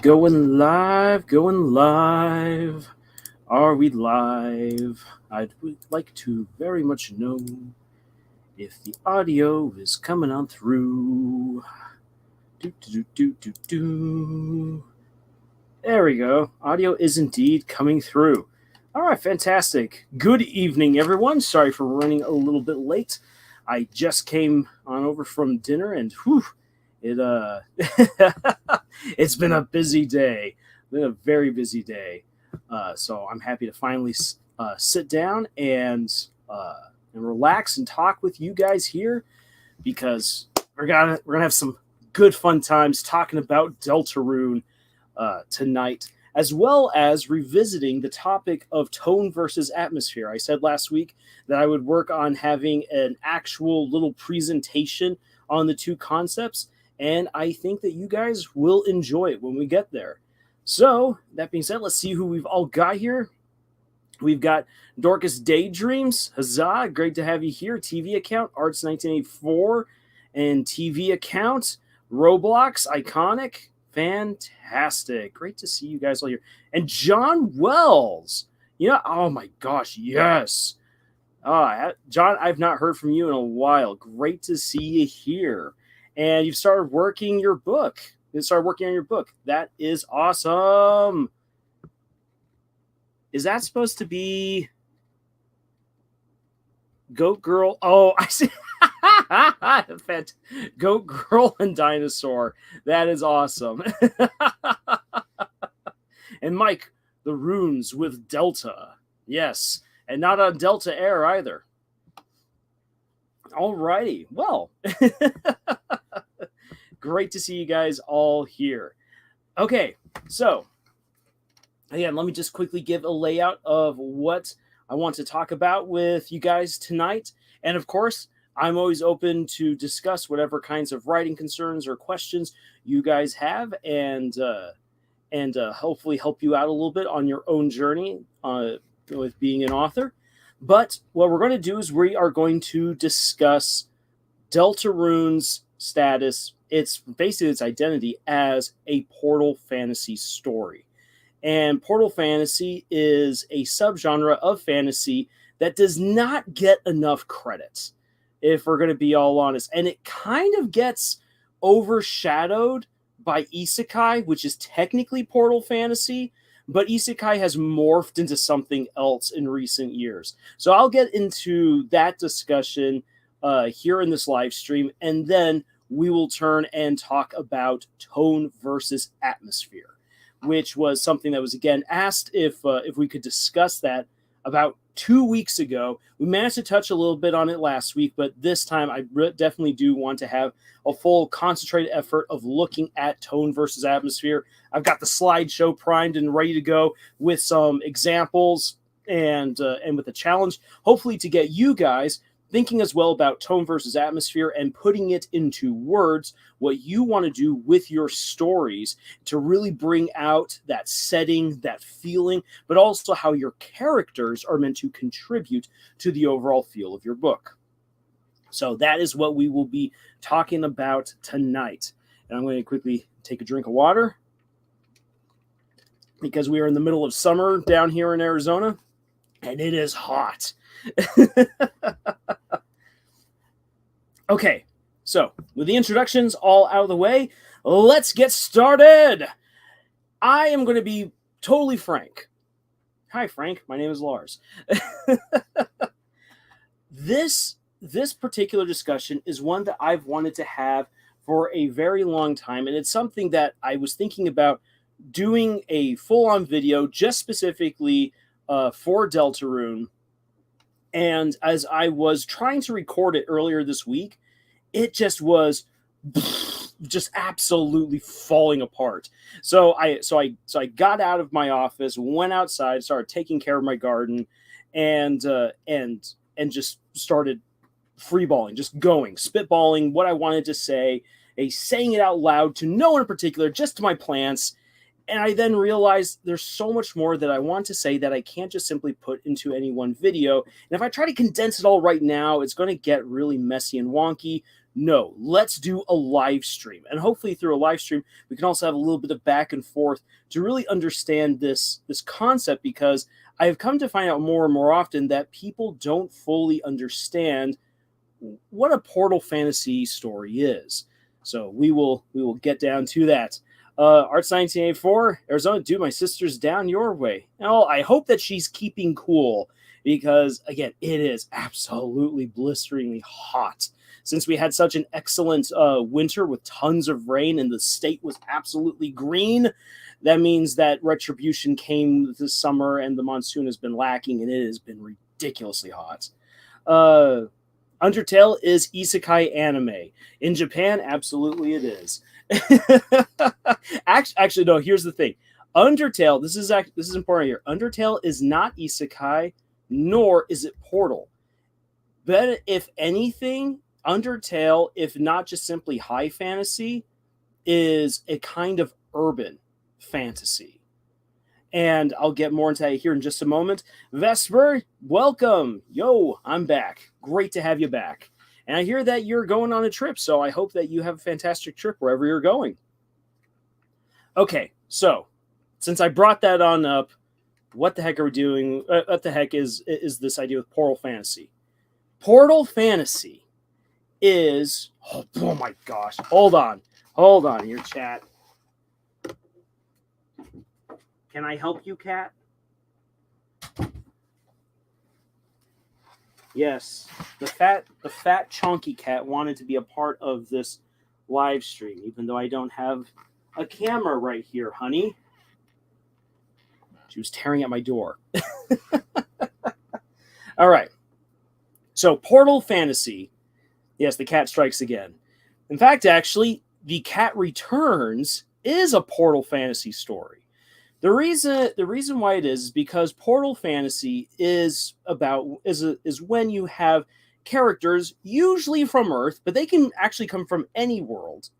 Going live, going live. Are we live? I'd like to very much know if the audio is coming on through. There we go. Audio is indeed coming through. All right, fantastic. Good evening, everyone. Sorry for running a little bit late. I just came on over from dinner and it's been a busy day. Been a very busy day. So I'm happy to finally sit down and relax and talk with you guys here because we're gonna have some good fun times talking about Deltarune tonight, as well as revisiting the topic of tone versus atmosphere. I said last week that I would work on having an actual little presentation on the two concepts, and I think that you guys will enjoy it when we get there. So, that being said, let's see who we've all got here. We've got Dorcas Daydreams. Huzzah, great to have you here. TV account, Arts1984, and TV account, Roblox, Iconic. Fantastic. Great to see you guys all here. And John Wells. Oh my gosh, yes. John, I've not heard from you in a while. Great to see you here. And you've started working on your book. That is awesome. Is that supposed to be Goat Girl? Oh, I see. Goat Girl and Dinosaur. That is awesome. And Mike, the runes with Delta. Yes. And not on Delta Air either. Alrighty. Well, great to see you guys all here. Okay, so again, let me just quickly give a layout of what I want to talk about with you guys tonight. And of course, I'm always open to discuss whatever kinds of writing concerns or questions you guys have, and hopefully help you out a little bit on your own journey with being an author. But what we're going to do is we are going to discuss Deltarune's status, its identity as a portal fantasy story. And portal fantasy is a subgenre of fantasy that does not get enough credit, if we're going to be all honest. And it kind of gets overshadowed by isekai, which is technically portal fantasy, but isekai has morphed into something else in recent years. So I'll get into that discussion here in this live stream, and then we will turn and talk about tone versus atmosphere, which was something that was again asked if we could discuss that about 2 weeks ago. We managed to touch a little bit on it last week, but this time I definitely do want to have a full concentrated effort of looking at tone versus atmosphere. I've got the slideshow primed and ready to go with some examples and with a challenge, hopefully to get you guys thinking as well about tone versus atmosphere and putting it into words, what you want to do with your stories to really bring out that setting, that feeling, but also how your characters are meant to contribute to the overall feel of your book. So that is what we will be talking about tonight. And I'm going to quickly take a drink of water because we are in the middle of summer down here in Arizona, and it is hot. Okay, so with the introductions all out of the way, let's get started. I am going to be totally frank. Hi, Frank. My name is Lars. This particular discussion is one that I've wanted to have for a very long time, and it's something that I was thinking about doing a full-on video just specifically for Deltarune. And as I was trying to record it earlier this week, it just was just absolutely falling apart. So I got out of my office, went outside, started taking care of my garden, and just started freeballing, just going, spitballing what I wanted to say, saying it out loud to no one in particular, just to my plants. And I then realized there's so much more that I want to say that I can't just simply put into any one video. And if I try to condense it all right now, it's going to get really messy and wonky. no, let's do a live stream. And hopefully through a live stream, we can also have a little bit of back and forth to really understand this concept, because I have come to find out more and more often that people don't fully understand what a portal fantasy story is. So we will get down to that. Arts 1984, Arizona, dude, my sister's down your way. Now, I hope that she's keeping cool, because, again, it is absolutely blisteringly hot. Since we had such an excellent winter with tons of rain and the state was absolutely green, that means that retribution came this summer and the monsoon has been lacking, and it has been ridiculously hot. Undertale is isekai anime. In Japan, absolutely it is. Actually, no, here's the thing. Undertale, this is important here. Undertale is not isekai, nor is it Portal. But if anything, Undertale, if not just simply high fantasy, is a kind of urban fantasy. And I'll get more into that here in just a moment. Vesper, welcome. Yo, I'm back. Great to have you back. And I hear that you're going on a trip, so I hope that you have a fantastic trip wherever you're going. Okay, so since I brought that on up, what the heck are we doing? What the heck is this idea with Portal Fantasy? Portal Fantasy is... Oh my gosh. Hold on here, chat. Can I help you, cat? Yes, the fat chunky cat wanted to be a part of this live stream, even though I don't have a camera right here, honey. She was tearing at my door. All right. So, Portal Fantasy. Yes, the cat strikes again. In fact, actually, The Cat Returns is a Portal Fantasy story. The reason why it is because Portal Fantasy is when you have characters, usually from Earth, but they can actually come from any world,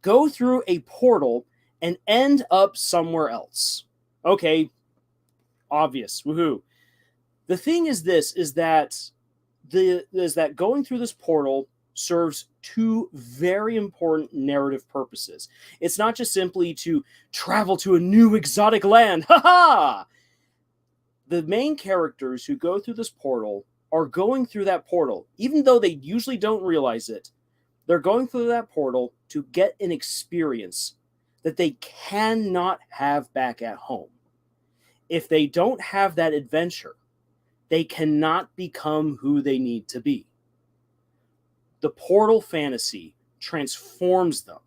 go through a portal and end up somewhere else. Okay, obvious, woohoo. The thing is that going through this portal serves two very important narrative purposes. It's not just simply to travel to a new exotic land. Ha ha! The main characters who go through this portal are going through that portal, even though they usually don't realize it. They're going through that portal to get an experience that they cannot have back at home. If they don't have that adventure, they cannot become who they need to be. The Portal Fantasy transforms them.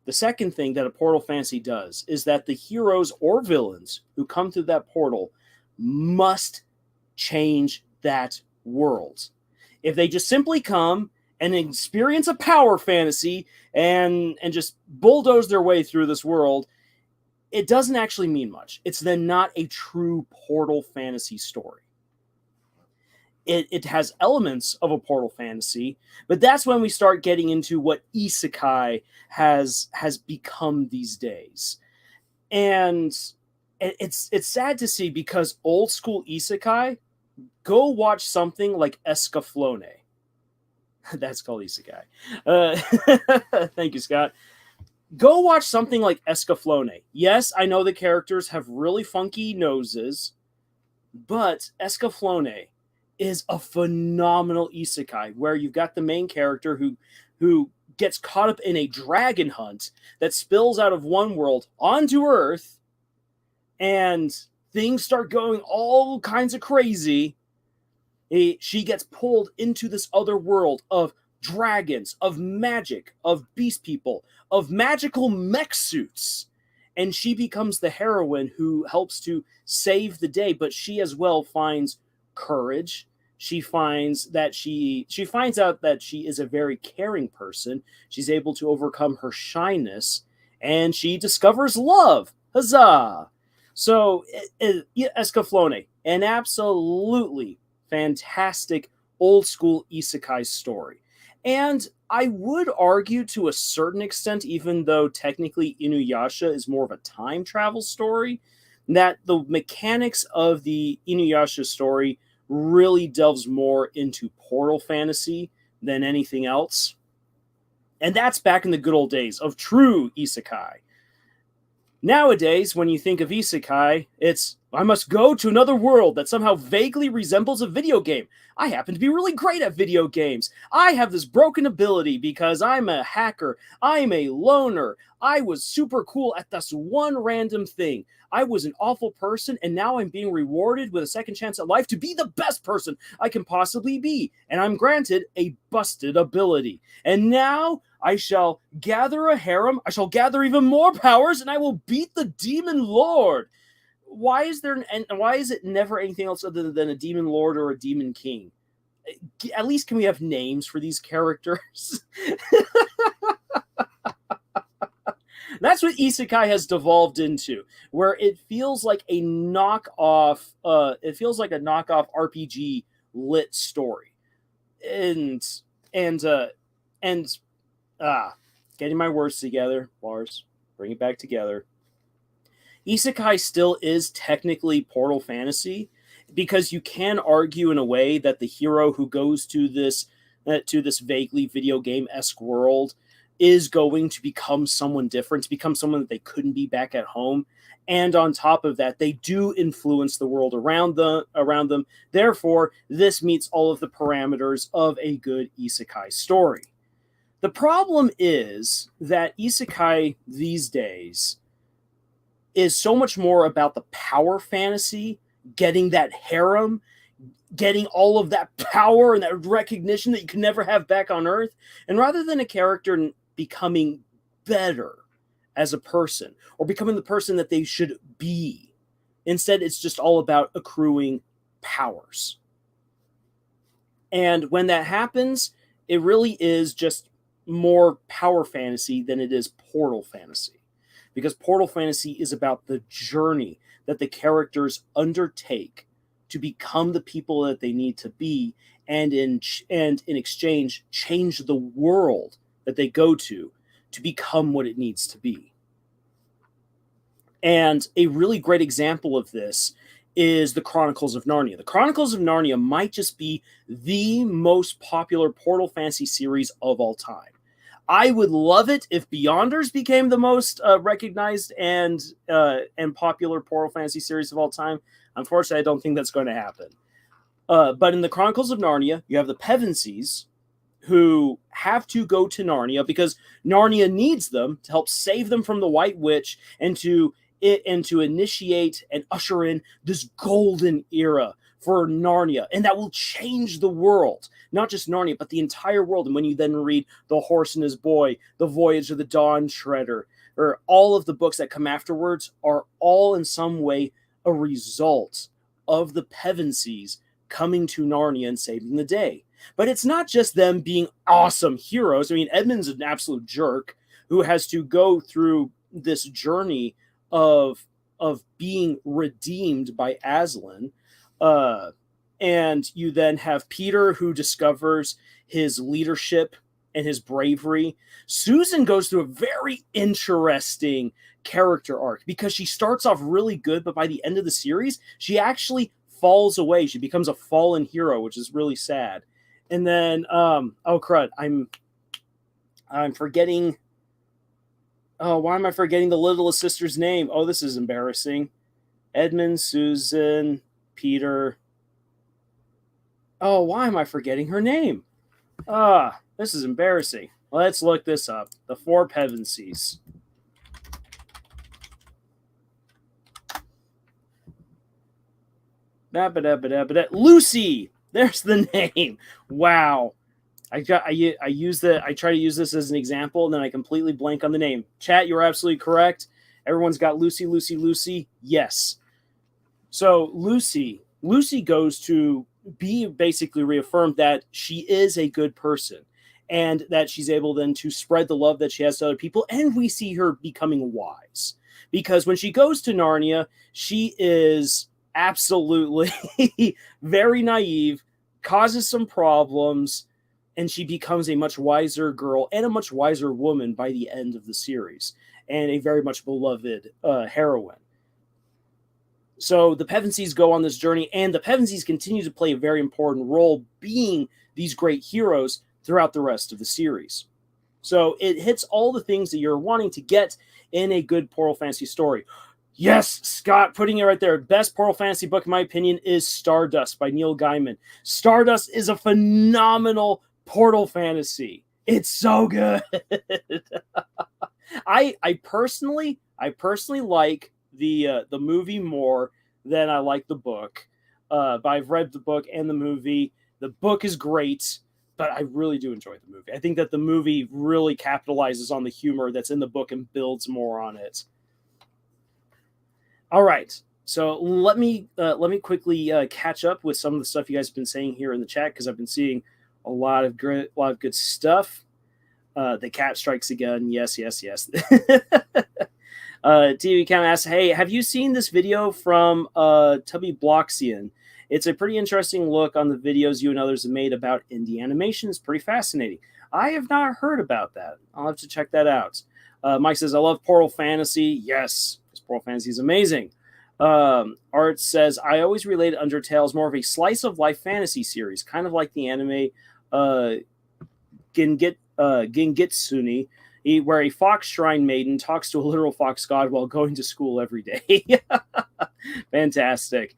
The second thing that a Portal Fantasy does is that the heroes or villains who come through that portal must change that world. If they just simply come and experience a power fantasy and just bulldoze their way through this world, it doesn't actually mean much. It's then not a true Portal Fantasy story. It has elements of a Portal Fantasy, but that's when we start getting into what isekai has become these days. And it's sad to see, because old school isekai, go watch something like Escaflowne. That's called isekai. Thank you, Scott. Go watch something like Escaflowne. Yes, I know the characters have really funky noses, but Escaflowne is a phenomenal isekai where you've got the main character who gets caught up in a dragon hunt that spills out of one world onto Earth, and things start going all kinds of crazy. She gets pulled into this other world of dragons, of magic, of beast people, of magical mech suits, and she becomes the heroine who helps to save the day, but she as well finds courage. She finds out that she is a very caring person. She's able to overcome her shyness, and she discovers love. Huzzah! So, Escaflowne, an absolutely fantastic old school isekai story. And I would argue to a certain extent, even though technically Inuyasha is more of a time travel story, that the mechanics of the Inuyasha story really delves more into Portal Fantasy than anything else. And that's back in the good old days of true isekai. Nowadays, when you think of isekai, it's, I must go to another world that somehow vaguely resembles a video game. I happen to be really great at video games. I have this broken ability because I'm a hacker. I'm a loner. I was super cool at this one random thing. I was an awful person, and now I'm being rewarded with a second chance at life to be the best person I can possibly be. And I'm granted a busted ability. And now I shall gather a harem, I shall gather even more powers, and I will beat the demon lord. Why is it never anything else other than a demon lord or a demon king? At least can we have names for these characters? That's what isekai has devolved into, where it feels like a knockoff. It feels like a knockoff RPG lit story, and getting my words together, Lars, bring it back together. Isekai still is technically portal fantasy, because you can argue in a way that the hero who goes to this vaguely video game-esque world is going to become someone different, to become someone that they couldn't be back at home. And on top of that, they do influence the world around them. Therefore, this meets all of the parameters of a good isekai story. The problem is that isekai these days is so much more about the power fantasy, getting that harem, getting all of that power and that recognition that you can never have back on Earth. And rather than a character becoming better as a person or becoming the person that they should be, instead it's just all about accruing powers. And when that happens, it really is just more power fantasy than it is portal fantasy, because portal fantasy is about the journey that the characters undertake to become the people that they need to be, and in exchange change the world that they go to become what it needs to be. And a really great example of this is the Chronicles of Narnia. The Chronicles of Narnia might just be the most popular portal fantasy series of all time. I would love it if Beyonders became the most recognized and popular portal fantasy series of all time. Unfortunately, I don't think that's going to happen. But in the Chronicles of Narnia, you have the Pevensies, who have to go to Narnia because Narnia needs them to help save them from the White Witch and to initiate and usher in this golden era for Narnia, and that will change the world. Not just Narnia, but the entire world. And when you then read The Horse and His Boy, The Voyage of the Dawn Treader, or all of the books that come afterwards, are all in some way a result of the Pevensies coming to Narnia and saving the day. But it's not just them being awesome heroes. I mean, Edmund's an absolute jerk who has to go through this journey of being redeemed by Aslan. And you then have Peter, who discovers his leadership and his bravery. Susan goes through a very interesting character arc because she starts off really good, but by the end of the series, she actually falls away. She becomes a fallen hero, which is really sad. And then, oh crud, I'm forgetting. Oh, why am I forgetting the littlest sister's name? Oh, this is embarrassing. Edmund, Susan, Peter. Oh, why am I forgetting her name? This is embarrassing. Let's look this up. The Four Pevensies. Lucy! There's the name. Wow. I try to use this as an example, and then I completely blank on the name. Chat, you're absolutely correct. Everyone's got Lucy, Lucy, Lucy. Yes. So Lucy goes to be basically reaffirmed that she is a good person, and that she's able then to spread the love that she has to other people. And we see her becoming wise, because when she goes to Narnia, she is absolutely very naive, causes some problems, and she becomes a much wiser girl and a much wiser woman by the end of the series, and a very much beloved heroine. So the Pevensies go on this journey, and the Pevensies continue to play a very important role being these great heroes, throughout the rest of the series. So it hits all the things that you're wanting to get in a good Portal Fantasy story. Yes, Scott, putting it right there. Best Portal Fantasy book, in my opinion, is Stardust by Neil Gaiman. Stardust is a phenomenal Portal Fantasy. It's so good. I personally like the movie more than I like the book. But I've read the book and the movie. The book is great, but I really do enjoy the movie. I think that the movie really capitalizes on the humor that's in the book and builds more on it. All right, so let me quickly catch up with some of the stuff you guys have been saying here in the chat, because I've been seeing a lot of good stuff. The cat strikes again. Yes. TV Cam asks, hey, have you seen this video from Toby Foxian? It's a pretty interesting look on the videos you and others have made about indie animation. It's pretty fascinating. I have not heard about that. I'll have to check that out. Mike says, I love Portal Fantasy. Yes, because Portal Fantasy is amazing. Art says, I always relate Undertale as more of a slice of life fantasy series, kind of like the anime Gingitsune, where a fox shrine maiden talks to a literal fox god while going to school every day. Fantastic.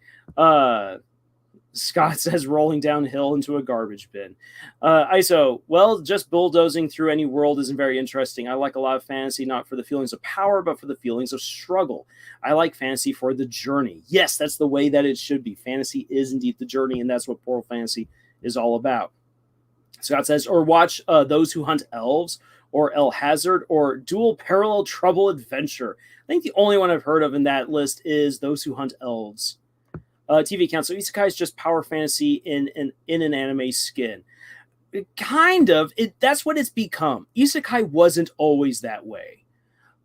Scott says rolling downhill into a garbage bin. ISO, well, just bulldozing through any world isn't very interesting. I like a lot of fantasy, not for the feelings of power, but for the feelings of struggle. I like fantasy for the journey. Yes, that's the way that it should be. Fantasy is indeed the journey, and that's what Portal Fantasy is all about. Scott says, or watch Those Who Hunt Elves, or El Hazard, or Dual Parallel Trouble Adventure. I think the only one I've heard of in that list is Those Who Hunt Elves. TV account. So isekai is just power fantasy in an anime skin. Kind of. That's what it's become. Isekai wasn't always that way.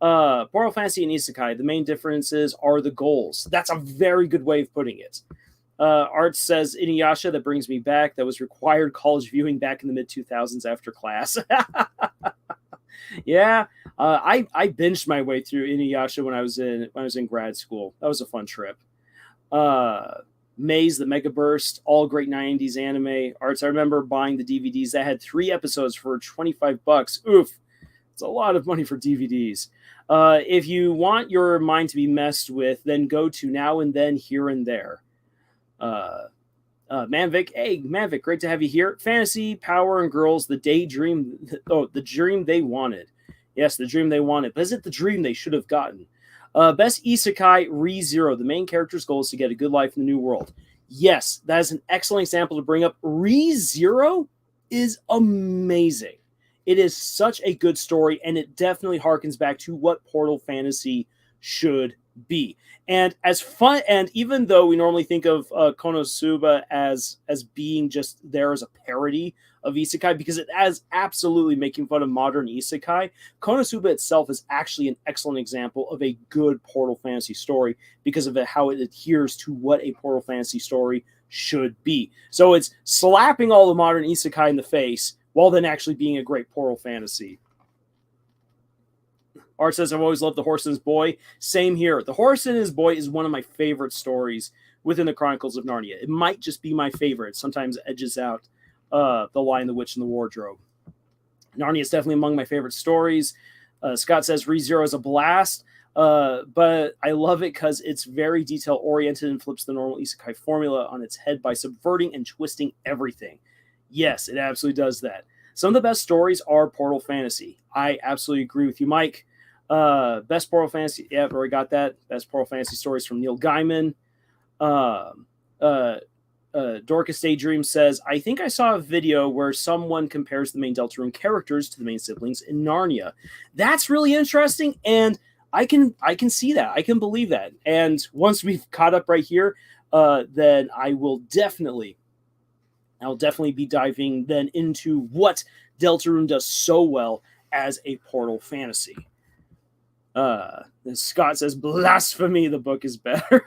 Portal Fantasy and isekai, the main differences are the goals. That's a very good way of putting it. Art says, Inuyasha, that brings me back. That was required college viewing back in the mid-2000s after class. Yeah, I binged my way through Inuyasha when I was in grad school. That was a fun trip. Maze, the Mega Burst, all great 90s anime. Arts, I remember buying the DVDs that had 3 episodes for $25. Oof, it's a lot of money for DVDs. If you want your mind to be messed with, then go to Now and Then, Here and There. Manvic, hey, Manvic, great to have you here. Fantasy, power, and girls, the dream they wanted. Yes, the dream they wanted. But is it the dream they should have gotten? Best isekai, ReZero. The main character's goal is to get a good life in the new world. Yes, that is an excellent example to bring up. ReZero is amazing. It is such a good story, and it definitely harkens back to what Portal Fantasy should be. And as fun, and even though we normally think of Konosuba as being just there as a parody of isekai, because it is absolutely making fun of modern isekai, Konosuba itself is actually an excellent example of a good Portal Fantasy story because of how it adheres to what a Portal Fantasy story should be. So it's slapping all the modern isekai in the face while then actually being a great Portal Fantasy. Art says, I've always loved The Horse and His Boy. Same here. The Horse and His Boy is one of my favorite stories within the Chronicles of Narnia. It might just be my favorite. Sometimes it edges out The Lion, the Witch, and the Wardrobe. Narnia is definitely among my favorite stories. Scott says, ReZero is a blast, but I love it because it's very detail-oriented and flips the normal isekai formula on its head by subverting and twisting everything. Yes, it absolutely does that. Some of the best stories are Portal Fantasy. I absolutely agree with you, Mike. Best Portal Fantasy, yeah, I've already got that. Best Portal Fantasy stories from Neil Gaiman. Dorcas Daydream says, I think I saw a video where someone compares the main Deltarune characters to the main siblings in Narnia. That's really interesting, and I can see that. I can believe that. And once we've caught up right here, then I'll definitely be diving then into what Deltarune does so well as a Portal Fantasy. Scott says, blasphemy, the book is better.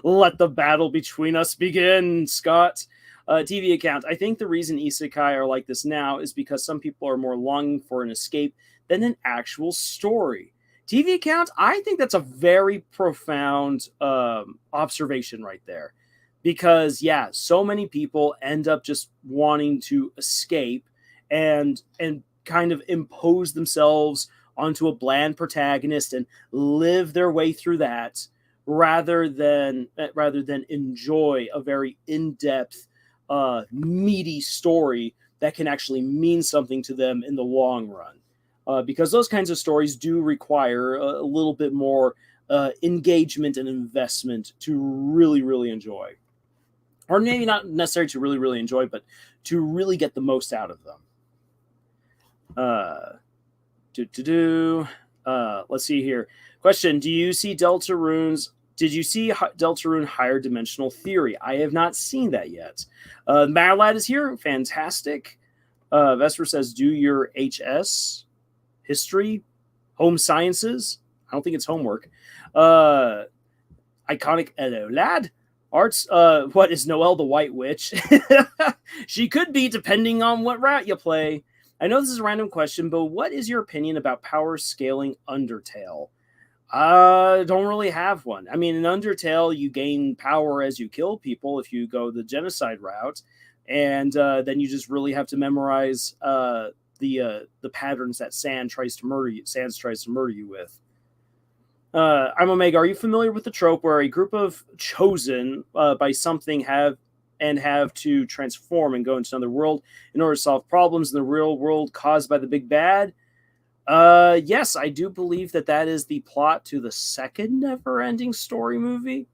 Let the battle between us begin, Scott. TV account, I think the reason isekai are like this now is because some people are more longing for an escape than an actual story. TV account, I think that's a very profound observation right there. because yeah, so many people end up just wanting to escape and kind of impose themselves onto a bland protagonist and live their way through that rather than enjoy a very in-depth meaty story that can actually mean something to them in the long run, because those kinds of stories do require a little bit more engagement and investment to really, really enjoy. Or maybe not necessarily to really, really enjoy, but to really get the most out of them. Let's see here. Question: Do you see Deltarune's? Did you see Deltarune Higher Dimensional Theory? I have not seen that yet. Marlad is here. Fantastic. Vesper says, do your HS, history, home sciences. I don't think it's homework. Iconic hello, lad. Arts, what is Noelle the White Witch? She could be, depending on what route you play. I know this is a random question, but what is your opinion about power scaling Undertale? Don't really have one. I mean, in Undertale, you gain power as you kill people if you go the genocide route, and then you just really have to memorize the patterns that Sans tries to murder you with. I'm Omega. Are you familiar with the trope where a group of chosen by something have to transform and go into another world in order to solve problems in the real world caused by the big bad? Yes, I do believe that is the plot to the second Never-Ending Story movie.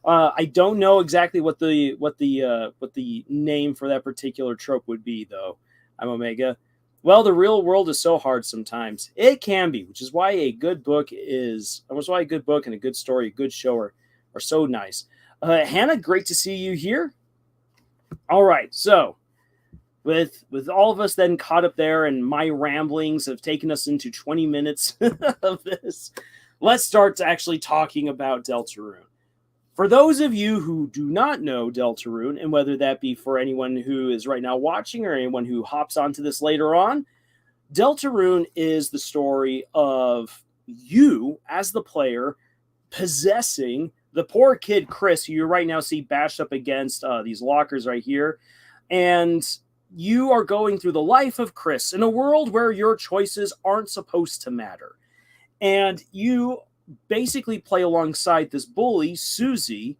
I don't know exactly what the name for that particular trope would be, though. I'm Omega. Well, the real world is so hard sometimes. It can be, which is why a good book and a good story, a good show are so nice. Hannah, great to see you here. All right, so with all of us then caught up there, and my ramblings have taken us into 20 minutes of this, let's start actually talking about Deltarune. For those of you who do not know Deltarune, and whether that be for anyone who is right now watching or anyone who hops onto this later on, Deltarune is the story of you, as the player, possessing the poor kid Chris, who you right now see bashed up against these lockers right here. And you are going through the life of Chris in a world where your choices aren't supposed to matter. And you basically play alongside this bully, Susie,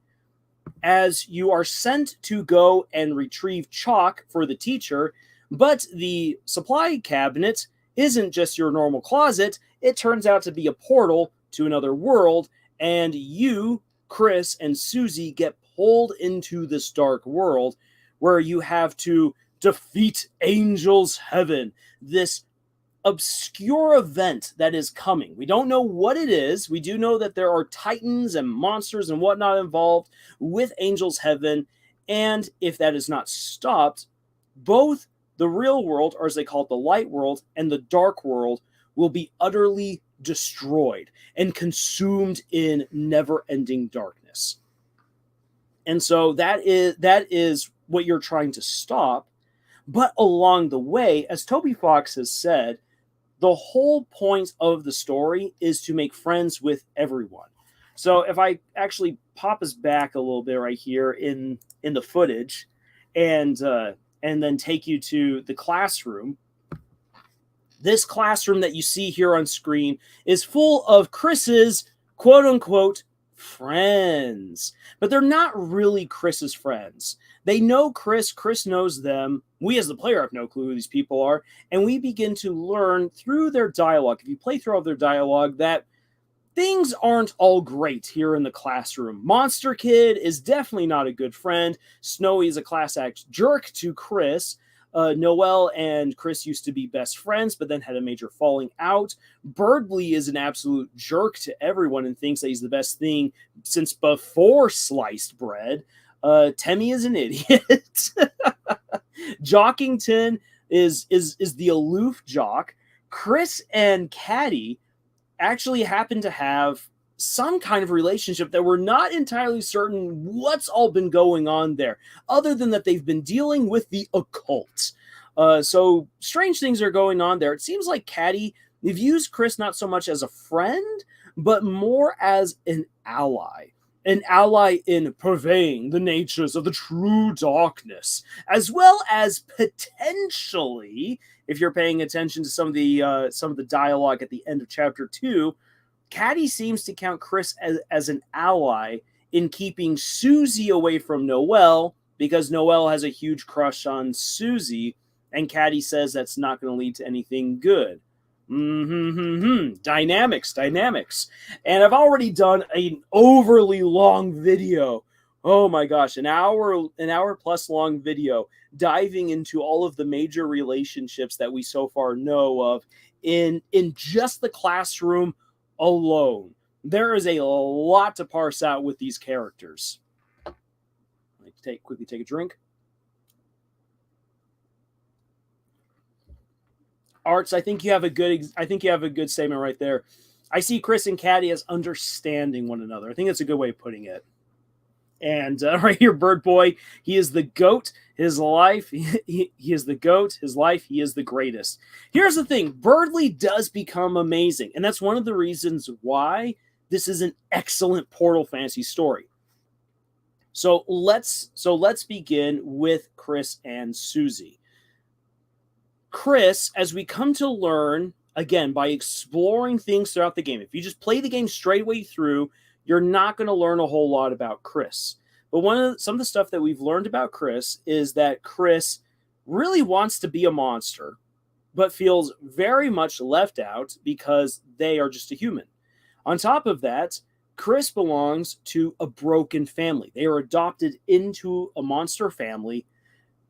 as you are sent to go and retrieve chalk for the teacher. But the supply cabinet isn't just your normal closet. It turns out to be a portal to another world. And you, Chris, and Susie get pulled into this dark world where you have to defeat Angel's Heaven, this obscure event that is coming. We don't know what it is. We do know that there are titans and monsters and whatnot involved with Angel's Heaven. And if that is not stopped, both the real world, or as they call it, the light world, and the dark world will be utterly destroyed and consumed in never-ending darkness. And so that is what you're trying to stop. But along the way, as Toby Fox has said, the whole point of the story is to make friends with everyone. So if I actually pop us back a little bit right here in the footage, and then take you to the classroom. This classroom that you see here on screen is full of Chris's quote-unquote friends. But they're not really Chris's friends. They know Chris knows them. We as the player have no clue who these people are. And we begin to learn through their dialogue, if you play through all their dialogue, that things aren't all great here in the classroom. Monster Kid is definitely not a good friend. Snowy is a class act jerk to Chris. Noelle and Chris used to be best friends, but then had a major falling out. Birdly is an absolute jerk to everyone and thinks that he's the best thing since before sliced bread. Temmie is an idiot. Jockington is the aloof jock. Chris and Caddy actually happen to have some kind of relationship that we're not entirely certain what's all been going on there, other than that they've been dealing with the occult. So strange things are going on there. It seems like Caddy views Chris not so much as a friend, but more as an ally. an ally in purveying the natures of the true darkness, as well as potentially, if you're paying attention to some of the dialogue at the end of chapter 2, Caddy seems to count Chris as an ally in keeping Susie away from Noelle, because Noelle has a huge crush on Susie, and Caddy says that's not going to lead to anything good. Dynamics. And I've already done an overly long video. Oh my gosh, an hour plus long video diving into all of the major relationships that we so far know of in just the classroom alone. There is a lot to parse out with these characters. Quickly take a drink. Arts, I think you have a good statement right there. I see Chris and Caddy as understanding one another. I think that's a good way of putting it. And right here, Bird Boy, he is the GOAT. His life, he is the GOAT. His life, he is the greatest. Here's the thing. Birdly does become amazing. And that's one of the reasons why this is an excellent Portal Fantasy story. So let's begin with Chris and Susie. Chris, as we come to learn, again, by exploring things throughout the game, if you just play the game straight way through, you're not going to learn a whole lot about Chris. But some of the stuff that we've learned about Chris is that Chris really wants to be a monster, but feels very much left out because they are just a human. On top of that, Chris belongs to a broken family. They are adopted into a monster family.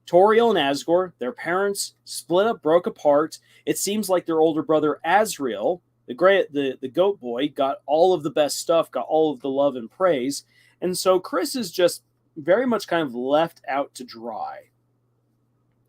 Toriel and Asgore, their parents split up, broke apart. It seems like their older brother Azrael, the goat boy, got all of the best stuff, got all of the love and praise. And so Chris is just very much kind of left out to dry.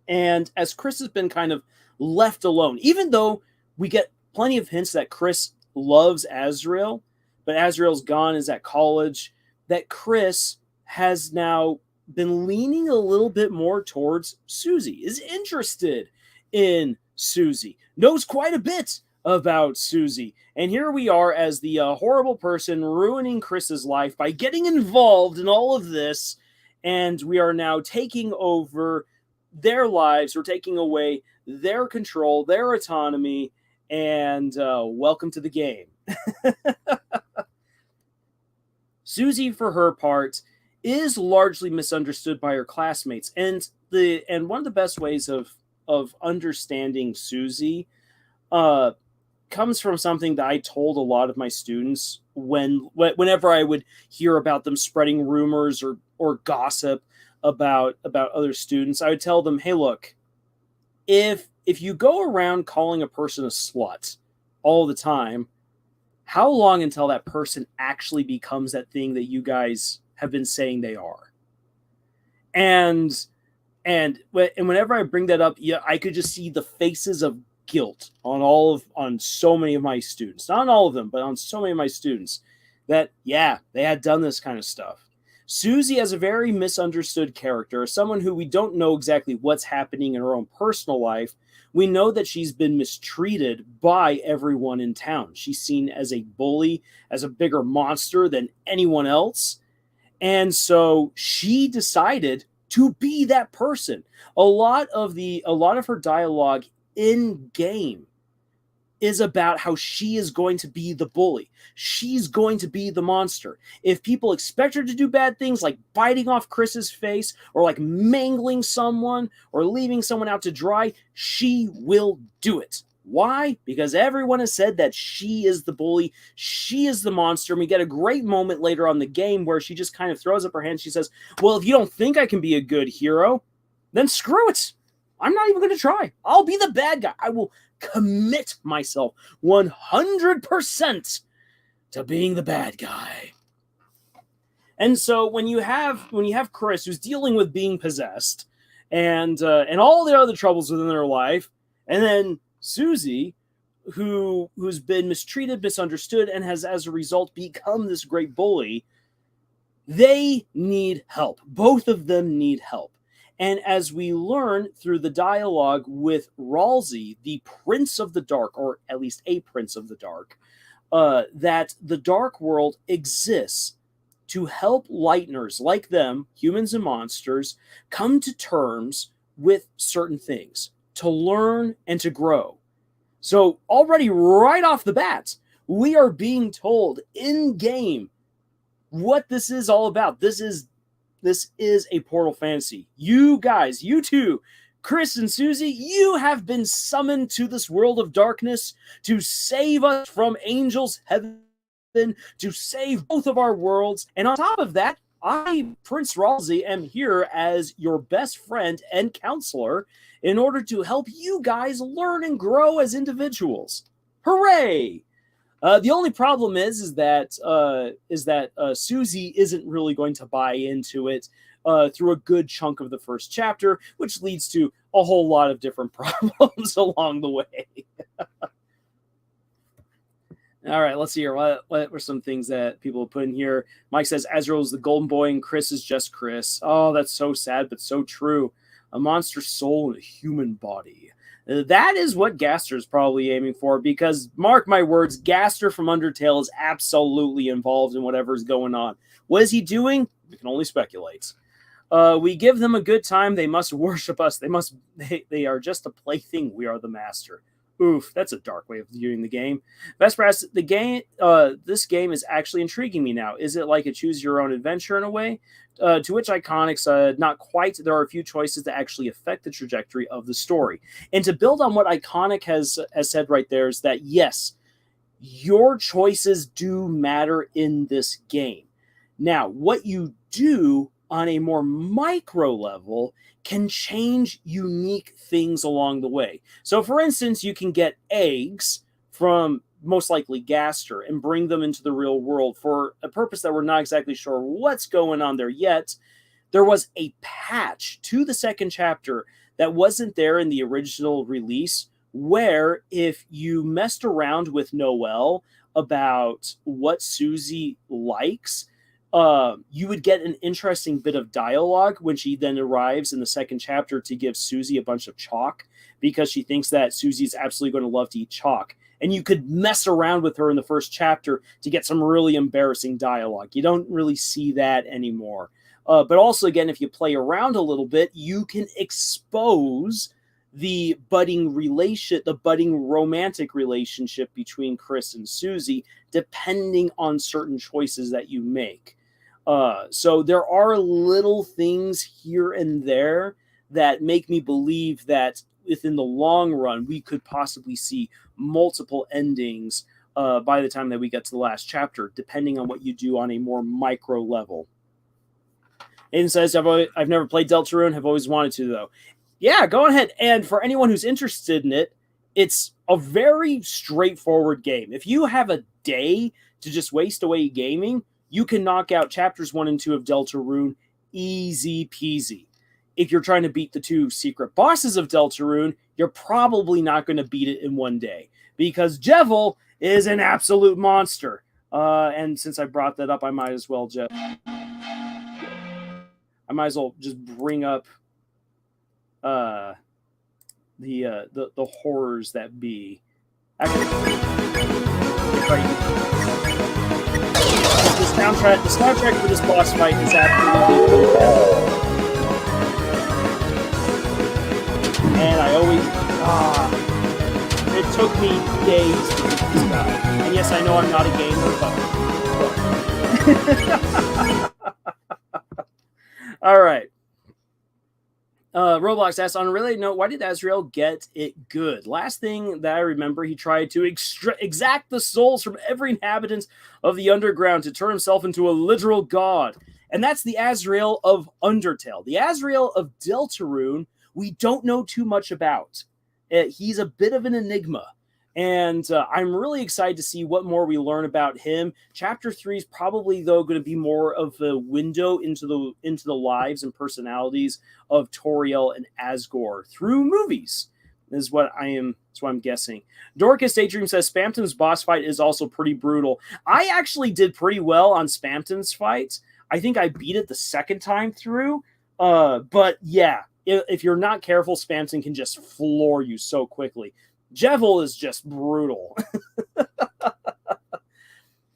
And as Chris has been kind of left alone, even though we get plenty of hints that Chris loves Azrael, but Azrael's gone, is at college, that Chris has now been leaning a little bit more towards Susie, is interested in Susie, knows quite a bit about Susie. And here we are as the horrible person ruining Chris's life by getting involved in all of this. And we are now taking over their lives. We're taking away their control, their autonomy, and welcome to the game. Susie, for her part, is largely misunderstood by her classmates. And one of the best ways of understanding Susie comes from something that I told a lot of my students whenever I would hear about them spreading rumors or gossip about other students. I would tell them, hey, look, if you go around calling a person a slut all the time, how long until that person actually becomes that thing that you guys have been saying they are? And whenever I bring that up, yeah, I could just see the faces of guilt on so many of my students. Not on all of them, but on so many of my students that, yeah, they had done this kind of stuff. Susie is a very misunderstood character, someone who we don't know exactly what's happening in her own personal life. We know that she's been mistreated by everyone in town. She's seen as a bully, as a bigger monster than anyone else. And so she decided to be that person. A lot of her dialogue in game is about how she is going to be the bully. She's going to be the monster. If people expect her to do bad things like biting off Chris's face or like mangling someone or leaving someone out to dry, she will do it. Why? Because everyone has said that she is the bully, she is the monster, and we get a great moment later on the game where she just kind of throws up her hands. She says, well, if you don't think I can be a good hero, then screw it. I'm not even going to try. I'll be the bad guy. I will commit myself 100% to being the bad guy. And so when you have Chris, who's dealing with being possessed and all the other troubles within their life, and then Susie, who's been mistreated, misunderstood, and has as a result become this great bully, they need help. Both of them need help. And as we learn through the dialogue with Ralsei, the Prince of the Dark, or at least a Prince of the Dark, that the Dark World exists to help lighteners like them, humans and monsters, come to terms with certain things, to learn and to grow. So already right off the bat, we are being told in game what this is all about. This is a Portal fantasy. You guys, you two, Chris and Susie, you have been summoned to this world of darkness to save us from angels' heaven, to save both of our worlds. And on top of that, I, Prince Ralsei, am here as your best friend and counselor in order to help you guys learn and grow as individuals. Hooray! The only problem is that Susie isn't really going to buy into it through a good chunk of the first chapter, which leads to a whole lot of different problems along the way. All right, let's see here. What were some things that people put in here? Mike says Azrael is the golden boy and Chris is just Chris. Oh, that's so sad, but so true. A monster soul in a human body. That is what Gaster is probably aiming for, because, mark my words, Gaster from Undertale is absolutely involved in whatever's going on. What is he doing? We can only speculate. We give them a good time. They must worship us. They are just a plaything. We are the master. Oof, that's a dark way of viewing the game. Vespras, this game is actually intriguing me now. Is it like a choose-your-own-adventure in a way? To which Iconic's, not quite. There are a few choices that actually affect the trajectory of the story. And to build on what Iconic has said right there is that, yes, your choices do matter in this game. Now, what you do on a more micro level can change unique things along the way. So, for instance, you can get eggs from most likely Gaster and bring them into the real world for a purpose that we're not exactly sure what's going on there yet. There was a patch to the second chapter that wasn't there in the original release, where if you messed around with Noelle about what Susie likes, you would get an interesting bit of dialogue when she then arrives in the second chapter to give Susie a bunch of chalk, because she thinks that Susie's absolutely going to love to eat chalk. And you could mess around with her in the first chapter to get some really embarrassing dialogue. You don't really see that anymore. But also, again, if you play around a little bit, you can expose the budding romantic relationship between Chris and Susie, depending on certain choices that you make. So there are little things here and there that make me believe that within the long run, we could possibly see multiple endings by the time that we get to the last chapter, depending on what you do on a more micro level. Aiden says, I've never played Deltarune, have always wanted to, though. Yeah, go ahead. And for anyone who's interested in it, it's a very straightforward game. If you have a day to just waste away gaming, you can knock out chapters 1 and 2 of Deltarune easy peasy. If you're trying to beat the 2 secret bosses of Deltarune, you're probably not going to beat it in one day, because Jevil is an absolute monster. And since I brought that up, I might as well just bring up the horrors that be. Actually, the soundtrack for this boss fight is absolutely fantastic. And I always, it took me days to beat this guy. And yes, I know I'm not a gamer, but... All right. Roblox asks, on a related note, why did Azrael get it good? Last thing that I remember, he tried to exact the souls from every inhabitant of the underground to turn himself into a literal god. And that's the Azrael of Undertale. The Azrael of Deltarune, we don't know too much about. He's a bit of an enigma. And I'm really excited to see what more we learn about him. Chapter 3 is probably, though, going to be more of a window into the lives and personalities of Toriel and Asgore through movies. Is what I'm guessing. Dorcas Daydream says Spamton's boss fight is also pretty brutal. I actually did pretty well on Spamton's fight. I think I beat it the second time through. But yeah, if you're not careful, Spamton can just floor you so quickly. Jevil is just brutal.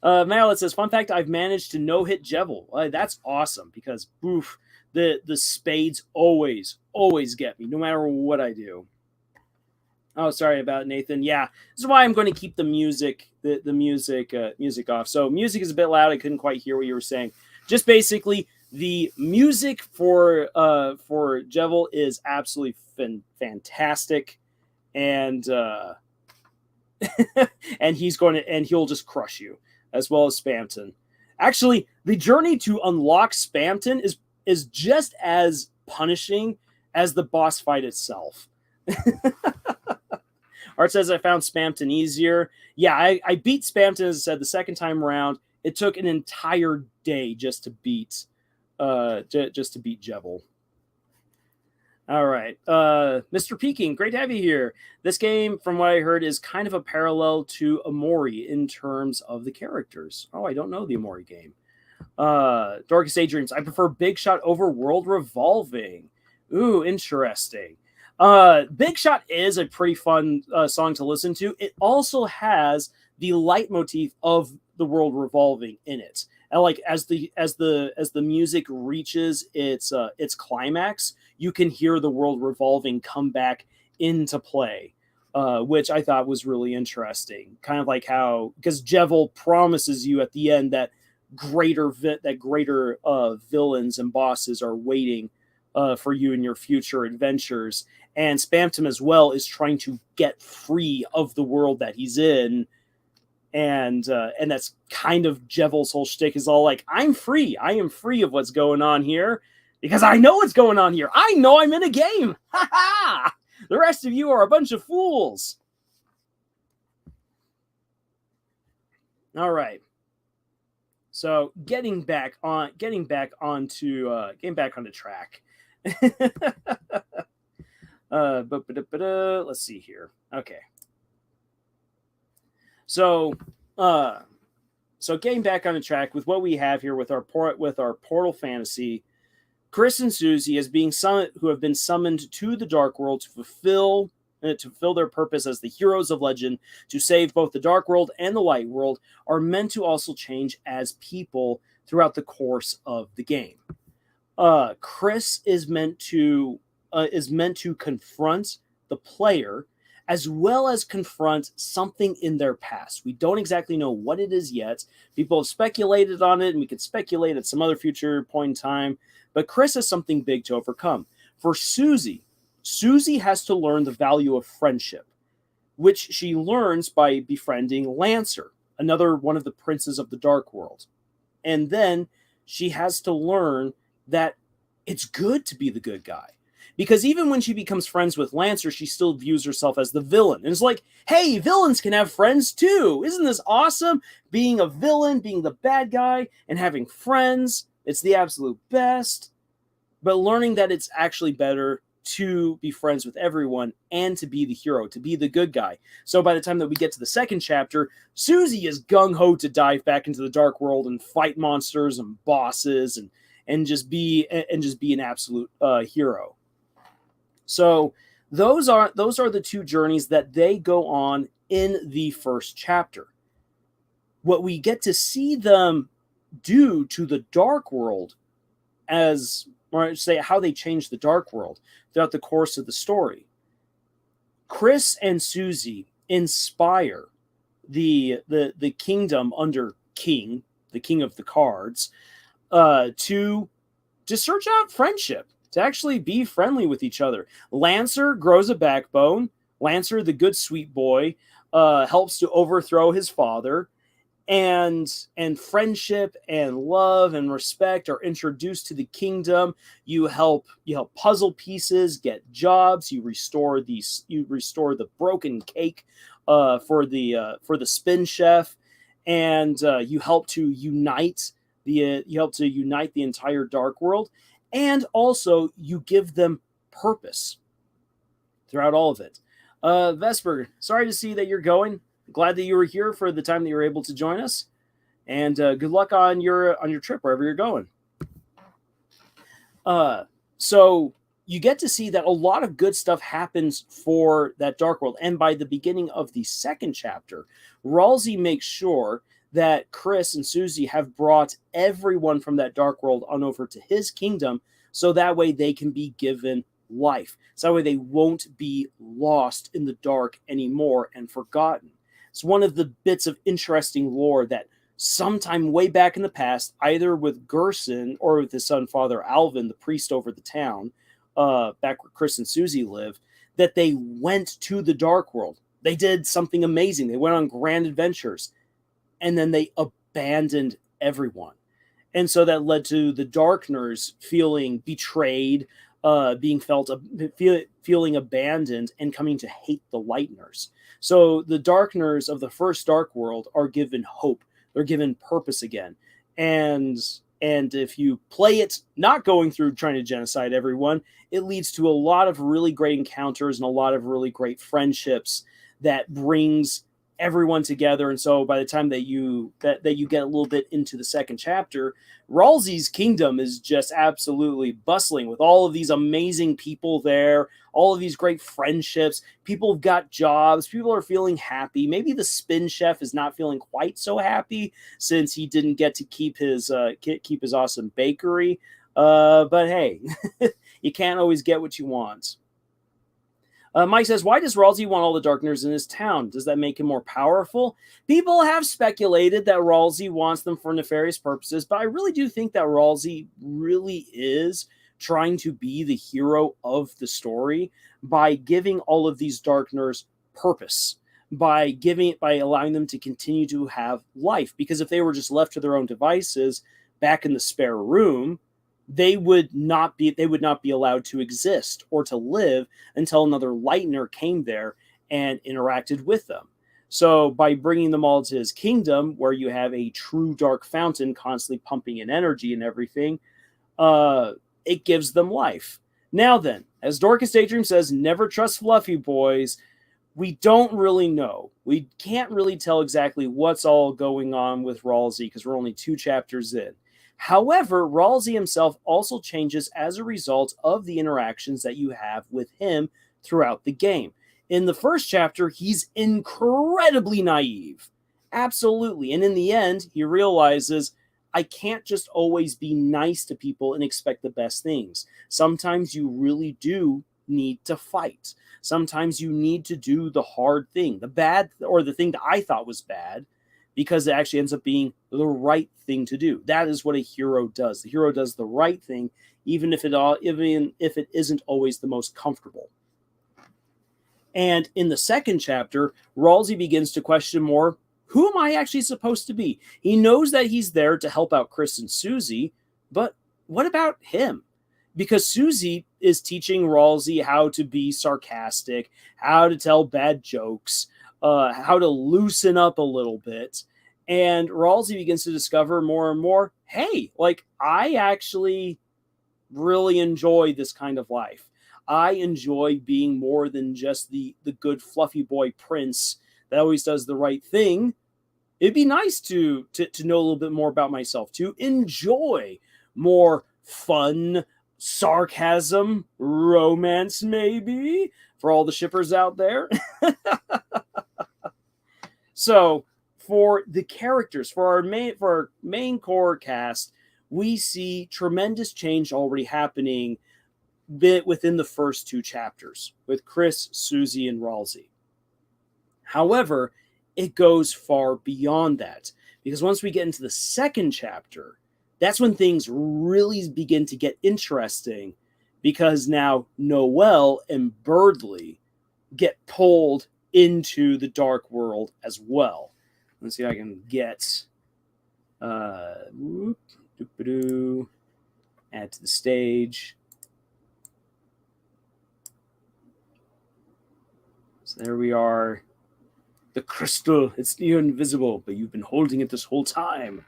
Marilyn says, fun fact, I've managed to no-hit Jevil. That's awesome because, oof, the spades always get me, no matter what I do. Oh, sorry about Nathan. Yeah, this is why I'm going to keep the music music off. So music is a bit loud. I couldn't quite hear what you were saying. Just basically, the music for Jevil is absolutely fantastic, and and he'll just crush you, as well as Spamton. Actually, the journey to unlock Spamton is just as punishing as the boss fight itself. Art says, I found Spamton easier. Yeah, I beat Spamton, as I said, the second time around. It took an entire day just to beat Jevil. All right. Mr. Peking, great to have you here. This game, from what I heard, is kind of a parallel to Amori in terms of the characters. Oh, I don't know the Amori game. Darkest Daydreams, I prefer Big Shot over World Revolving. Ooh, interesting. Big Shot is a pretty fun song to listen to. It also has the leitmotif of the World Revolving in it. And like as the music reaches its climax, you can hear the World Revolving come back into play, which I thought was really interesting. Kind of like how, because Jevil promises you at the end that greater villains and bosses are waiting for you in your future adventures, and Spamton as well is trying to get free of the world that he's in. And that's kind of Jevil's whole shtick, is all like, I'm free. I am free of what's going on here because I know what's going on here. I know I'm in a game. Ha ha! The rest of you are a bunch of fools. All right. So getting back on the track. Let's see here. Okay. So getting back on the track with what we have here with our Portal Fantasy, Chris and Susie who have been summoned to the Dark World to fulfill their purpose as the heroes of legend to save both the Dark World and the Light World, are meant to also change as people throughout the course of the game. Chris is meant to confront the player, as well as confront something in their past. We don't exactly know what it is yet. People have speculated on it, and we could speculate at some other future point in time. But Chris has something big to overcome. For Susie has to learn the value of friendship, which she learns by befriending Lancer, another one of the princes of the Dark World. And then she has to learn that it's good to be the good guy. Because even when she becomes friends with Lancer, she still views herself as the villain. And it's like, hey, villains can have friends too. Isn't this awesome? Being a villain, being the bad guy, and having friends. It's the absolute best. But learning that it's actually better to be friends with everyone and to be the hero, to be the good guy. So by the time that we get to the second chapter, Susie is gung-ho to dive back into the Dark World and fight monsters and bosses and just be an absolute hero. So those are the two journeys that they go on in the first chapter. What we get to see them do to the Dark World, or say how they change the Dark World throughout the course of the story. Chris and Susie inspire the kingdom under King, the King of the Cards, to search out friendship, to actually be friendly with each other. Lancer grows a backbone. Lancer, the good sweet boy, helps to overthrow his father, and friendship and love and respect are introduced to the kingdom. You help puzzle pieces get jobs. You restore the broken cake for the spin chef, and you help to unite the entire Dark World. And also, you give them purpose throughout all of it. Vesper, sorry to see that you're going. Glad that you were here for the time that you were able to join us. And good luck on your trip, wherever you're going. So you get to see that a lot of good stuff happens for that Dark World. And by the beginning of the second chapter, Ralsei makes sure that Chris and Susie have brought everyone from that dark world on over to his kingdom, so that way they can be given life. So that way they won't be lost in the dark anymore and forgotten. It's one of the bits of interesting lore that sometime way back in the past, either with Gerson or with his son Father Alvin, the priest over the town, back where Chris and Susie live, that they went to the dark world. They did something amazing. They went on grand adventures, and then they abandoned everyone. And so that led to the Darkners feeling betrayed, feeling abandoned, and coming to hate the Lightners. So the Darkners of the first Dark World are given hope. They're given purpose again. And if you play it not going through trying to genocide everyone, it leads to a lot of really great encounters and a lot of really great friendships that brings everyone together. And so by the time that you get a little bit into the second chapter, Ralsei's kingdom is just absolutely bustling with all of these amazing people there, all of these great friendships. People have got jobs. People are feeling happy. Maybe the spin chef is not feeling quite so happy since he didn't get to keep his awesome bakery. But hey, you can't always get what you want. Mike says, why does Ralsei want all the Darkners in his town? Does that make him more powerful? People have speculated that Ralsei wants them for nefarious purposes, but I really do think that Ralsei really is trying to be the hero of the story by giving all of these Darkners purpose, by allowing them to continue to have life. Because if they were just left to their own devices back in the spare room, they would not be allowed to exist or to live until another Lightner came there and interacted with them. So by bringing them all to his kingdom, where you have a true dark fountain constantly pumping in energy and everything, it gives them life. Now then, as Dorcas Daydream says, never trust fluffy boys. We don't really know. We can't really tell exactly what's all going on with Ralsei because we're only 2 chapters in. However, Ralsei himself also changes as a result of the interactions that you have with him throughout the game. In the first chapter, he's incredibly naive. Absolutely. And in the end, he realizes, I can't just always be nice to people and expect the best things. Sometimes you really do need to fight. Sometimes you need to do the hard thing, the bad, or the thing that I thought was bad, because it actually ends up being the right thing to do. That is what a hero does. The hero does the right thing, even if it isn't always the most comfortable. And in the second chapter, Ralsei begins to question more, who am I actually supposed to be? He knows that he's there to help out Chris and Susie, but what about him? Because Susie is teaching Ralsei how to be sarcastic, how to tell bad jokes, how to loosen up a little bit. And Ralsei begins to discover more and more, hey, like, I actually really enjoy this kind of life. I enjoy being more than just the good fluffy boy prince that always does the right thing. It'd be nice to know a little bit more about myself, to enjoy more fun, sarcasm, romance, maybe, for all the shippers out there. So, for the characters, for our main core cast, we see tremendous change already happening within the first 2 chapters with Chris, Susie, and Ralsei. However, it goes far beyond that, because once we get into the second chapter, that's when things really begin to get interesting, because now Noelle and Birdley get pulled into the dark world as well. Let's see if I can get add to the stage. So there we are. The crystal, it's near invisible, but you've been holding it this whole time.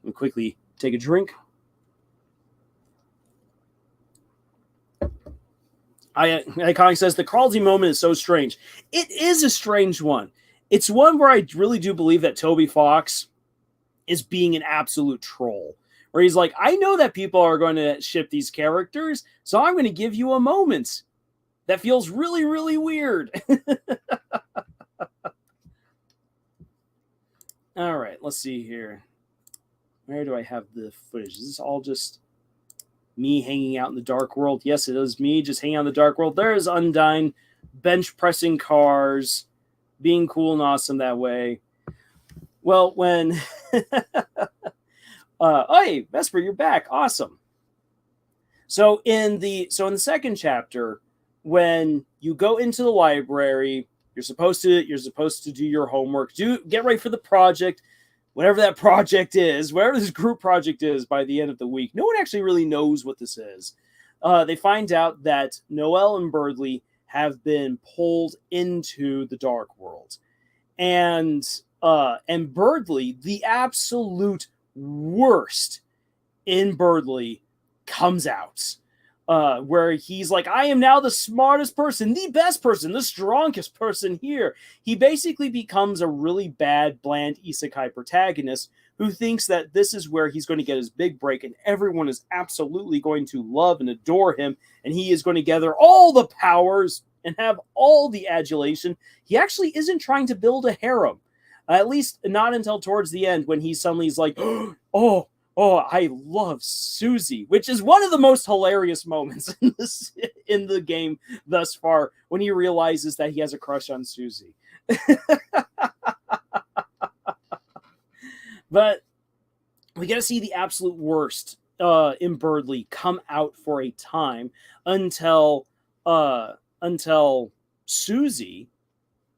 We'll quickly take a drink. Iconic says, the Ralsei moment is so strange. It is a strange one. It's one where I really do believe that Toby Fox is being an absolute troll. Where he's like, I know that people are going to ship these characters, so I'm going to give you a moment. That feels really, really weird. All right, let's see here. Where do I have the footage? Is this all just me hanging out in the dark world? Yes, it is me just hanging out in the dark world. There's Undyne bench pressing cars, being cool and awesome that way. Well, when hey, Vesper, you're back. Awesome. So in the second chapter, when you go into the library, you're supposed to do your homework, get ready for the project, whatever that project is, whatever this group project is by the end of the week. No one actually really knows what this is. They find out that Noelle and Birdley have been pulled into the dark world. And Birdley, the absolute worst in Birdley, comes out. Where he's like, I am now the smartest person, the best person, the strongest person here. He basically becomes a really bad, bland isekai protagonist who thinks that this is where he's going to get his big break and everyone is absolutely going to love and adore him and he is going to gather all the powers and have all the adulation. He actually isn't trying to build a harem. At least not until towards the end when he suddenly is like, oh, I love Susie, which is one of the most hilarious moments in the game thus far when he realizes that he has a crush on Susie. But we get to see the absolute worst in Birdley come out for a time until Susie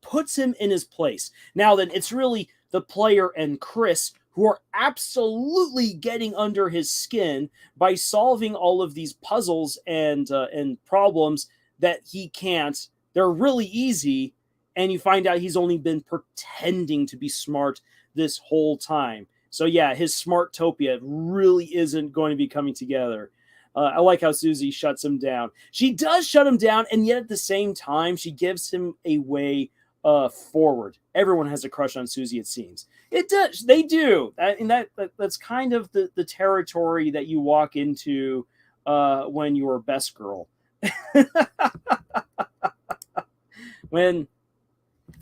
puts him in his place. Now then, it's really the player and Chris who are absolutely getting under his skin by solving all of these puzzles and problems that he can't. They're really easy, and you find out he's only been pretending to be smart this whole time. So yeah, his Smartopia really isn't going to be coming together. I like how Susie shuts him down. She does shut him down, and yet at the same time, she gives him a way forward. Everyone has a crush on Susie, it seems. It does. They do. That's kind of the territory that you walk into when you're best girl. when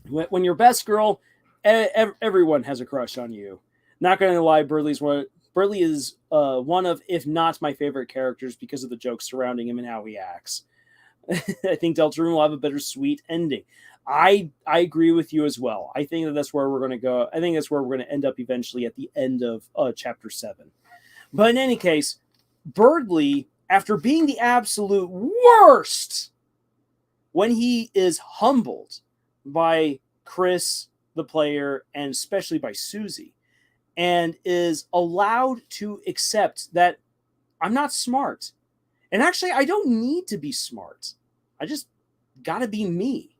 you're best girl, everyone has a crush on you. Not going to lie, Burley is one of, if not my favorite characters because of the jokes surrounding him and how he acts. I think Deltarune will have a bittersweet ending. I agree with you as well. I think that's where we're going to go. I think that's where we're going to end up eventually at the end of chapter 7. But in any case, Birdley, after being the absolute worst, when he is humbled by Chris, the player, and especially by Susie, and is allowed to accept that I'm not smart. And actually, I don't need to be smart. I just gotta be me.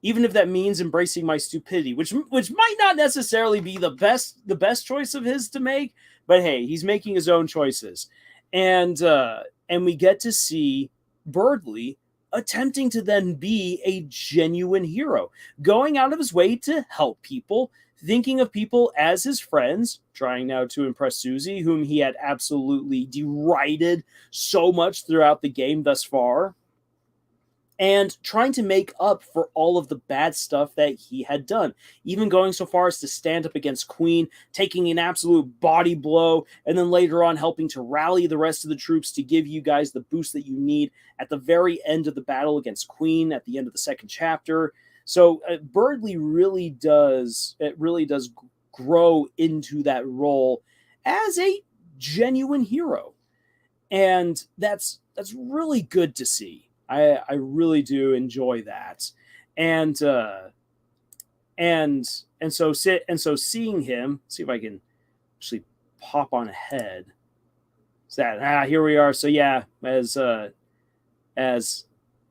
Even if that means embracing my stupidity, which might not necessarily be the best choice of his to make, but hey, he's making his own choices. And we get to see Birdley attempting to then be a genuine hero, going out of his way to help people, thinking of people as his friends, trying now to impress Susie, whom he had absolutely derided so much throughout the game thus far, and trying to make up for all of the bad stuff that he had done, even going so far as to stand up against Queen, taking an absolute body blow, and then later on helping to rally the rest of the troops to give you guys the boost that you need at the very end of the battle against Queen at the end of the second chapter. So Birdley really does grow into that role as a genuine hero, and that's really good to see. I really do enjoy that, and so seeing him, see if I can actually pop on ahead. Is that here we are? So yeah, as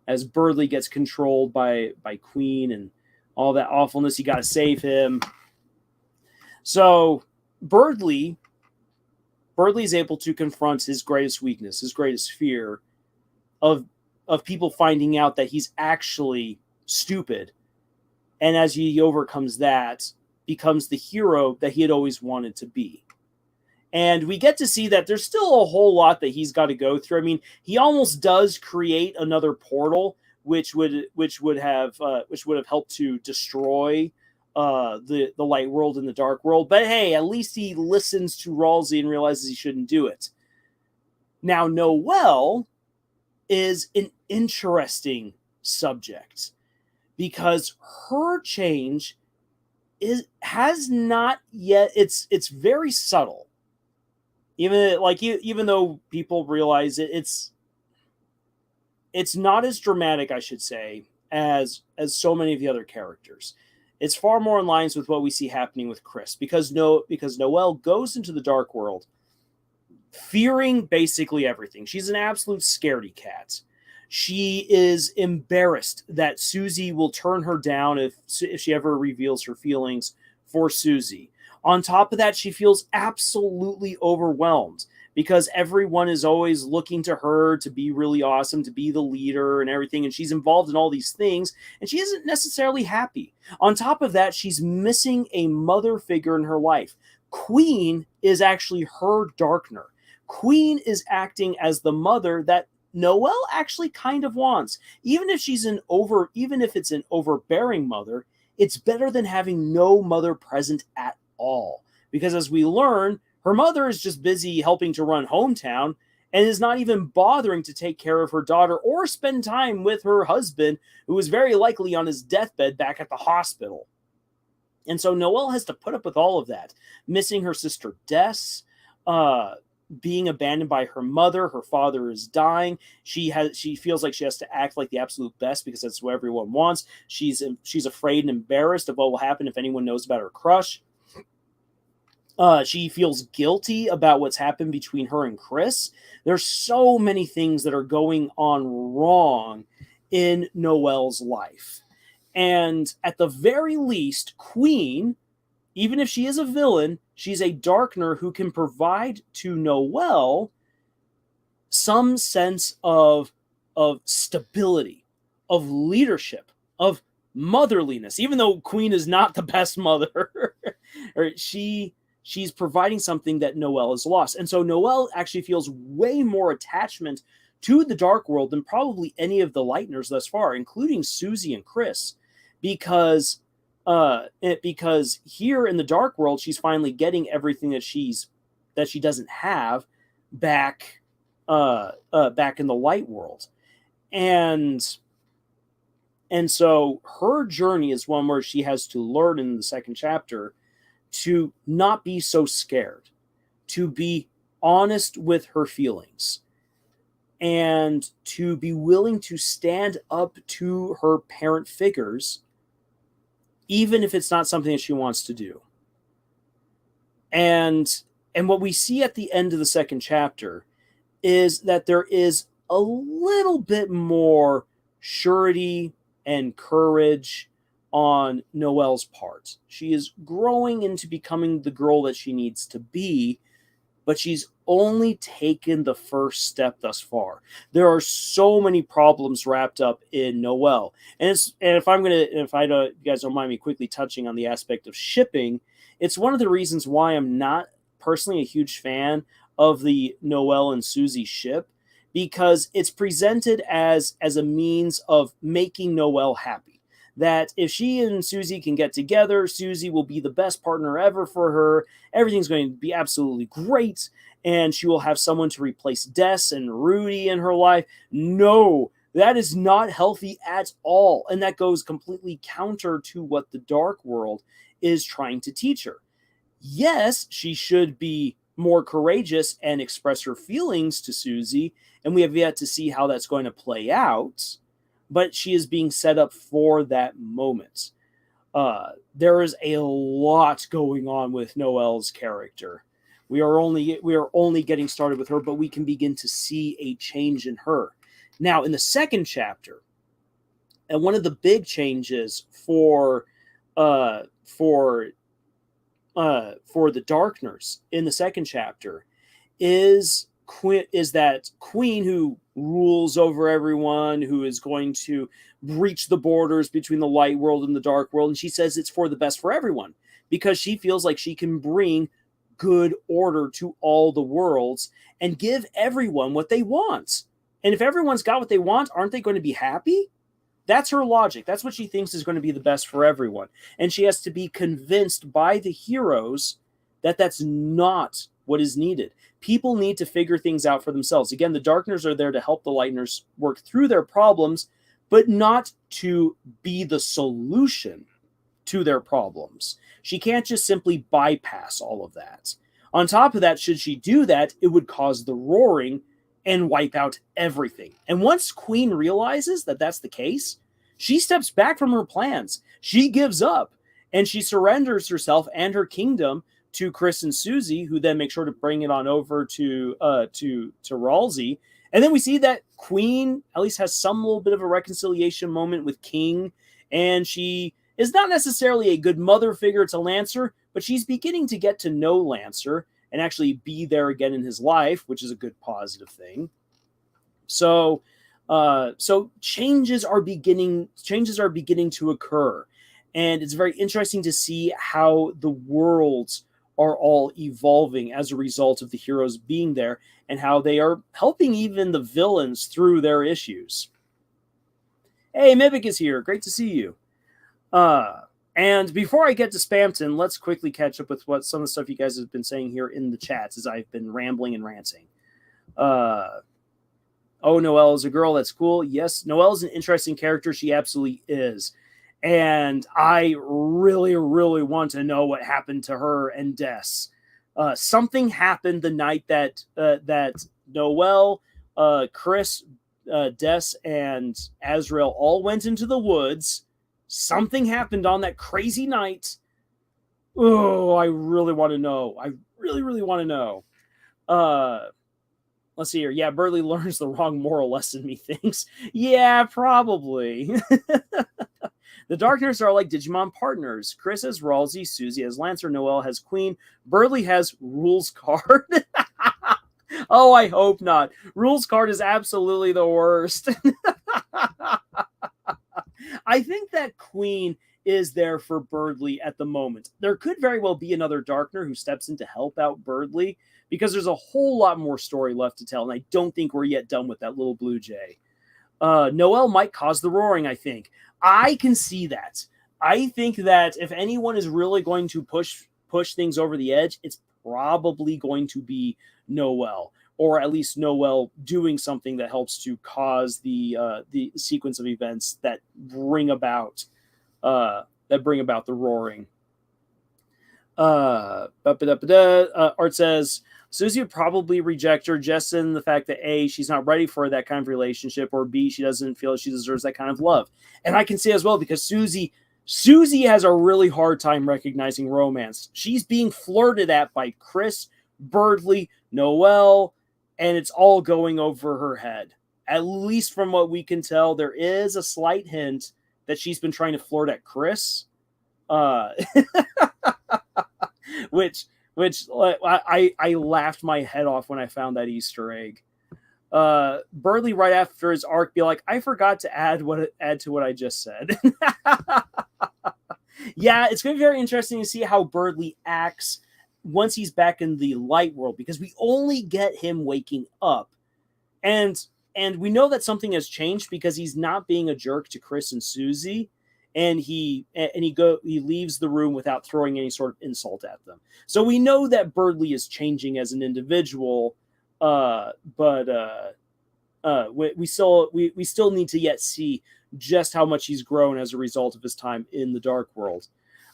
Birdley gets controlled by Queen and all that awfulness, you got to save him. So Birdley is able to confront his greatest weakness, his greatest fear of people finding out that he's actually stupid. And as he overcomes that, becomes the hero that he had always wanted to be. And we get to see that there's still a whole lot that he's got to go through. I mean, he almost does create another portal, which would have helped to destroy the light world and the dark world. But hey, at least he listens to Ralsei and realizes he shouldn't do it. Now, Noelle is an interesting subject because her change has not yet. It's very subtle. Even though people realize it's not as dramatic, I should say, as so many of the other characters. It's far more in lines with what we see happening with Chris, because Noelle goes into the dark world fearing basically everything. She's an absolute scaredy cat. She is embarrassed that Susie will turn her down if she ever reveals her feelings for Susie. On top of that, she feels absolutely overwhelmed because everyone is always looking to her to be really awesome, to be the leader and everything. And she's involved in all these things, and she isn't necessarily happy. On top of that, she's missing a mother figure in her life. Queen is actually her darkener. Queen is acting as the mother that Noelle actually kind of wants. Even if it's an overbearing mother, it's better than having no mother present at all. Because as we learn, her mother is just busy helping to run hometown and is not even bothering to take care of her daughter or spend time with her husband, who is very likely on his deathbed back at the hospital. And so Noelle has to put up with all of that, missing her sister Des, being abandoned by her mother. Her father is dying. She feels like she has to act like the absolute best because that's what everyone wants. She's afraid and embarrassed of what will happen if anyone knows about her crush. She feels guilty about what's happened between her and Chris. There's so many things that are going on wrong in Noelle's life. And at the very least, Queen, even if she is a villain, she's a darkener who can provide to Noelle some sense of stability, of leadership, of motherliness. Even though Queen is not the best mother, she's providing something that Noelle has lost. And so Noelle actually feels way more attachment to the dark world than probably any of the Lighteners thus far, including Susie and Chris, because here in the dark world, she's finally getting everything that she doesn't have back in the light world. And so her journey is one where she has to learn in the second chapter to not be so scared, to be honest with her feelings, and to be willing to stand up to her parent figures, even if it's not something that she wants to do. And what we see at the end of the second chapter is that there is a little bit more surety and courage on Noelle's part. She is growing into becoming the girl that she needs to be, but she's only taken the first step thus far. There are so many problems wrapped up in Noelle. And if you guys don't mind me quickly touching on the aspect of shipping, it's one of the reasons why I'm not personally a huge fan of the Noelle and Susie ship, because it's presented as a means of making Noelle happy. That if she and Susie can get together, Susie will be the best partner ever for her. Everything's going to be absolutely great, and she will have someone to replace Des and Rudy in her life. No, that is not healthy at all, and that goes completely counter to what the dark world is trying to teach her. Yes, she should be more courageous and express her feelings to Susie, and we have yet to see how that's going to play out, but she is being set up for that moment. There is a lot going on with Noelle's character. We are only getting started with her, but we can begin to see a change in her. Now, in the second chapter, and one of the big changes for the Darkners in the second chapter is that Queen, who rules over everyone, who is going to breach the borders between the light world and the dark world, and she says it's for the best for everyone because she feels like she can bring good order to all the worlds and give everyone what they want. And if everyone's got what they want, aren't they going to be happy? That's her logic. That's what she thinks is going to be the best for everyone. And she has to be convinced by the heroes that that's not what is needed. People need to figure things out for themselves. Again, the Darkners are there to help the Lightners work through their problems, but not to be the solution to their problems. She can't just simply bypass all of that. On top of that, should she do that, it would cause the roaring and wipe out everything. And once Queen realizes that that's the case, she steps back from her plans. She gives up, and she surrenders herself and her kingdom to Chris and Susie, who then make sure to bring it on over to Ralsei. And then we see that Queen at least has some little bit of a reconciliation moment with King, and she is not necessarily a good mother figure to Lancer, but she's beginning to get to know Lancer and actually be there again in his life, which is a good positive thing. So changes are beginning to occur, and it's very interesting to see how the worlds are all evolving as a result of the heroes being there, and how they are helping even the villains through their issues. Hey, Mimic is here. Great to see you. And before I get to Spamton, let's quickly catch up with what some of the stuff you guys have been saying here in the chats as I've been rambling and ranting. Oh, Noelle is a girl. That's cool. Yes, Noelle is an interesting character. She absolutely is. And I really, really want to know what happened to her and Des. Something happened the night that Noelle, Chris, Des, and Azrael all went into the woods. Something happened on that crazy night. Oh, I really want to know. I really, really want to know. Let's see here. Yeah, Burley learns the wrong moral lesson, methinks. Yeah, probably. The Darkness are like Digimon partners. Chris has Ralsei, Susie has Lancer, Noelle has Queen, Burley has Rules Card. Oh, I hope not. Rules Card is absolutely the worst. I think that Queen is there for Birdley at the moment. There could very well be another Darkner who steps in to help out Birdley, because there's a whole lot more story left to tell, and I don't think we're yet done with that little blue jay. Noelle might cause the roaring, I think. I can see that. I think that if anyone is really going to push things over the edge, it's probably going to be Noelle, or at least Noelle doing something that helps to cause the sequence of events that bring about the roaring. Art says Susie would probably reject her just in the fact that A, she's not ready for that kind of relationship, or B, she doesn't feel she deserves that kind of love. And I can see as well, because Susie has a really hard time recognizing romance. She's being flirted at by Chris, Birdley, Noelle, and it's all going over her head. At least from what we can tell, there is a slight hint that she's been trying to flirt at Chris. Which I laughed my head off when I found that Easter egg. Birdley, right after his arc, be like, I forgot to add to what I just said. Yeah, it's going to be very interesting to see how Birdley acts once he's back in the light world, because we only get him waking up. And we know that something has changed, because he's not being a jerk to Chris and Susie. And he leaves the room without throwing any sort of insult at them. So we know that Birdley is changing as an individual, but we still need to yet see just how much he's grown as a result of his time in the Dark World.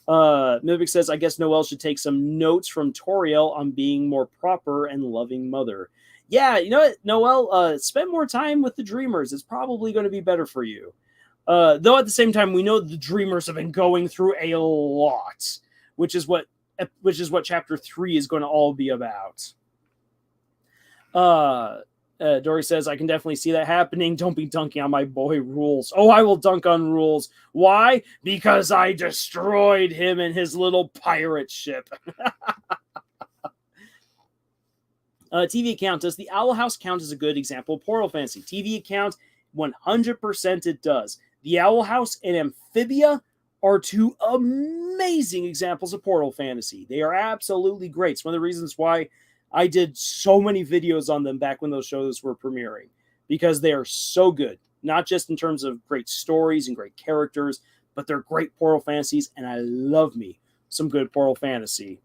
Mimic says, I guess Noelle should take some notes from Toriel on being more proper and loving mother. Yeah, you know what, Noelle, spend more time with the Dreamers. It's probably going to be better for you. Though at the same time, we know the Dreamers have been going through a lot, which is what Chapter 3 is going to all be about. Dory says, I can definitely see that happening. Don't be dunking on my boy Rules. Oh, I will dunk on Rules. Why? Because I destroyed him and his little pirate ship. TV account. Does the Owl House count as a good example of Portal Fantasy? TV account, 100% it does. The Owl House and Amphibia are two amazing examples of Portal Fantasy. They are absolutely great. It's one of the reasons why I did so many videos on them back when those shows were premiering, because they are so good. not just in terms of great stories and great characters, but they're great portal fantasies, and I love me some good portal fantasy.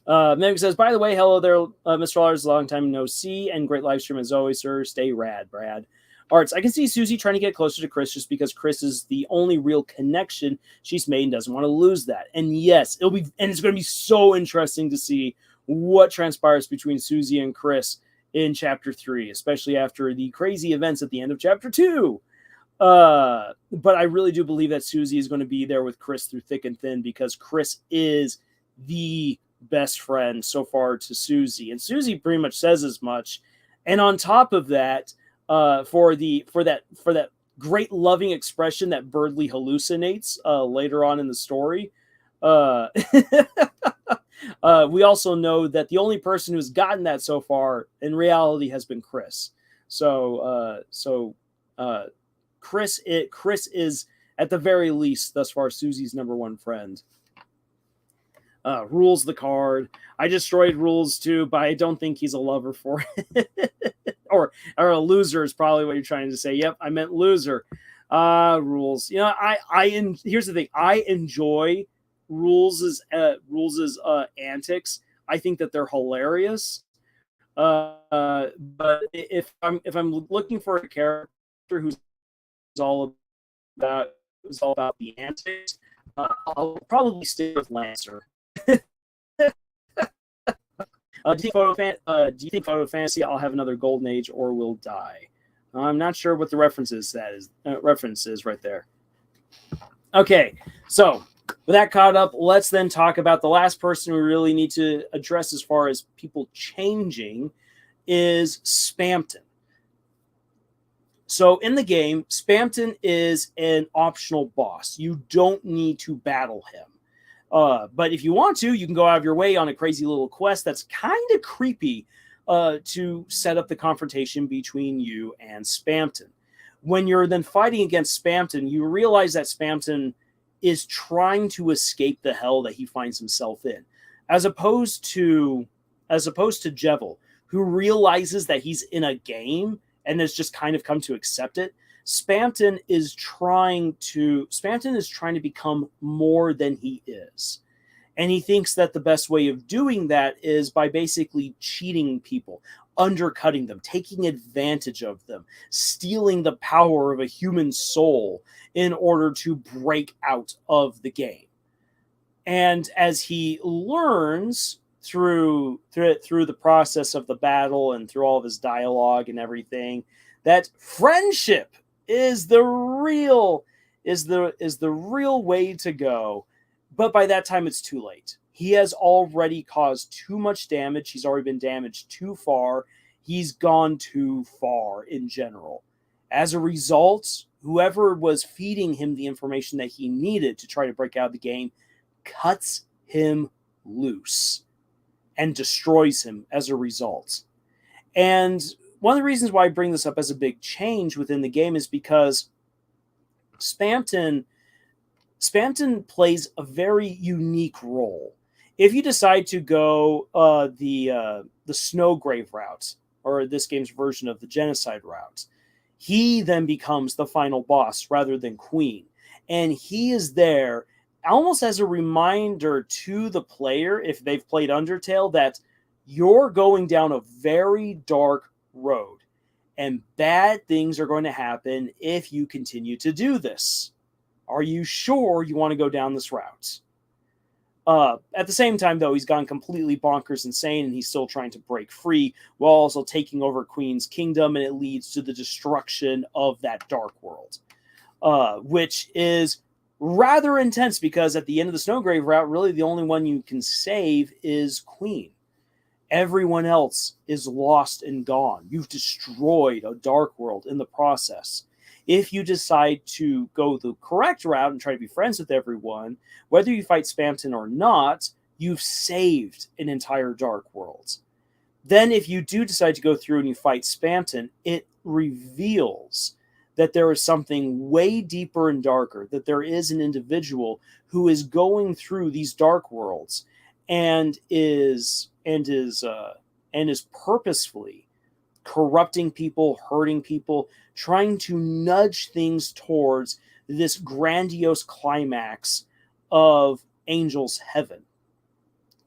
Meg says, by the way, hello there, Mr. Lars, long time no see, and great live stream as always, sir. Stay rad, Brad. Arts, I can see Susie trying to get closer to Chris just because Chris is the only real connection she's made and doesn't want to lose that. And yes, it's going to be so interesting to see what transpires between Susie and Chris in Chapter 3, especially after the crazy events at the end of Chapter 2. But I really do believe that Susie is going to be there with Chris through thick and thin, because Chris is the best friend so far to Susie, and Susie pretty much says as much. And on top of that, for that great loving expression that Birdley hallucinates later on in the story, we also know that the only person who's gotten that so far in reality has been Chris. So Chris is at the very least thus far Susie's number one friend. Rules the card. I destroyed Rules too, but I don't think he's a lover for it. or a loser is probably what you're trying to say. Yep, I meant loser. Rules. You know, here's the thing. I enjoy Rules' antics. I think that they're hilarious. But if I'm looking for a character who's all about the antics, I'll probably stick with Lancer. Do you think Photo Fantasy I'll have another golden age or will die? I'm not sure what the reference is right there. Okay, so with that caught up, let's then talk about the last person we really need to address as far as people changing is Spamton. So in the game, Spamton is an optional boss. You don't need to battle him. But if you want to, you can go out of your way on a crazy little quest that's kind of creepy to set up the confrontation between you and Spamton. When you're then fighting against Spamton, you realize that Spamton is trying to escape the hell that he finds himself in, as opposed to Jevil, who realizes that he's in a game and has just kind of come to accept it. Spamton is trying to become more than he is. And he thinks that the best way of doing that is by basically cheating people, undercutting them, taking advantage of them, stealing the power of a human soul in order to break out of the game. And as he learns through the process of the battle and through all of his dialogue and everything, that friendship is the real way to go. But by that time it's too late. He has already caused too much damage. He's already been damaged too far. He's gone too far in general. As a result, whoever was feeding him the information that he needed to try to break out of the game cuts him loose and destroys him as a result. And one of the reasons why I bring this up as a big change within the game is because Spamton plays a very unique role. If you decide to go the Snowgrave route, or this game's version of the Genocide route, he then becomes the final boss rather than Queen. And he is there almost as a reminder to the player, if they've played Undertale, that you're going down a very dark road and bad things are going to happen if you continue to do this. Are you sure you want to go down this route? At the same time, though, he's gone completely bonkers insane, and he's still trying to break free while also taking over Queen's kingdom, and it leads to the destruction of that dark world, which is rather intense because at the end of the Snowgrave route, really the only one you can save is Queen. Everyone else is lost and gone. You've destroyed a dark world in the process. If you decide to go the correct route and try to be friends with everyone, whether you fight Spamton or not, you've saved an entire dark world. Then if you do decide to go through and you fight Spamton, it reveals that there is something way deeper and darker, that there is an individual who is going through these dark worlds and is purposefully corrupting people, hurting people, trying to nudge things towards this grandiose climax of Angel's Heaven.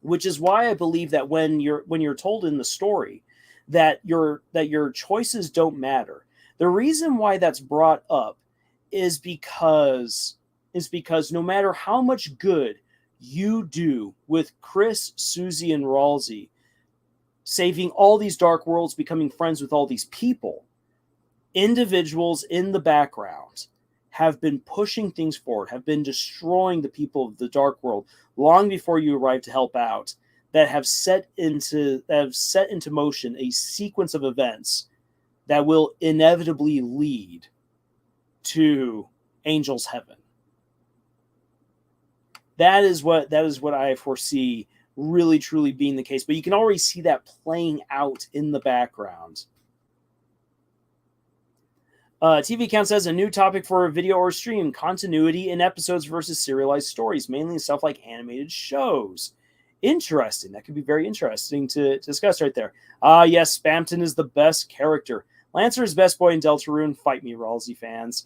Which is why I believe that when you're told in the story that your choices don't matter, the reason why that's brought up is because no matter how much good you do with Chris, Susie, and Ralsei, saving all these dark worlds, becoming friends with all these people, individuals in the background have been pushing things forward, have been destroying the people of the dark world long before you arrive to help out, that have set into motion a sequence of events that will inevitably lead to Angel's Heaven. That is what I foresee really truly being the case. But you can already see that playing out in the background. TV Count says a new topic for a video or stream: continuity in episodes versus serialized stories, mainly stuff like animated shows. Interesting. That could be very interesting to discuss right there. Yes, Spamton is the best character. Lancer is best boy in Deltarune. Fight me, Ralsei fans.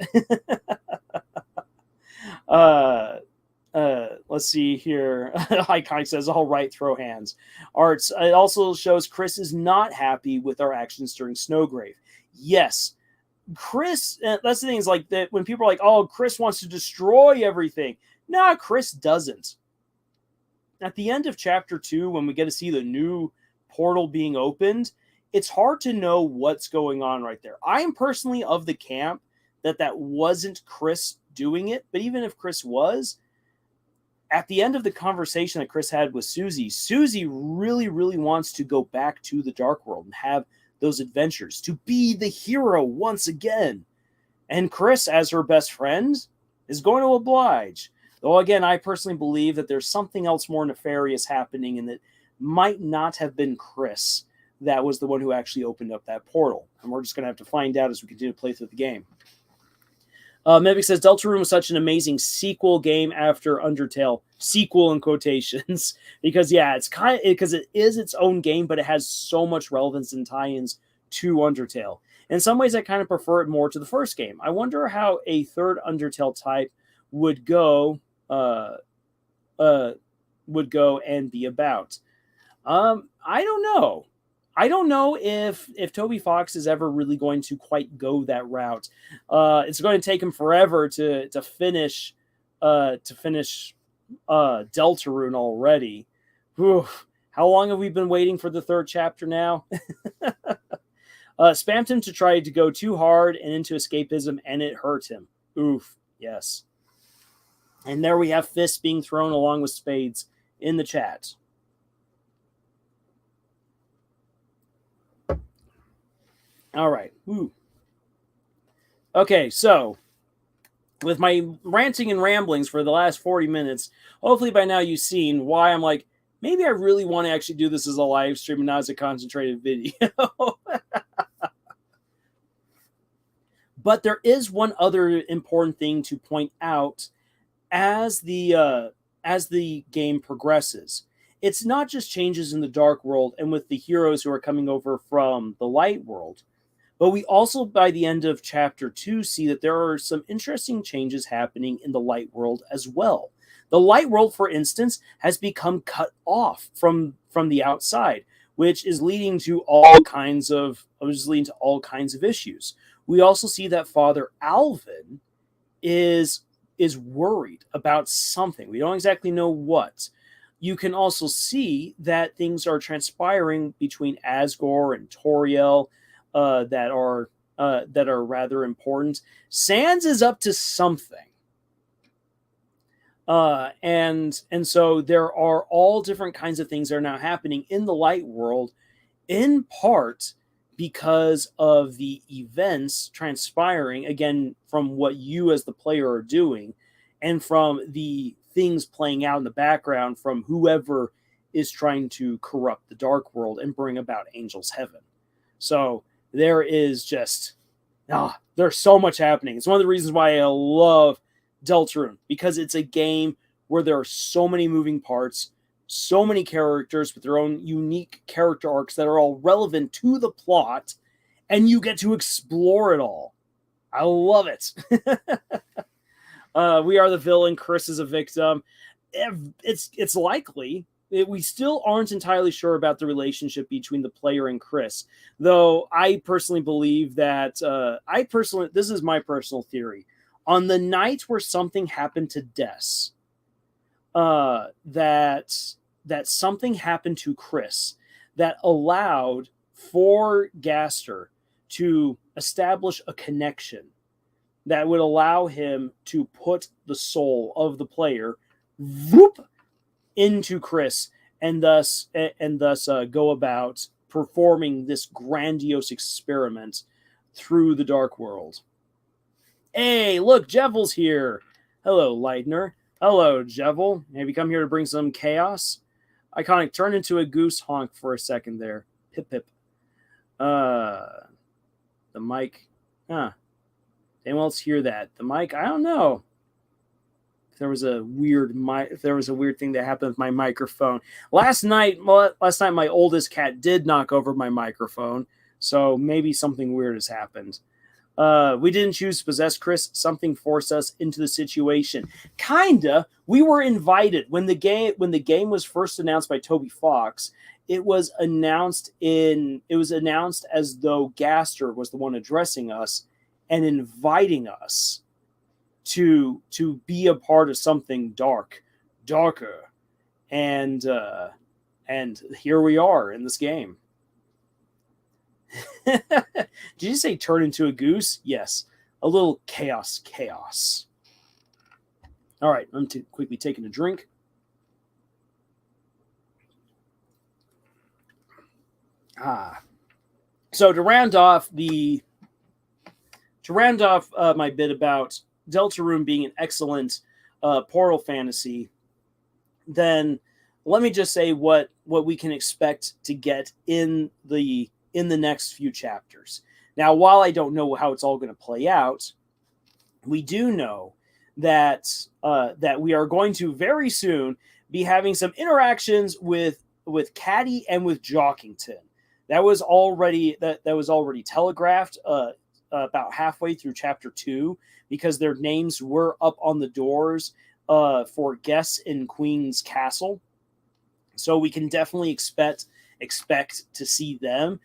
Let's see here. Iconic says, all right, throw hands. Arts. It also shows Chris is not happy with our actions during Snowgrave. Yes. Chris, that's the thing, is like that when people are like, oh, Chris wants to destroy everything. Nah, Chris doesn't. At the end of chapter 2, when we get to see the new portal being opened, it's hard to know what's going on right there. I'm personally of the camp that wasn't Chris doing it, but even if Chris was, at the end of the conversation that Chris had with Susie really, really wants to go back to the Dark World and have those adventures, to be the hero once again. And Chris, as her best friend, is going to oblige. Though, again, I personally believe that there's something else more nefarious happening, and that might not have been Chris that was the one who actually opened up that portal. And we're just going to have to find out as we continue to play through the game. Mevic says, Deltarune was such an amazing sequel game after Undertale. Sequel in quotations. Because, yeah, because it is its own game, but it has so much relevance and tie-ins to Undertale. In some ways, I kind of prefer it more to the first game. I wonder how a third Undertale type would go and be about. I don't know. I don't know if Toby Fox is ever really going to quite go that route. It's going to take him forever to finish Deltarune already. Whew. How long have we been waiting for the third chapter now? Spammed him to try to go too hard and into escapism, and it hurt him. Oof. Yes. And there we have fists being thrown along with spades in the chat. All right. Ooh. Okay, so with my ranting and ramblings for the last 40 minutes, hopefully by now you've seen why I'm like, maybe I really want to actually do this as a live stream and not as a concentrated video. But there is one other important thing to point out as the game progresses. It's not just changes in the Dark World and with the heroes who are coming over from the Light World, but we also, by the end of Chapter 2, see that there are some interesting changes happening in the Light World as well. The Light World, for instance, has become cut off from the outside, which is leading to all kinds of issues. We also see that Father Alvin is worried about something. We don't exactly know what. You can also see that things are transpiring between Asgore and Toriel that are rather important. Sans is up to something. And so there are all different kinds of things that are now happening in the Light World, in part because of the events transpiring, again, from what you as the player are doing, and from the things playing out in the background from whoever is trying to corrupt the Dark World and bring about Angel's Heaven. So there is just, there's so much happening. It's one of the reasons why I love Deltarune, because it's a game where there are so many moving parts, so many characters with their own unique character arcs that are all relevant to the plot, and you get to explore it all. I love it. We are the villain. Chris is a victim. It's likely. We still aren't entirely sure about the relationship between the player and Chris, though I personally believe that this is my personal theory. On the night where something happened to Des, that something happened to Chris that allowed for Gaster to establish a connection that would allow him to put the soul of the player whoop, into Chris, and thus go about performing this grandiose experiment through the dark world. Hey, look, Jevel's here. Hello, Leitner. Hello, Jevel. Have you come here to bring some chaos? Iconic turned into a goose honk for a second there. Pip pip. The mic. Anyone else hear that? The mic? I don't know. If there was a weird thing that happened with my microphone. Last night my oldest cat did knock over my microphone, so maybe something weird has happened. We didn't choose to possess Chris. Something forced us into the situation. Kinda. We were invited when the game was first announced by Toby Fox. It was announced as though Gaster was the one addressing us and inviting us to be a part of something darker, and here we are in this game. Did you say turn into a goose? Yes, a little chaos. All right, I'm quickly taking a drink. So to round off my bit about Deltarune being an excellent portal fantasy, then let me just say what we can expect to get in the next few chapters. Now, while I don't know how it's all going to play out, we do know that we are going to very soon be having some interactions with Caddy and with Jockington. That was already telegraphed about halfway through chapter 2, because their names were up on the doors for guests in Queen's Castle. So we can definitely expect to see them.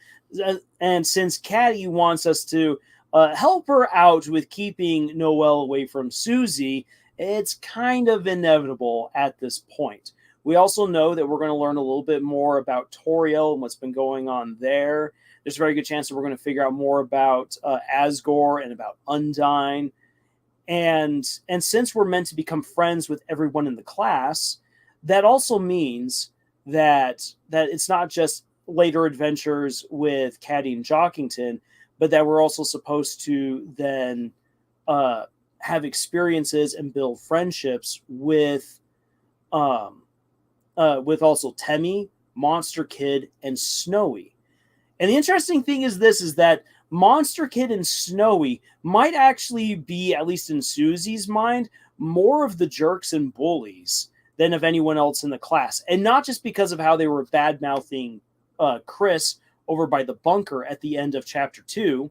And since Caddy wants us to help her out with keeping Noelle away from Susie, it's kind of inevitable at this point. We also know that we're going to learn a little bit more about Toriel and what's been going on there. There's a very good chance that we're going to figure out more about Asgore and about Undyne. And since we're meant to become friends with everyone in the class, that also means that it's not just later adventures with Caddy and Jockington, but that we're also supposed to then have experiences and build friendships with also Temmie, Monster Kid, and Snowy. And the interesting thing is that Monster Kid and Snowy might actually be, at least in Susie's mind, more of the jerks and bullies than of anyone else in the class. And not just because of how they were bad-mouthing Chris over by the bunker at the end of chapter 2,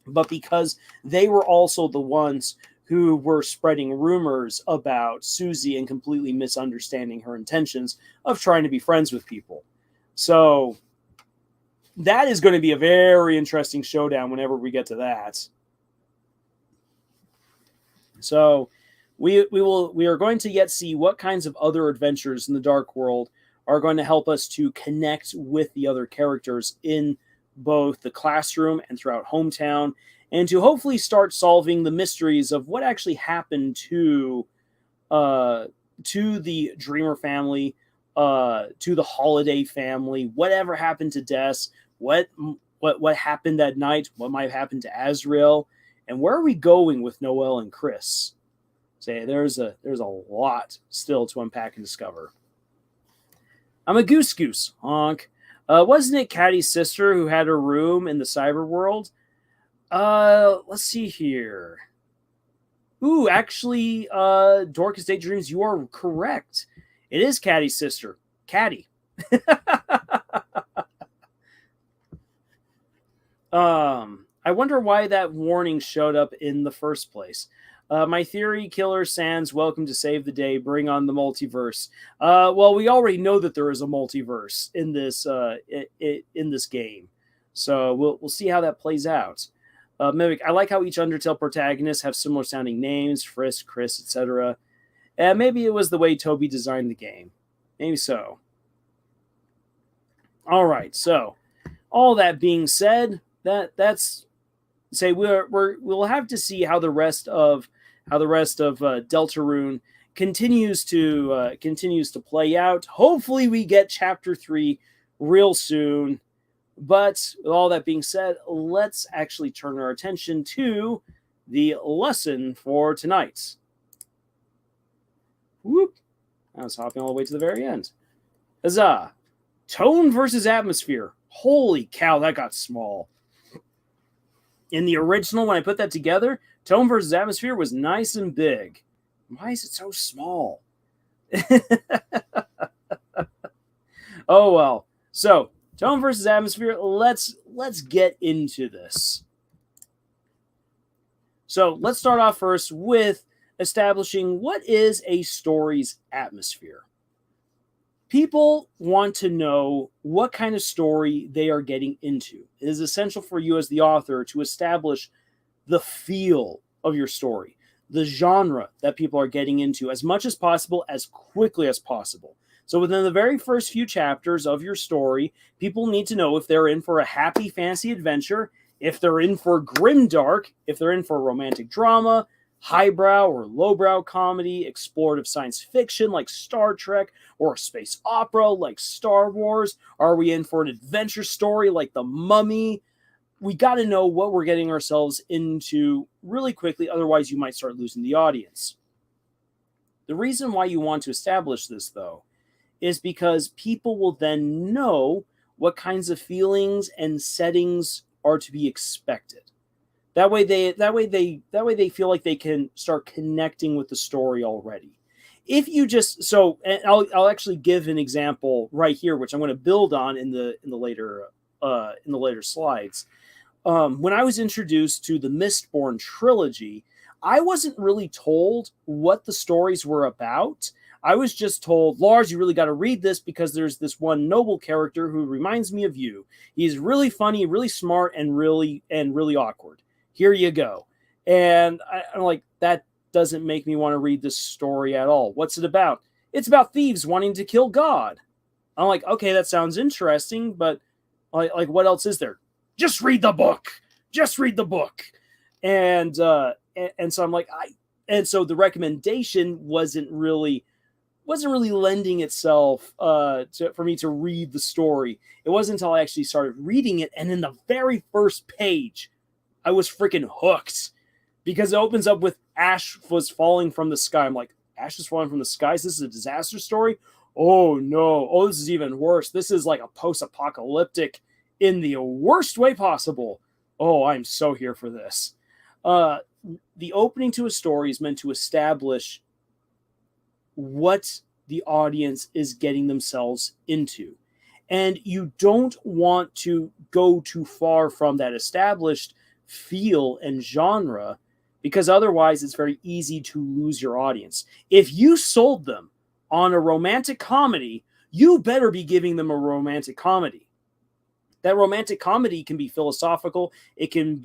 but because they were also the ones who were spreading rumors about Susie and completely misunderstanding her intentions of trying to be friends with people. So that is going to be a very interesting showdown whenever we get to that. So we are going to yet see what kinds of other adventures in the Dark World are going to help us to connect with the other characters in both the classroom and throughout Hometown, and to hopefully start solving the mysteries of what actually happened to the Dreamer family, to the Holiday family, whatever happened to Des, what happened that night, what might happen to Azrael, and where are we going with Noelle and Chris? Say there's a lot still to unpack and discover. I'm a goose, honk. Wasn't it Caddy's sister who had her room in the cyber world? Let's see here. Ooh, actually, Dorcas Daydreams, you are correct. It is Caddy's sister, Caddy. I wonder why that warning showed up in the first place. My theory, Killer Sans, welcome to save the day. Bring on the multiverse. Well, we already know that there is a multiverse in this game, so we'll see how that plays out. Mimic, I like how each Undertale protagonist have similar sounding names: Frisk, Chris, etc. And maybe it was the way Toby designed the game. Maybe so. All right. So, all that being said, that's say we'll have to see how the rest of Deltarune continues to play out. Hopefully, we get Chapter 3 real soon. But with all that being said, let's actually turn our attention to the lesson for tonight. Whoop! I was hopping all the way to the very end. Huzzah! Tone versus atmosphere. Holy cow, that got small. In the original, when I put that together, tone versus atmosphere was nice and big. Why is it so small? Oh well. So, tone versus atmosphere, let's get into this. So, let's start off first with establishing what is a story's atmosphere. People want to know what kind of story they are getting into. It is essential for you as the author to establish the feel of your story, the genre that people are getting into as much as possible, as quickly as possible. So within the very first few chapters of your story, people need to know if they're in for a happy fantasy adventure, if they're in for grimdark, if they're in for romantic drama, highbrow or lowbrow comedy, explorative science fiction like Star Trek, or a space opera like Star Wars. Are we in for an adventure story like The Mummy? We got to know what we're getting ourselves into really quickly, otherwise you might start losing the audience. The reason why you want to establish this, though, is because people will then know what kinds of feelings and settings are to be expected. That way they feel like they can start connecting with the story already. If you just and I'll actually give an example right here, which I'm going to build on in the later slides. When I was introduced to the Mistborn trilogy, I wasn't really told what the stories were about. I was just told, Lars, you really got to read this because there's this one noble character who reminds me of you. He's really funny, really smart, and really awkward. Here you go. And I'm like, that doesn't make me want to read this story at all. What's it about? It's about thieves wanting to kill God. I'm like, okay, that sounds interesting, but like what else is there? Just read the book. Just read the book. And so I'm like, so the recommendation wasn't really lending itself for me to read the story. It wasn't until I actually started reading it, and in the very first page, I was freaking hooked because it opens up with ash was falling from the sky. I'm like, ash is falling from the skies? This is a disaster story? Oh no. Oh, this is even worse. This is like a post-apocalyptic in the worst way possible. Oh, I'm so here for this. The opening to a story is meant to establish what the audience is getting themselves into. And you don't want to go too far from that established feel and genre, because otherwise it's very easy to lose your audience. If you sold them on a romantic comedy, you better be giving them a romantic comedy. That romantic comedy can be philosophical, it can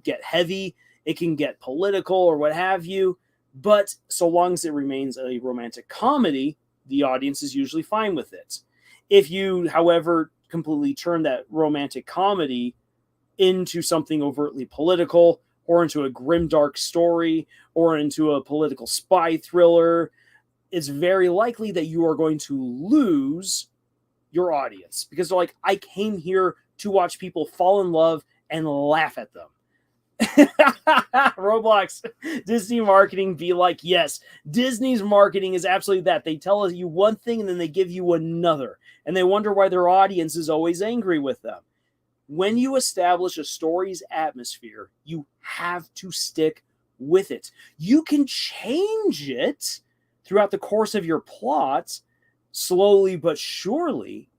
get heavy, it can get political or what have you, but so long as it remains a romantic comedy, the audience is usually fine with it. If you, however, completely turn that romantic comedy into something overtly political, or into a grimdark story, or into a political spy thriller, it's very likely that you are going to lose your audience, because they're like, I came here to watch people fall in love and laugh at them. Roblox, Disney marketing be like, yes, Disney's marketing is absolutely that. They tell you one thing and then they give you another, and they wonder why their audience is always angry with them. When you establish a story's atmosphere, you have to stick with it. You can change it throughout the course of your plot, slowly but surely.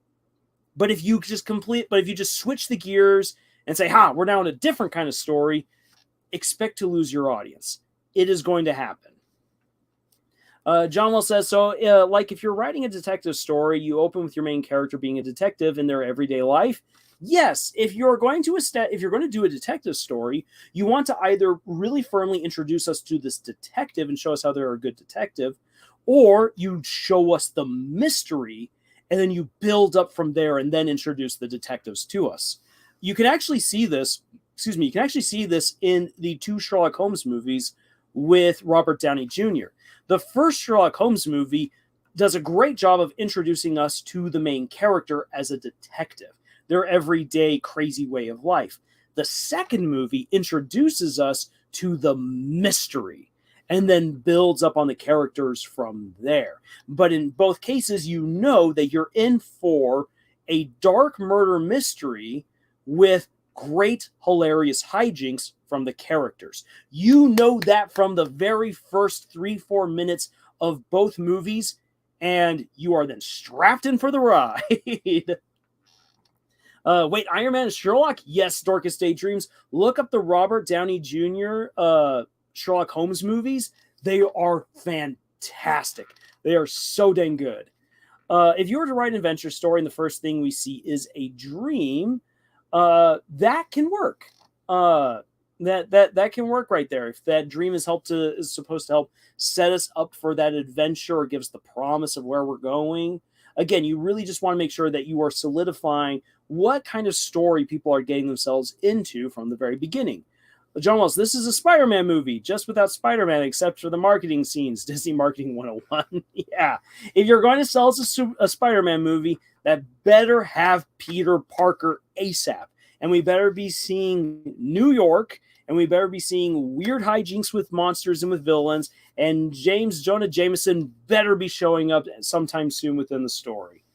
But if you just switch the gears and say, ha, we're now in a different kind of story, expect to lose your audience. It is going to happen. John Wells says, so like if you're writing a detective story, you open with your main character being a detective in their everyday life. Yes, if you're going to do a detective story, you want to either really firmly introduce us to this detective and show us how they're a good detective, or you show us the mystery and then you build up from there and then introduce the detectives to us. You can actually see this, in the 2 Sherlock Holmes movies with Robert Downey Jr. The first Sherlock Holmes movie does a great job of introducing us to the main character as a detective, their everyday crazy way of life. The second movie introduces us to the mystery and then builds up on the characters from there. But in both cases, you know that you're in for a dark murder mystery with great, hilarious hijinks from the characters. You know that from the very first 3-4 minutes of both movies, and you are then strapped in for the ride. Wait, Iron Man is Sherlock? Yes, Dorcas Daydreams. Look up the Robert Downey Jr. Sherlock Holmes movies. They are fantastic. They are so dang good. If you were to write an adventure story and the first thing we see is a dream, that can work. That can work right there. If that dream is supposed to help set us up for that adventure or give us the promise of where we're going. Again, you really just want to make sure that you are solidifying what kind of story people are getting themselves into from the very beginning. John Wells, this is a Spider-Man movie, just without Spider-Man, except for the marketing scenes. Disney Marketing 101. Yeah. If you're going to sell us a Spider-Man movie, that better have Peter Parker ASAP. And we better be seeing New York, and we better be seeing weird hijinks with monsters and with villains, and James Jonah Jameson better be showing up sometime soon within the story.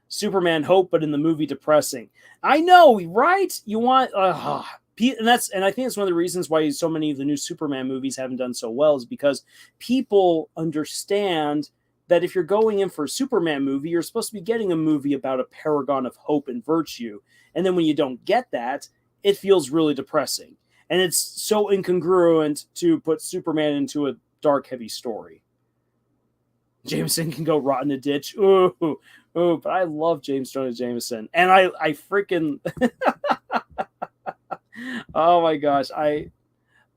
Superman hope, but in the movie depressing. I know, right? You want and I think it's one of the reasons why so many of the new Superman movies haven't done so well, is because people understand that if you're going in for a Superman movie, you're supposed to be getting a movie about a paragon of hope and virtue. And then when you don't get that, it feels really depressing. And it's so incongruent to put Superman into a dark, heavy story. Jameson can go rot in a ditch. Ooh, but I love James Jonah Jameson. And I freaking... oh my gosh.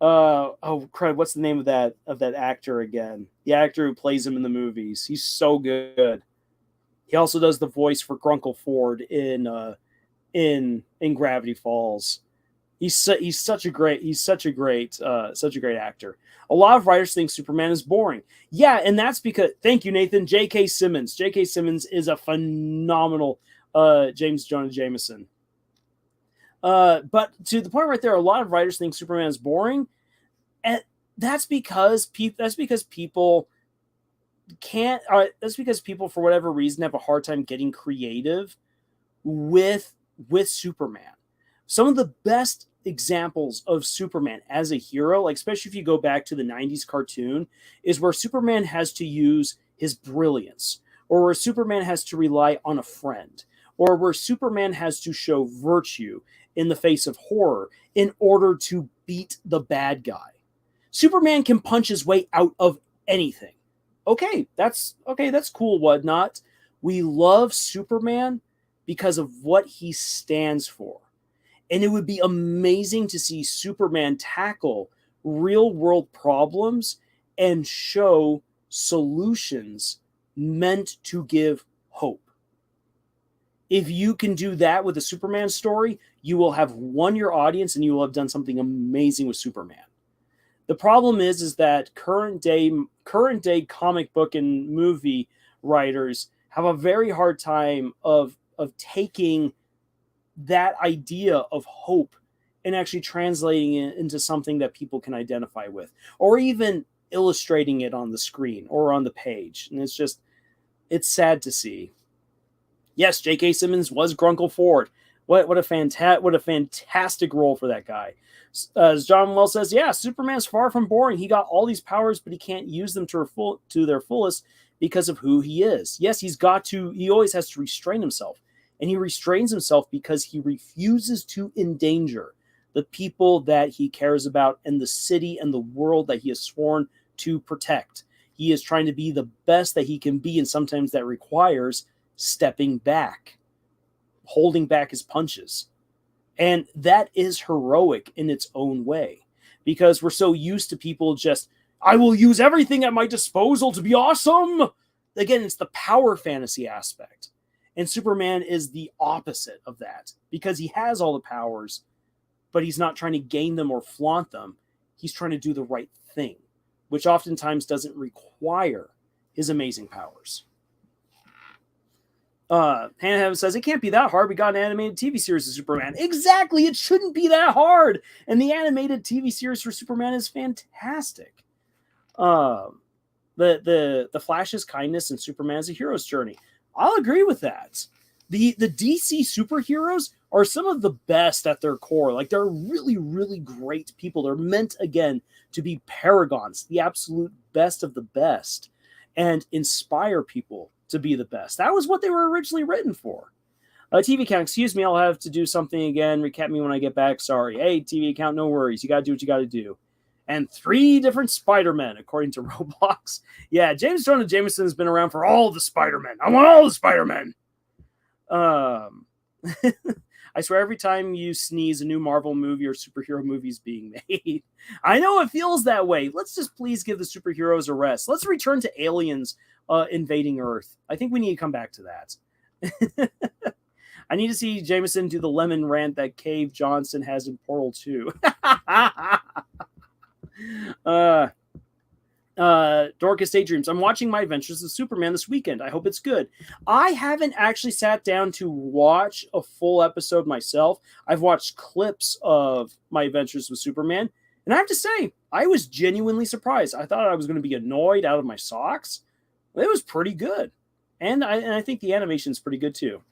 Oh crap! What's the name of that actor again? The actor who plays him in the movies. He's so good. He also does the voice for Grunkle Ford in Gravity Falls. He's such a great actor. A lot of writers think Superman is boring. Yeah, and that's because, thank you, Nathan. J.K. Simmons. J.K. Simmons is a phenomenal James Jonah Jameson. But to the point right there, a lot of writers think Superman is boring, and that's because people for whatever reason have a hard time getting creative with Superman. Some of the best examples of Superman as a hero, like especially if you go back to the 90s cartoon, is where Superman has to use his brilliance, or where Superman has to rely on a friend, or where Superman has to show virtue in the face of horror in order to beat the bad guy. Superman can punch his way out of anything. Okay, that's cool, whatnot. We love Superman because of what he stands for. And it would be amazing to see Superman tackle real world problems and show solutions meant to give hope. If you can do that with a Superman story, you will have won your audience and you will have done something amazing with Superman. The problem is that current day comic book and movie writers have a very hard time of taking that idea of hope and actually translating it into something that people can identify with, or even illustrating it on the screen or on the page. And it's sad to see. Yes, J.K. Simmons was Grunkle Ford. What a fantastic role for that guy. As John Wells says, yeah, Superman's far from boring. He got all these powers, but he can't use them to their fullest because of who he is. Yes, he always has to restrain himself. And he restrains himself because he refuses to endanger the people that he cares about and the city and the world that he has sworn to protect. He is trying to be the best that he can be, and sometimes that requires stepping back, holding back his punches. And that is heroic in its own way, because we're so used to people just, I will use everything at my disposal to be awesome. Again, it's the power fantasy aspect. And Superman is the opposite of that, because he has all the powers, but he's not trying to gain them or flaunt them. He's trying to do the right thing, which oftentimes doesn't require his amazing powers. Hannah says, it can't be that hard. We got an animated TV series of Superman. Exactly. It shouldn't be that hard. And the animated TV series for Superman is fantastic. The Flash's kindness and Superman as a hero's journey. I'll agree with that. The DC superheroes are some of the best at their core. Like, they're really, really great people. They're meant, again, to be paragons, the absolute best of the best, and inspire people to be the best. That was what they were originally written for. TV account, excuse me, I'll have to do something again. Recap me when I get back. Sorry. Hey, TV account, no worries. You got to do what you got to do. And 3 different Spider-Men, according to Roblox. Yeah, James Jonah Jameson has been around for all the Spider-Men. I want all the Spider-Men. I swear every time you sneeze, a new Marvel movie or superhero movie is being made. I know it feels that way. Let's just please give the superheroes a rest. Let's return to aliens invading Earth. I think we need to come back to that. I need to see Jameson do the lemon rant that Cave Johnson has in Portal 2. Dorcas Daydreams. I'm watching My Adventures of Superman this weekend. I hope it's good. I haven't actually sat down to watch a full episode myself. I've watched clips of My Adventures with Superman, and I have to say, I was genuinely surprised. I thought I was going to be annoyed out of my socks. It was pretty good, and I think the animation is pretty good too.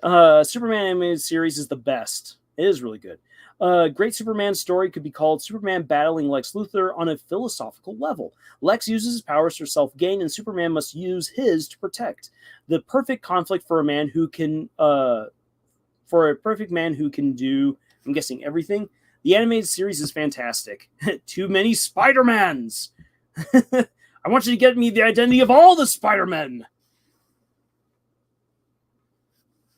Superman animated series is the best. It is really good. Great Superman story could be called Superman battling Lex Luthor on a philosophical level. Lex uses his powers for self-gain, and Superman must use his to protect. The perfect conflict for a man who can, do, I'm guessing, everything. The animated series is fantastic. Too many Spider-Mans. I want you to get me the identity of all the Spider-Men.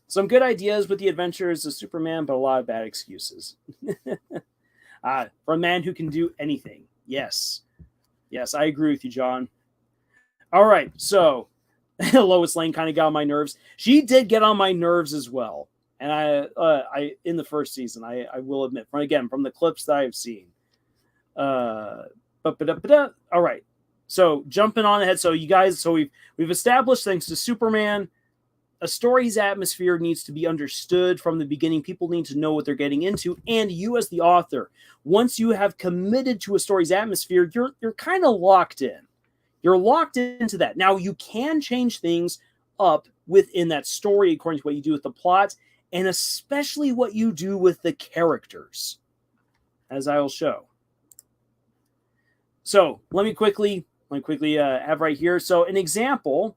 Some good ideas with the adventures of Superman, but a lot of bad excuses. For a man who can do anything. Yes. Yes, I agree with you, John. All right, so Lois Lane kind of got on my nerves. She did get on my nerves as well. And I in the first season, I will admit, from the clips that I have seen. All right. So jumping on ahead. So you guys, we've established, thanks to Superman, a story's atmosphere needs to be understood from the beginning. People need to know what they're getting into. And you as the author, once you have committed to a story's atmosphere, you're kind of locked in. You're locked into that. Now, you can change things up within that story according to what you do with the plot, and especially what you do with the characters, as I will show. So let me quickly have right here. So an example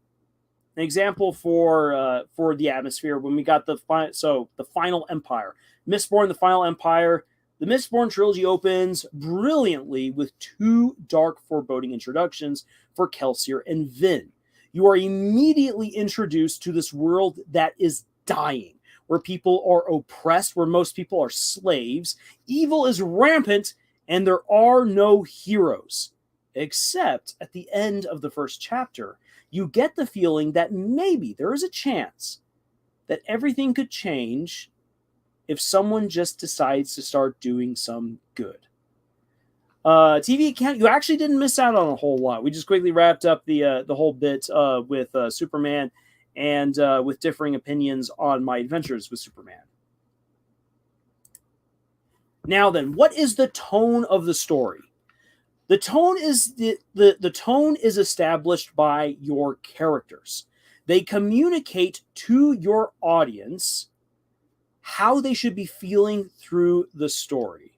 for the atmosphere when we got the Final Empire, Mistborn, the Final Empire. The Mistborn trilogy opens brilliantly with 2 dark, foreboding introductions for Kelsier and Vin. You are immediately introduced to this world that is dying, where people are oppressed, where most people are slaves. Evil is rampant, and there are no heroes. Except at the end of the first chapter, you get the feeling that maybe there is a chance that everything could change if someone just decides to start doing some good. TV account, you actually didn't miss out on a whole lot. We just quickly wrapped up the whole bit with Superman and with differing opinions on My Adventures with Superman. Now then, what is the tone of the story? The tone is the tone is established by your characters. They communicate to your audience how they should be feeling through the story.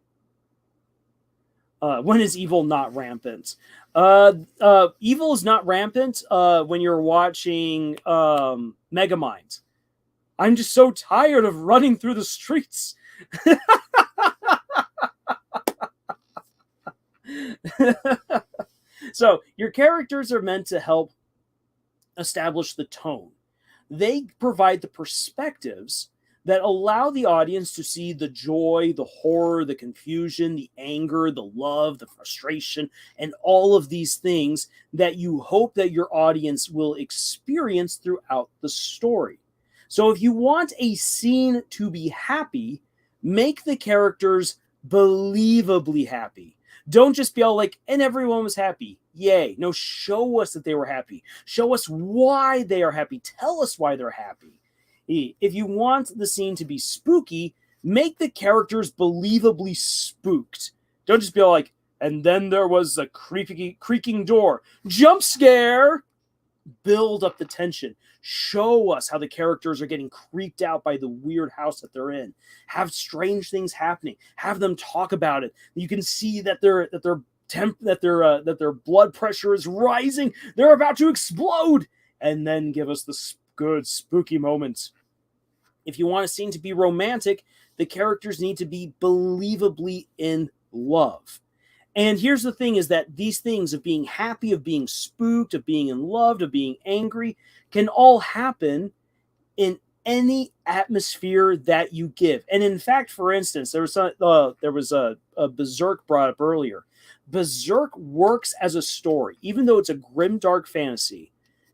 When is evil not rampant? Evil is not rampant when you're watching Megamind. I'm just so tired of running through the streets. So your characters are meant to help establish the tone. They provide the perspectives that allow the audience to see the joy, the horror, the confusion, the anger, the love, the frustration, and all of these things that you hope that your audience will experience throughout the story. So if you want a scene to be happy, make the characters believably happy. Don't just be all like, and everyone was happy. Yay. No, show us that they were happy. Show us why they are happy. Tell us why they're happy. If you want the scene to be spooky, make the characters believably spooked. Don't just be all like, and then there was a creaking door. Jump scare! Build up the tension. Show us how the characters are getting creeped out by the weird house that they're in. Have strange things happening. Have them talk about it. You can see that their blood pressure is rising. They're about to explode. And then give us the good spooky moments. If you want a scene to be romantic, the characters need to be believably in love. And here's the thing is that these things of being happy, of being spooked, of being in love, of being angry, can all happen in any atmosphere that you give. And in fact, for instance, there was a Berserk brought up earlier. Berserk works as a story, even though it's a grim, dark fantasy,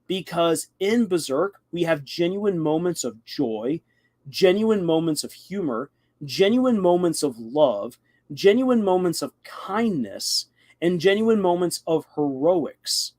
because in Berserk, we have genuine moments of joy, genuine moments of humor, genuine moments of love, genuine moments of kindness, and genuine moments of heroics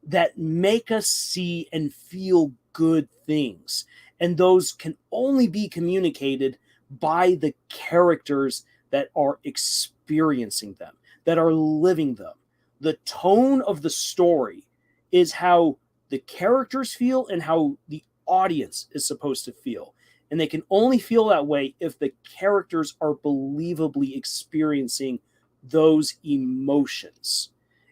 that make us see and feel good things. And those can only be communicated by the characters that are experiencing them, that are living them. The tone of the story is how the characters feel and how the audience is supposed to feel. And they can only feel that way if the characters are believably experiencing those emotions.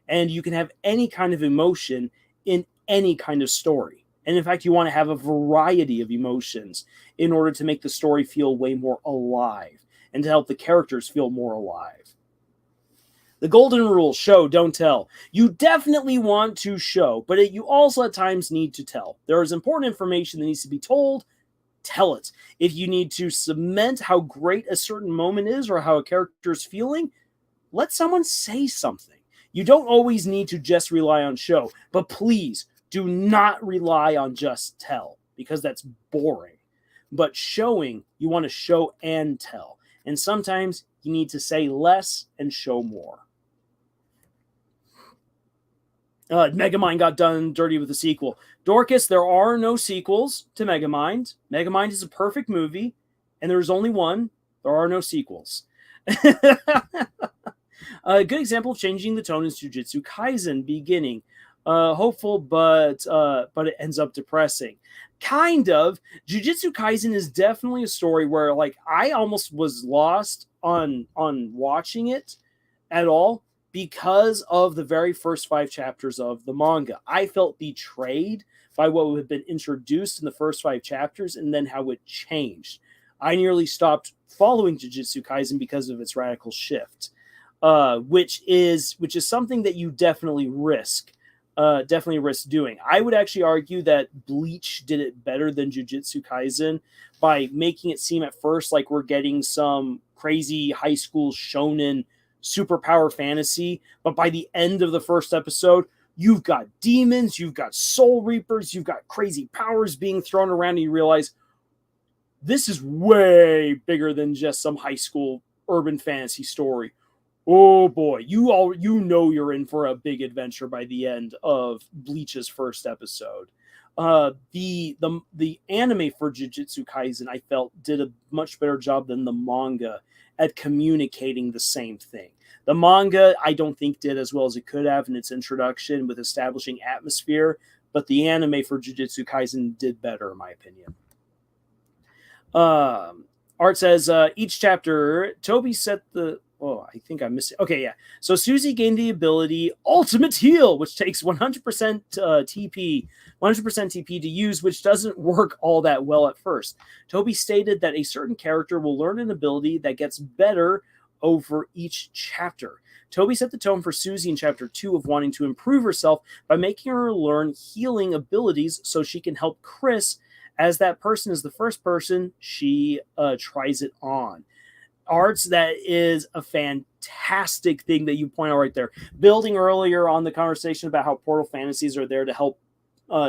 And you can have any kind of emotion in any kind of story. And in fact, you want to have a variety of emotions in order to make the story feel way more alive and to help the characters feel more alive. The golden rule, show, don't tell. You definitely want to show, but you also at times need to tell. There is important information that needs to be told. Tell it. If you need to cement how great a certain moment is or how a character is feeling, let someone say something. You don't always need to just rely on show, but please do not rely on just tell because that's boring. But showing, you want to show and tell. And sometimes you need to say less and show more. Megamind got done dirty with the sequel. Dorcas, there are no sequels to Megamind. Megamind is a perfect movie, and there's only one. There are no sequels. A good example of changing the tone is Jujutsu Kaisen beginning. Hopeful, but it ends up depressing. Kind of. Jujutsu Kaisen is definitely a story where like I almost was lost on watching it at all because of the very first 5 chapters of the manga. I felt betrayed by what had been introduced in the first 5 chapters and then how it changed. I nearly stopped following Jujutsu Kaisen because of its radical shift, which is something that you definitely risk doing. I would actually argue that Bleach did it better than Jujutsu Kaisen by making it seem at first like we're getting some crazy high school shonen superpower fantasy, but by the end of the first episode, you've got demons, you've got soul reapers, you've got crazy powers being thrown around, and you realize this is way bigger than just some high school urban fantasy story. Oh boy, you know you're in for a big adventure by the end of Bleach's first episode. The anime for Jujutsu Kaisen, I felt, did a much better job than the manga at communicating the same thing. The manga, I don't think, did as well as it could have in its introduction with establishing atmosphere, but the anime for Jujutsu Kaisen did better, in my opinion. Art says, each chapter, Toby set the... Oh, I think I missed it. Okay, yeah. So Susie gained the ability Ultimate Heal, which takes 100% TP, 100% TP to use, which doesn't work all that well at first. Toby stated that a certain character will learn an ability that gets better over each chapter. Toby set the tone for Susie in chapter 2 of wanting to improve herself by making her learn healing abilities so she can help Chris, as that person is the first person she tries it on. Arts, that is a fantastic thing that you point out right there. Building earlier on the conversation about how portal fantasies are there to help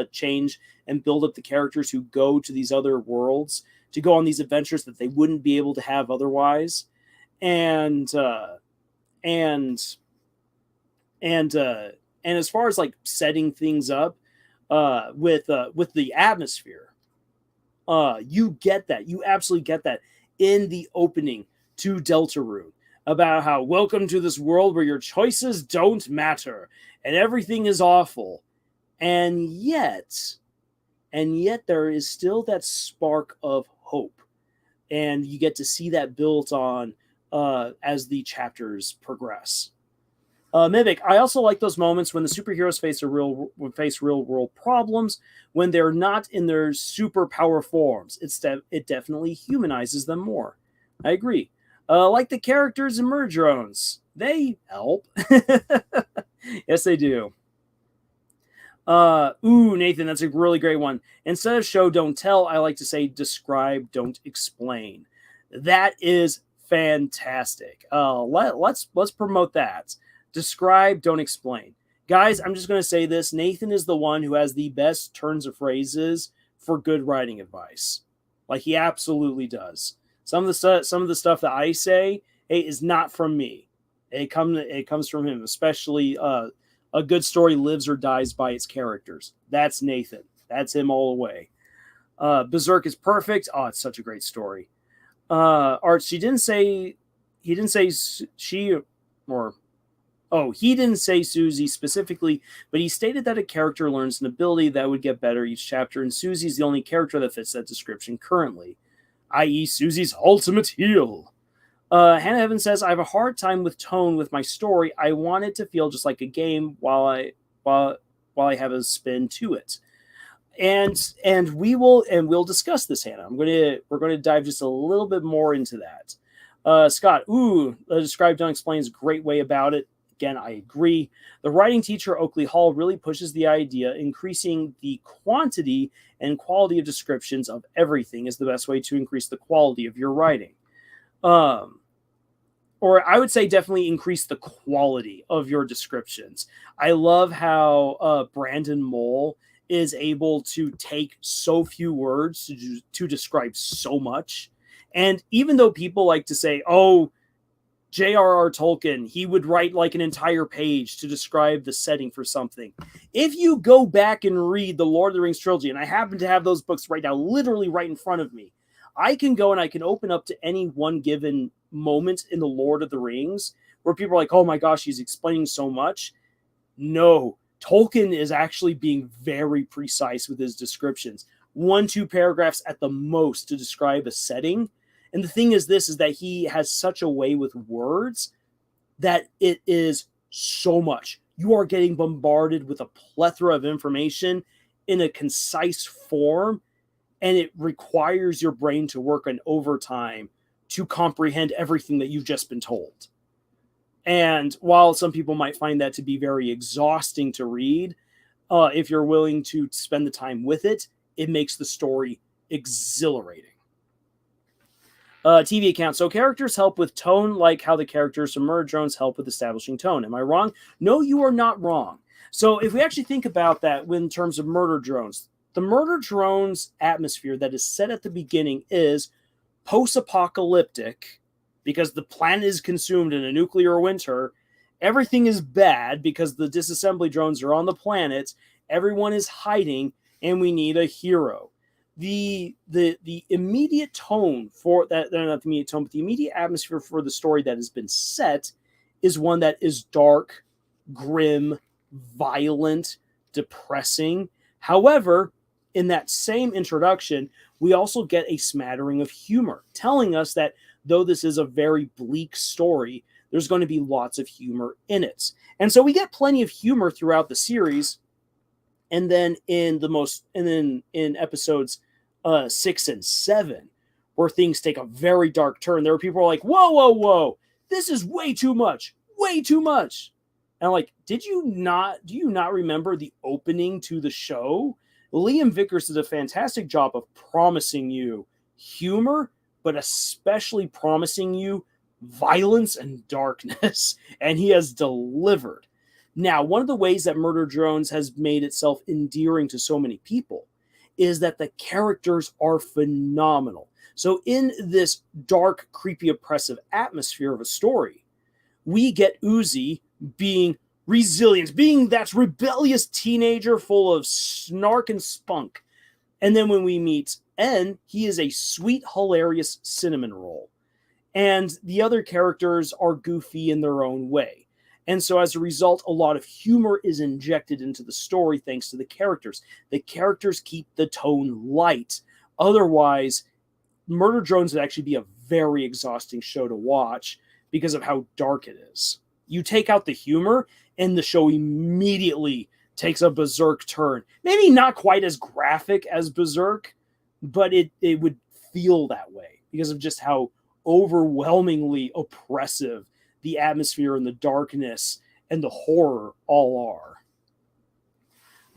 change and build up the characters who go to these other worlds, to go on these adventures that they wouldn't be able to have otherwise. And as far as like setting things up with the atmosphere, you get that. You absolutely get that in the opening to Deltarune, about how welcome to this world where your choices don't matter and everything is awful. And yet there is still that spark of hope. And you get to see that built on as the chapters progress. Mimic, I also like those moments when the superheroes face real world problems when they're not in their superpower forms. It definitely humanizes them more. I agree. Like the characters in Murder Drones, they help. Yes, they do. Nathan, that's a really great one. Instead of show, don't tell, I like to say describe, don't explain. That is fantastic. Let's promote that. Describe, don't explain. Guys, I'm just going to say this. Nathan is the one who has the best turns of phrases for good writing advice. Like, he absolutely does. Some of the stuff that I say, hey, is not from me. It comes from him, especially a good story lives or dies by its characters. That's Nathan. That's him all the way. Berserk is perfect. Oh, it's such a great story. Art, he didn't say Susie specifically, but he stated that a character learns an ability that would get better each chapter, and Susie's the only character that fits that description currently, i.e. Susie's ultimate heal. Hannah Evans says, I have a hard time with tone with my story. I want it to feel just like a game while I have a spin to it. And we'll discuss this, Hannah. We're gonna dive just a little bit more into that. Scott, describe, don't explain is a great way about it. Again, I agree. The writing teacher, Oakley Hall, really pushes the idea increasing the quantity and quality of descriptions of everything is the best way to increase the quality of your writing. Or I would say definitely increase the quality of your descriptions. I love how Brandon Mole is able to take so few words to describe so much. And even though people like to say, oh, J.R.R. Tolkien, he would write like an entire page to describe the setting for something. If you go back and read the Lord of the Rings trilogy, and I happen to have those books right now, literally right in front of me, I can go and I can open up to any one given moment in the Lord of the Rings where people are like, oh my gosh, he's explaining so much. No, Tolkien is actually being very precise with his descriptions. 1-2 paragraphs at the most to describe a setting. And the thing is that he has such a way with words that it is so much. You are getting bombarded with a plethora of information in a concise form, and it requires your brain to work on overtime to comprehend everything that you've just been told. And while some people might find that to be very exhausting to read, if you're willing to spend the time with it, it makes the story exhilarating. TV account. So characters help with tone, like how the characters from Murder Drones help with establishing tone. Am I wrong? No, you are not wrong. So if we actually think about that in terms of Murder Drones, the Murder Drones atmosphere that is set at the beginning is post-apocalyptic because the planet is consumed in a nuclear winter. Everything is bad because the disassembly drones are on the planet. Everyone is hiding, and we need a hero. The immediate tone for that, not the immediate tone, but the immediate atmosphere for the story that has been set is one that is dark, grim, violent, depressing. However, in that same introduction, we also get a smattering of humor, telling us that though this is a very bleak story, there's going to be lots of humor in it. And so we get plenty of humor throughout the series. And then in episodes 6 and 7, where things take a very dark turn, there were people who are like, whoa, whoa, whoa, this is way too much. And I'm like, do you not remember the opening to the show? Liam Vickers did a fantastic job of promising you humor, but especially promising you violence and darkness. And he has delivered. Now, one of the ways that Murder Drones has made itself endearing to so many people is that the characters are phenomenal. So in this dark, creepy, oppressive atmosphere of a story, we get Uzi being resilient, being that rebellious teenager full of snark and spunk. And then when we meet N, he is a sweet, hilarious cinnamon roll. And the other characters are goofy in their own way. And so as a result, a lot of humor is injected into the story thanks to the characters. The characters keep the tone light. Otherwise, Murder Drones would actually be a very exhausting show to watch because of how dark it is. You take out the humor, and the show immediately takes a berserk turn. Maybe not quite as graphic as Berserk, but it would feel that way because of just how overwhelmingly oppressive the atmosphere and the darkness and the horror all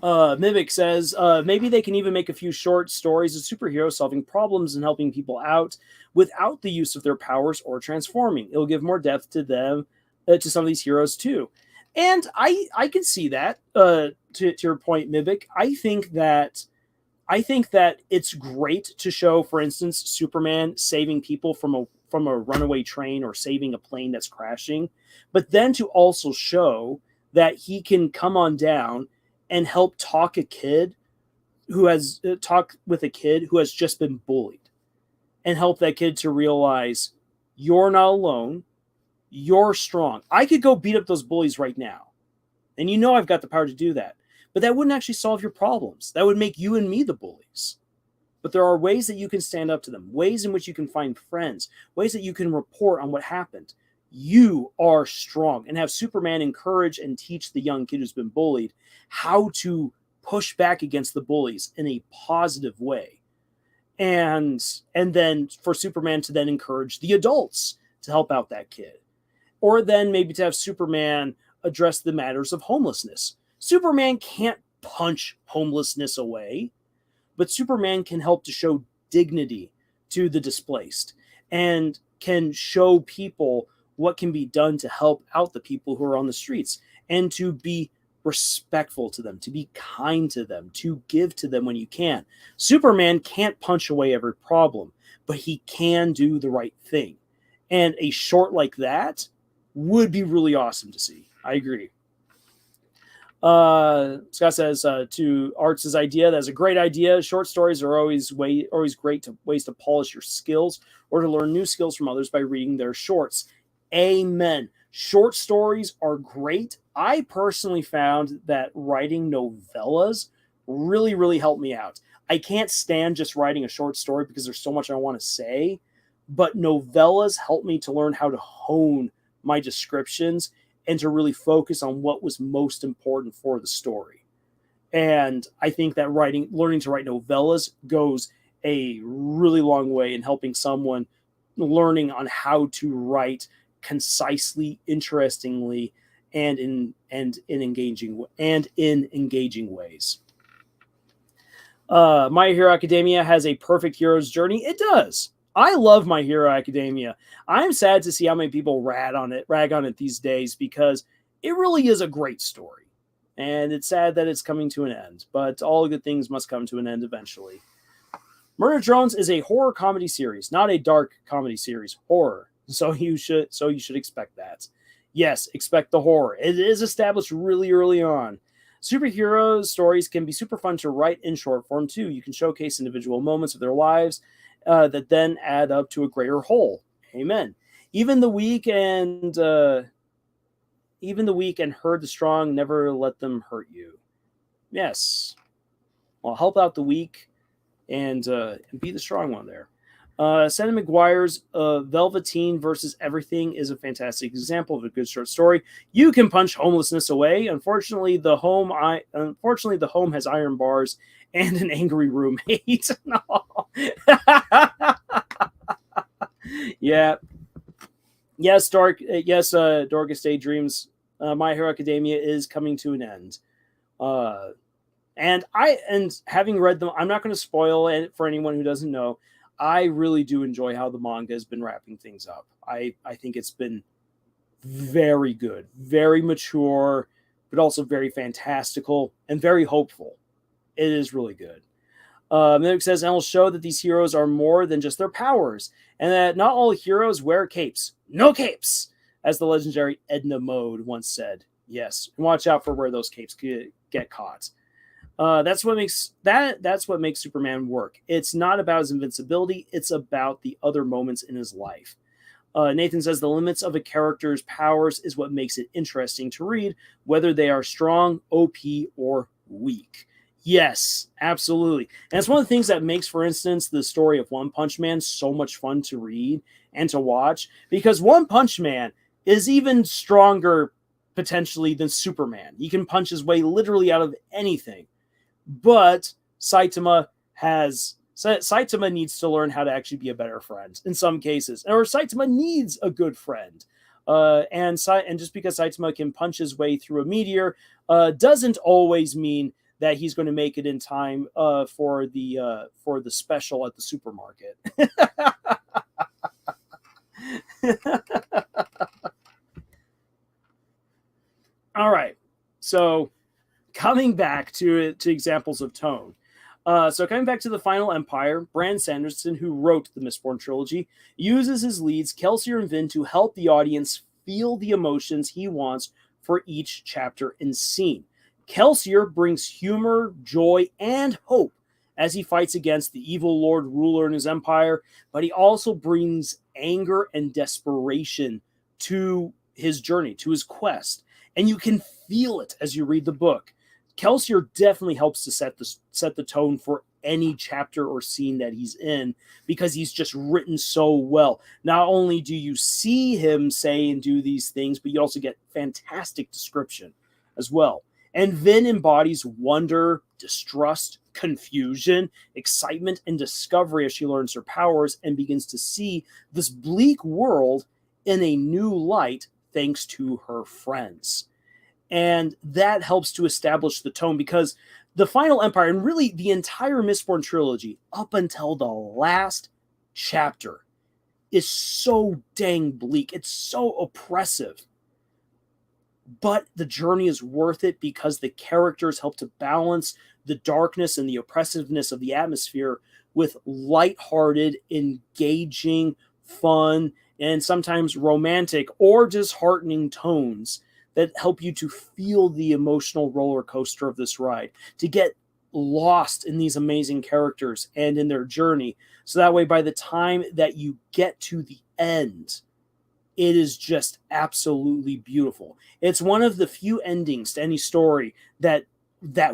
are. Mimic says, maybe they can even make a few short stories of superheroes solving problems and helping people out without the use of their powers or transforming. It'll give more depth to them, to some of these heroes too. And I can see that, to your point, Mimic. I think that it's great to show, for instance, Superman saving people from a runaway train or saving a plane that's crashing, but then to also show that he can come on down and help talk with a kid who has just been bullied, and help that kid to realize you're not alone, you're strong. I could go beat up those bullies right now, and I've got the power to do that, but that wouldn't actually solve your problems. That would make you and me the bullies. But there are ways that you can stand up to them, ways in which you can find friends, ways that you can report on what happened. You are strong, and have Superman encourage and teach the young kid who's been bullied how to push back against the bullies in a positive way. And then for Superman to then encourage the adults to help out that kid. Or then maybe to have Superman address the matters of homelessness. Superman can't punch homelessness away, but Superman can help to show dignity to the displaced and can show people what can be done to help out the people who are on the streets, and to be respectful to them, to be kind to them, to give to them when you can. Superman can't punch away every problem, but he can do the right thing. And a short like that would be really awesome to see. I agree. Scott says, to Arts' idea, that's a great idea. Short stories are always great ways to polish your skills or to learn new skills from others by reading their shorts. Amen. Short stories are great. I personally found that writing novellas really, really helped me out. I can't stand just writing a short story because there's so much I want to say, but novellas helped me to learn how to hone my descriptions and to really focus on what was most important for the story. And I think that learning to write novellas goes a really long way in helping someone learning on how to write concisely, interestingly, and in engaging ways. My Hero Academia has a perfect hero's journey. It does. I love My Hero Academia. I'm sad to see how many people rag on it these days, because it really is a great story. And it's sad that it's coming to an end, but all good things must come to an end eventually. Murder Drones is a horror comedy series, not a dark comedy series. Horror. So you should expect that. Yes, expect the horror. It is established really early on. Superhero stories can be super fun to write in short form too. You can showcase individual moments of their lives that then add up to a greater whole. Amen. Even the weak and hurt the strong. Never let them hurt you. Yes. Well, help out the weak and be the strong one there. Senna McGuire's Velveteen versus Everything is a fantastic example of a good short story. You can punch homelessness away. Unfortunately, the home has iron bars and an angry roommate. No. Yeah. Yes, Dorcas Daydreams. My Hero Academia is coming to an end. And having read them, I'm not going to spoil it for anyone who doesn't know. I really do enjoy how the manga has been wrapping things up. I think it's been very good, very mature, but also very fantastical and very hopeful. It is really good. It says, and will show that these heroes are more than just their powers, and that not all heroes wear capes. No capes, as the legendary Edna Mode once said. Yes, and watch out for where those capes get caught. That's what makes Superman work. It's not about his invincibility. It's about the other moments in his life. Nathan says the limits of a character's powers is what makes it interesting to read, whether they are strong, OP, or weak. Yes, absolutely. And it's one of the things that makes, for instance, the story of One Punch Man so much fun to read and to watch, because One Punch Man is even stronger potentially than Superman. He can punch his way literally out of anything. But Saitama needs to learn how to actually be a better friend in some cases, or Saitama needs a good friend. And just because Saitama can punch his way through a meteor doesn't always mean that he's going to make it in time for the special at the supermarket. All right, so coming back to examples of tone. Coming back to the Final Empire, Brandon Sanderson, who wrote the Mistborn trilogy, uses his leads, Kelsier and Vin, to help the audience feel the emotions he wants for each chapter and scene. Kelsier brings humor, joy, and hope as he fights against the evil Lord ruler in his empire, but he also brings anger and desperation to his journey, to his quest. And you can feel it as you read the book. Kelsier definitely helps to set the tone for any chapter or scene that he's in, because he's just written so well. Not only do you see him say and do these things, but you also get fantastic description as well. And Vin embodies wonder, distrust, confusion, excitement, and discovery as she learns her powers and begins to see this bleak world in a new light thanks to her friends. And that helps to establish the tone, because the Final Empire, and really the entire Mistborn trilogy, up until the last chapter, is so dang bleak. It's so oppressive. But the journey is worth it because the characters help to balance the darkness and the oppressiveness of the atmosphere with lighthearted, engaging, fun, and sometimes romantic or disheartening tones that help you to feel the emotional roller coaster of this ride, to get lost in these amazing characters and in their journey. So that way, by the time that you get to the end, it is just absolutely beautiful. It's one of the few endings to any story that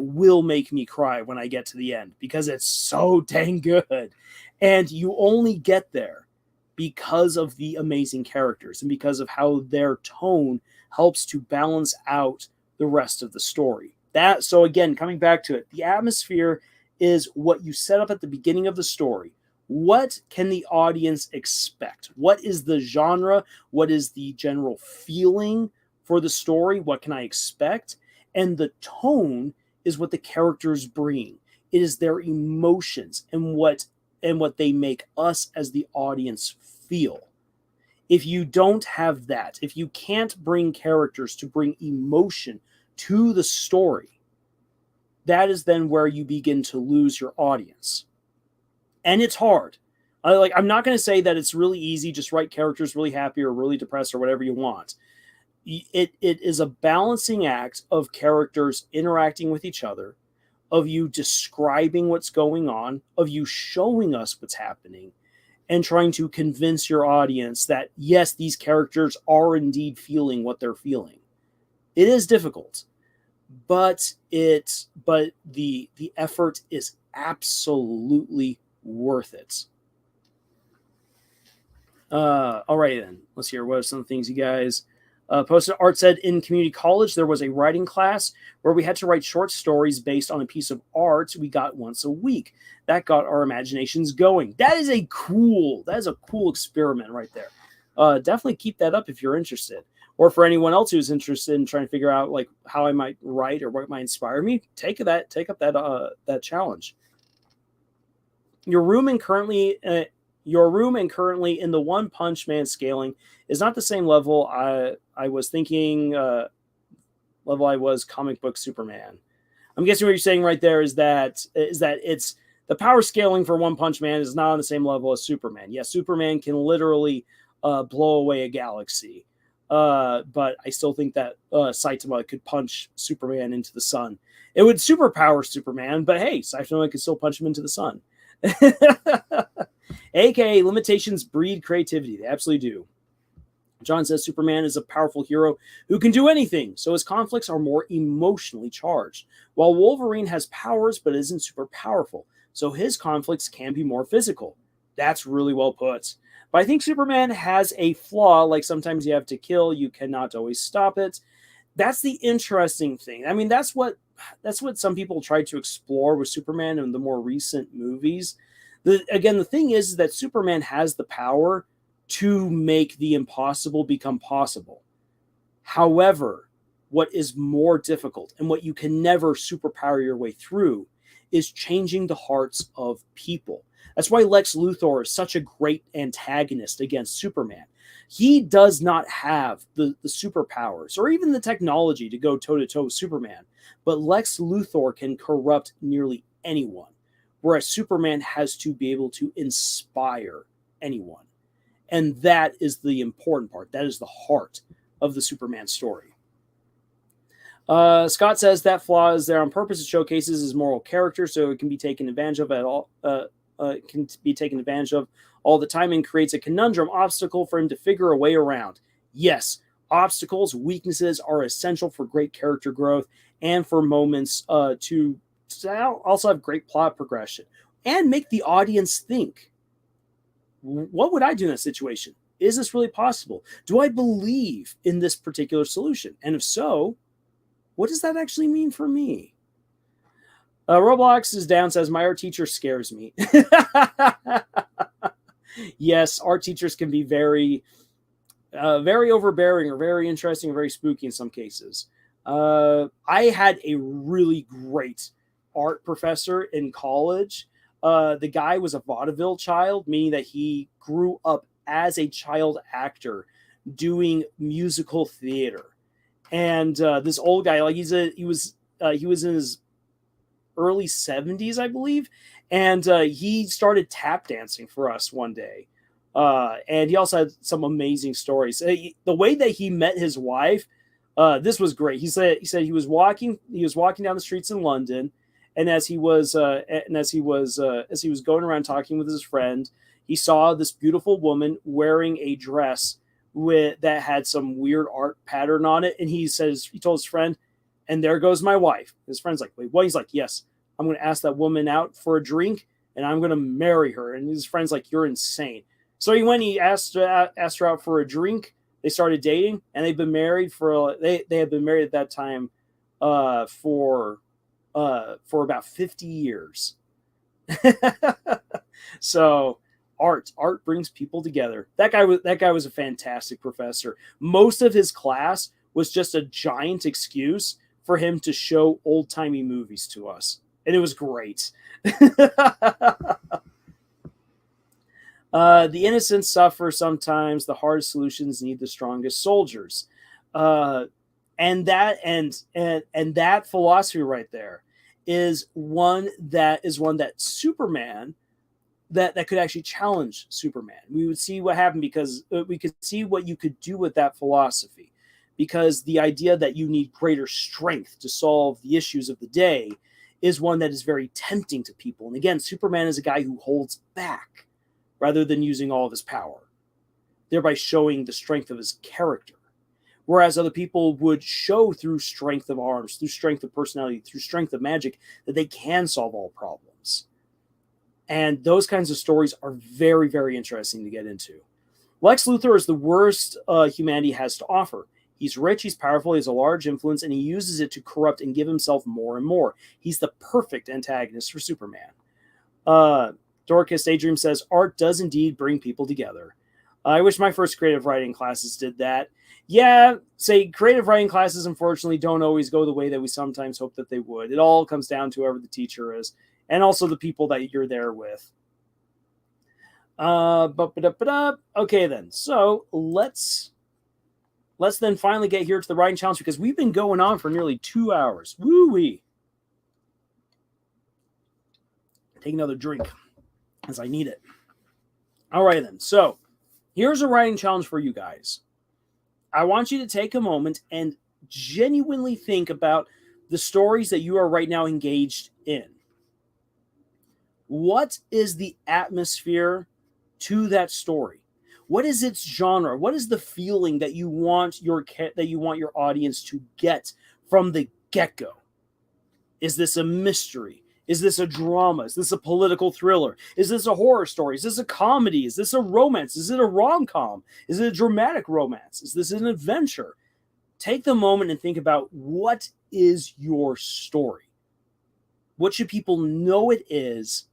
will make me cry when I get to the end, because it's so dang good. And you only get there because of the amazing characters and because of how their tone helps to balance out the rest of the story. So again, coming back to it, the atmosphere is what you set up at the beginning of the story. What can the audience expect? What is the genre? What is the general feeling for the story? What can I expect? And the tone is what the characters bring. It is their emotions and what they make us as the audience feel. If you don't have that, if you can't bring characters to bring emotion to the story, that is then where you begin to lose your audience. And it's hard. I'm not going to say that it's really easy, just write characters really happy or really depressed or whatever you want. It is a balancing act of characters interacting with each other, of you describing what's going on, of you showing us what's happening, and trying to convince your audience that, yes, these characters are indeed feeling what they're feeling. It is difficult, but the effort is absolutely worth it. Alrighty then. Let's hear what are some things you guys posted. Art said in community college there was a writing class where we had to write short stories based on a piece of art we got once a week. That got our imaginations going. That is a cool experiment right there. Definitely keep that up if you're interested. Or for anyone else who's interested in trying to figure out like how I might write or what might inspire me, take up that challenge. Your room and currently in the One Punch Man scaling is not the same level I was thinking level I was comic book Superman. I'm guessing what you're saying right there is that it's the power scaling for One Punch Man is not on the same level as Superman. Yes, Superman can literally blow away a galaxy. But I still think that Saitama could punch Superman into the sun. It would superpower Superman, but hey, Saitama could still punch him into the sun. AKA limitations breed creativity. They absolutely do. John says Superman is a powerful hero who can do anything, so his conflicts are more emotionally charged. While Wolverine has powers but isn't super powerful, so his conflicts can be more physical. That's really well put. But I think Superman has a flaw, like sometimes you have to kill, you cannot always stop it. That's the interesting thing. I mean, that's what some people try to explore with Superman in the more recent movies. The thing is that Superman has the power to make the impossible become possible. However, what is more difficult and what you can never superpower your way through is changing the hearts of people. That's why Lex Luthor is such a great antagonist against Superman. He does not have the superpowers or even the technology to go toe-to-toe with Superman, but Lex Luthor can corrupt nearly anyone, whereas Superman has to be able to inspire anyone. And that is the important part. That is the heart of the Superman story. Scott says that flaw is there on purpose. It showcases his moral character, so it can be taken advantage of at all. Can be taken advantage of all the time and creates a conundrum obstacle for him to figure a way around. Yes, obstacles, weaknesses are essential for great character growth and for moments to also have great plot progression and make the audience think. What would I do in that situation? Is this really possible? Do I believe in this particular solution? And if so, what does that actually mean for me? Roblox is down, says, my art teacher scares me. Yes, art teachers can be very overbearing or very interesting or very spooky in some cases. I had a really great art professor in college. The guy was a vaudeville child, meaning that he grew up as a child actor doing musical theater. And this old guy, like he was in his early 70s, I believe, and he started tap dancing for us one day. And he also had some amazing stories. The way that he met his wife, this was great. He said he was walking down the streets in London, and as he was going around talking with his friend, he saw this beautiful woman wearing a dress that had some weird art pattern on it, and he told his friend, and there goes my wife. His friend's like, wait, what? He's like, yes, I'm going to ask that woman out for a drink, and I'm going to marry her. And his friend's like, you're insane. So he asked her out for a drink. They started dating, and they've been married they had been married at that time for about 50 years. So art brings people together. That guy was a fantastic professor. Most of his class was just a giant excuse for him to show old-timey movies to us. And it was great. The innocent suffer sometimes. The hardest solutions need the strongest soldiers. And that philosophy right there is one that Superman that could actually challenge Superman. We would see what happened because we could see what you could do with that philosophy. Because the idea that you need greater strength to solve the issues of the day is one that is very tempting to people. And again, Superman is a guy who holds back rather than using all of his power, thereby showing the strength of his character. Whereas other people would show through strength of arms, through strength of personality, through strength of magic, that they can solve all problems. And those kinds of stories are very, very interesting to get into. Lex Luthor is the worst humanity has to offer. He's rich, he's powerful, he has a large influence, and he uses it to corrupt and give himself more and more. He's the perfect antagonist for Superman. Dorcas Daydream says, art does indeed bring people together. I wish my first creative writing classes did that. Yeah, say creative writing classes, unfortunately, don't always go the way that we sometimes hope that they would. It all comes down to whoever the teacher is, and also the people that you're there with. Okay, then. So let's then finally get here to the writing challenge, because we've been going on for nearly 2 hours. Woo-wee. Take another drink, as I need it. All right, then. So here's a writing challenge for you guys. I want you to take a moment and genuinely think about the stories that you are right now engaged in. What is the atmosphere to that story? What is its genre? What is the feeling that you want your audience to get from the get-go? Is this a mystery? Is this a drama? Is this a political thriller? Is this a horror story? Is this a comedy? Is this a romance? Is it a rom-com? Is it a dramatic romance? Is this an adventure? Take the moment and think about, what is your story? What should people know it is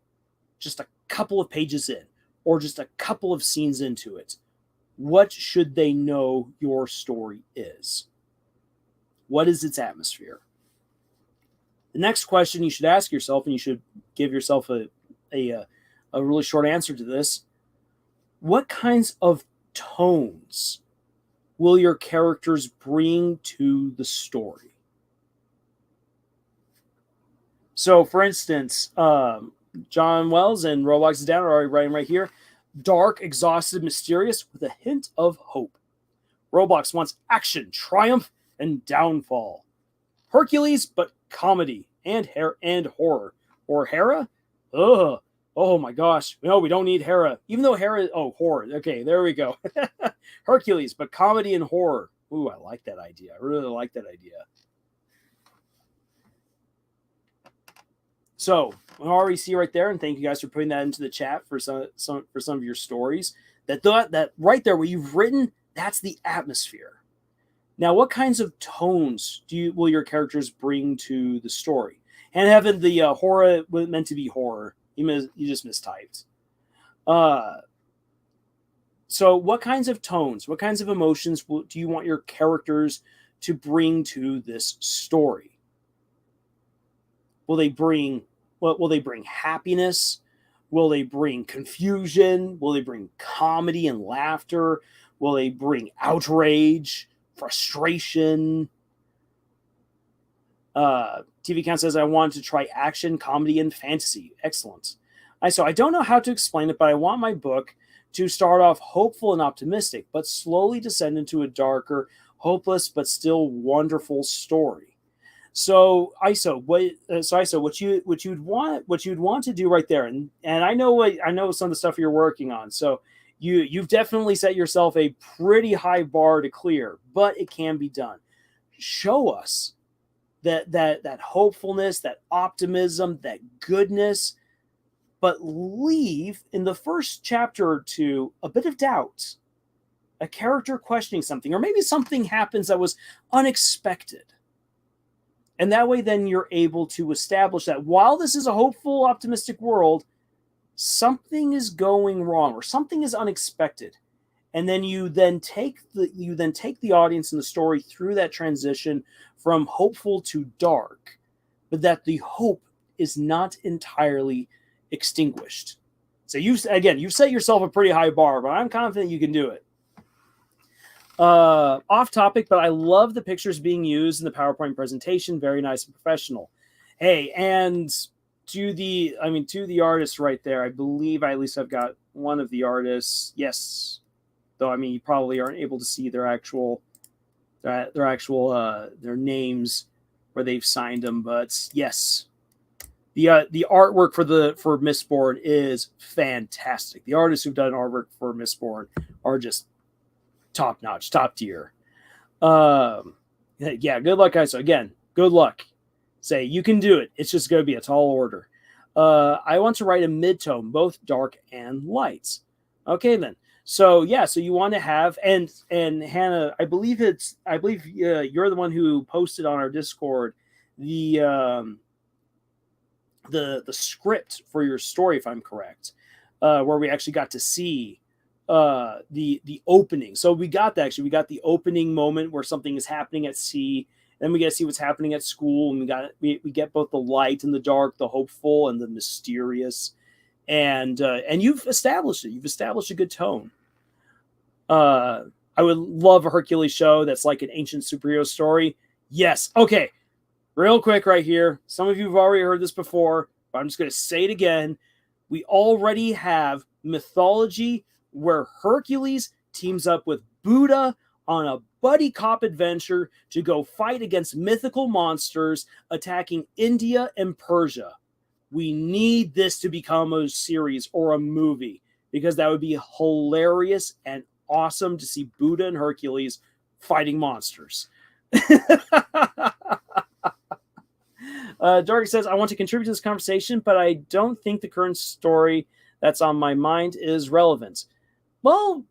just a couple of pages in, or just a couple of scenes into it? What should they know your story is? What is its atmosphere? The next question you should ask yourself, and you should give yourself a really short answer to this: what kinds of tones will your characters bring to the story? So, for instance, John Wells and Roblox is down are already writing right here. Dark, exhausted, mysterious, with a hint of hope. Roblox wants action, triumph, and downfall. Hercules, but comedy and horror. Or Hera? Ugh. Oh my gosh. No, we don't need Hera. Even though Hera... Oh, horror. Okay, there we go. Hercules, but comedy and horror. Ooh, I like that idea. I really like that idea. So, I already see right there, and thank you guys for putting that into the chat for some of your stories. That right there, what you've written, that's the atmosphere. Now, what kinds of tones will your characters bring to the story? And having the horror meant to be horror, you just mistyped. So, what kinds of tones, what kinds of emotions do you want your characters to bring to this story? Will they bring happiness? Will they bring confusion? Will they bring comedy and laughter? Will they bring outrage, frustration? TV Count says, I wanted to try action, comedy, and fantasy. Excellent. So I don't know how to explain it, but I want my book to start off hopeful and optimistic, but slowly descend into a darker, hopeless, but still wonderful story. So ISO, what you'd want to do right there, and I know some of the stuff you're working on. So you've definitely set yourself a pretty high bar to clear, but it can be done. Show us that hopefulness, that optimism, that goodness, but leave in the first chapter or two a bit of doubt, a character questioning something, or maybe something happens that was unexpected. And that way, then you're able to establish that while this is a hopeful, optimistic world, something is going wrong or something is unexpected. And then you take the audience and the story through that transition from hopeful to dark, but that the hope is not entirely extinguished. So you've set yourself a pretty high bar, but I'm confident you can do it. Off topic, but I love the pictures being used in the PowerPoint presentation. Very nice and professional. Hey, and to the artists right there, I believe at least I've got one of the artists. Yes. Though, you probably aren't able to see their names where they've signed them, but yes, the artwork for Mistborn is fantastic. The artists who've done artwork for Mistborn are just top notch, top tier. Yeah, good luck, guys. So again, good luck. Say you can do it. It's just going to be a tall order. I want to write a mid-tone, both dark and light. Okay, then. So yeah, so you want to have, and Hannah, I believe you're the one who posted on our Discord the the script for your story, if I'm correct, where we actually got to see the opening. So we got that, actually we got the opening moment where something is happening at sea. Then we get to see what's happening at school, and we get both the light and the dark, the hopeful and the mysterious, and you've established it. You've established a good tone. Uh, I would love a Hercules show that's like an ancient superhero story. Yes. Okay. Real quick, right here. Some of you have already heard this before, but I'm just going to say it again. We already have mythology where Hercules teams up with Buddha on a buddy cop adventure to go fight against mythical monsters attacking India and Persia. We need this to become a series or a movie, because that would be hilarious and awesome to see Buddha and Hercules fighting monsters. Dark says, I want to contribute to this conversation, but I don't think the current story that's on my mind is relevant. Well,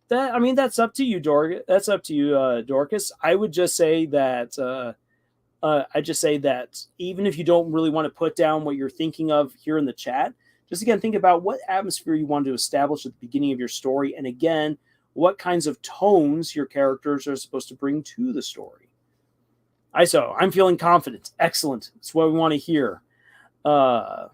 that's up to you, Dorcas. That's up to you, Dorcas. I would just say that even if you don't really want to put down what you're thinking of here in the chat, just again think about what atmosphere you want to establish at the beginning of your story, and again, what kinds of tones your characters are supposed to bring to the story. I'm feeling confident. Excellent. That's what we want to hear. TV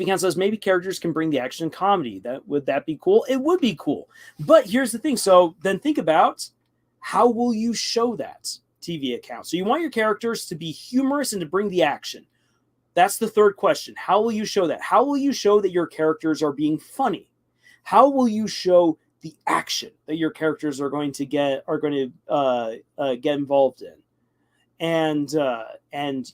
Count says maybe characters can bring the action and comedy. Would that be cool? It would be cool. But here's the thing. So then think about, how will you show that TV account? So you want your characters to be humorous and to bring the action. That's the third question. How will you show that? How will you show that your characters are being funny? How will you show the action that your characters are going to get involved in? And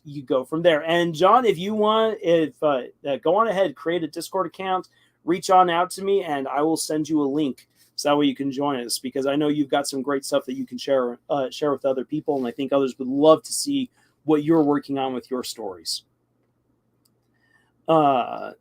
you go from there. And John, if you want, go on ahead, create a Discord account, reach on out to me, and I will send you a link so that way you can join us, because I know you've got some great stuff that you can share with other people, and I think others would love to see what you're working on with your stories. Yeah,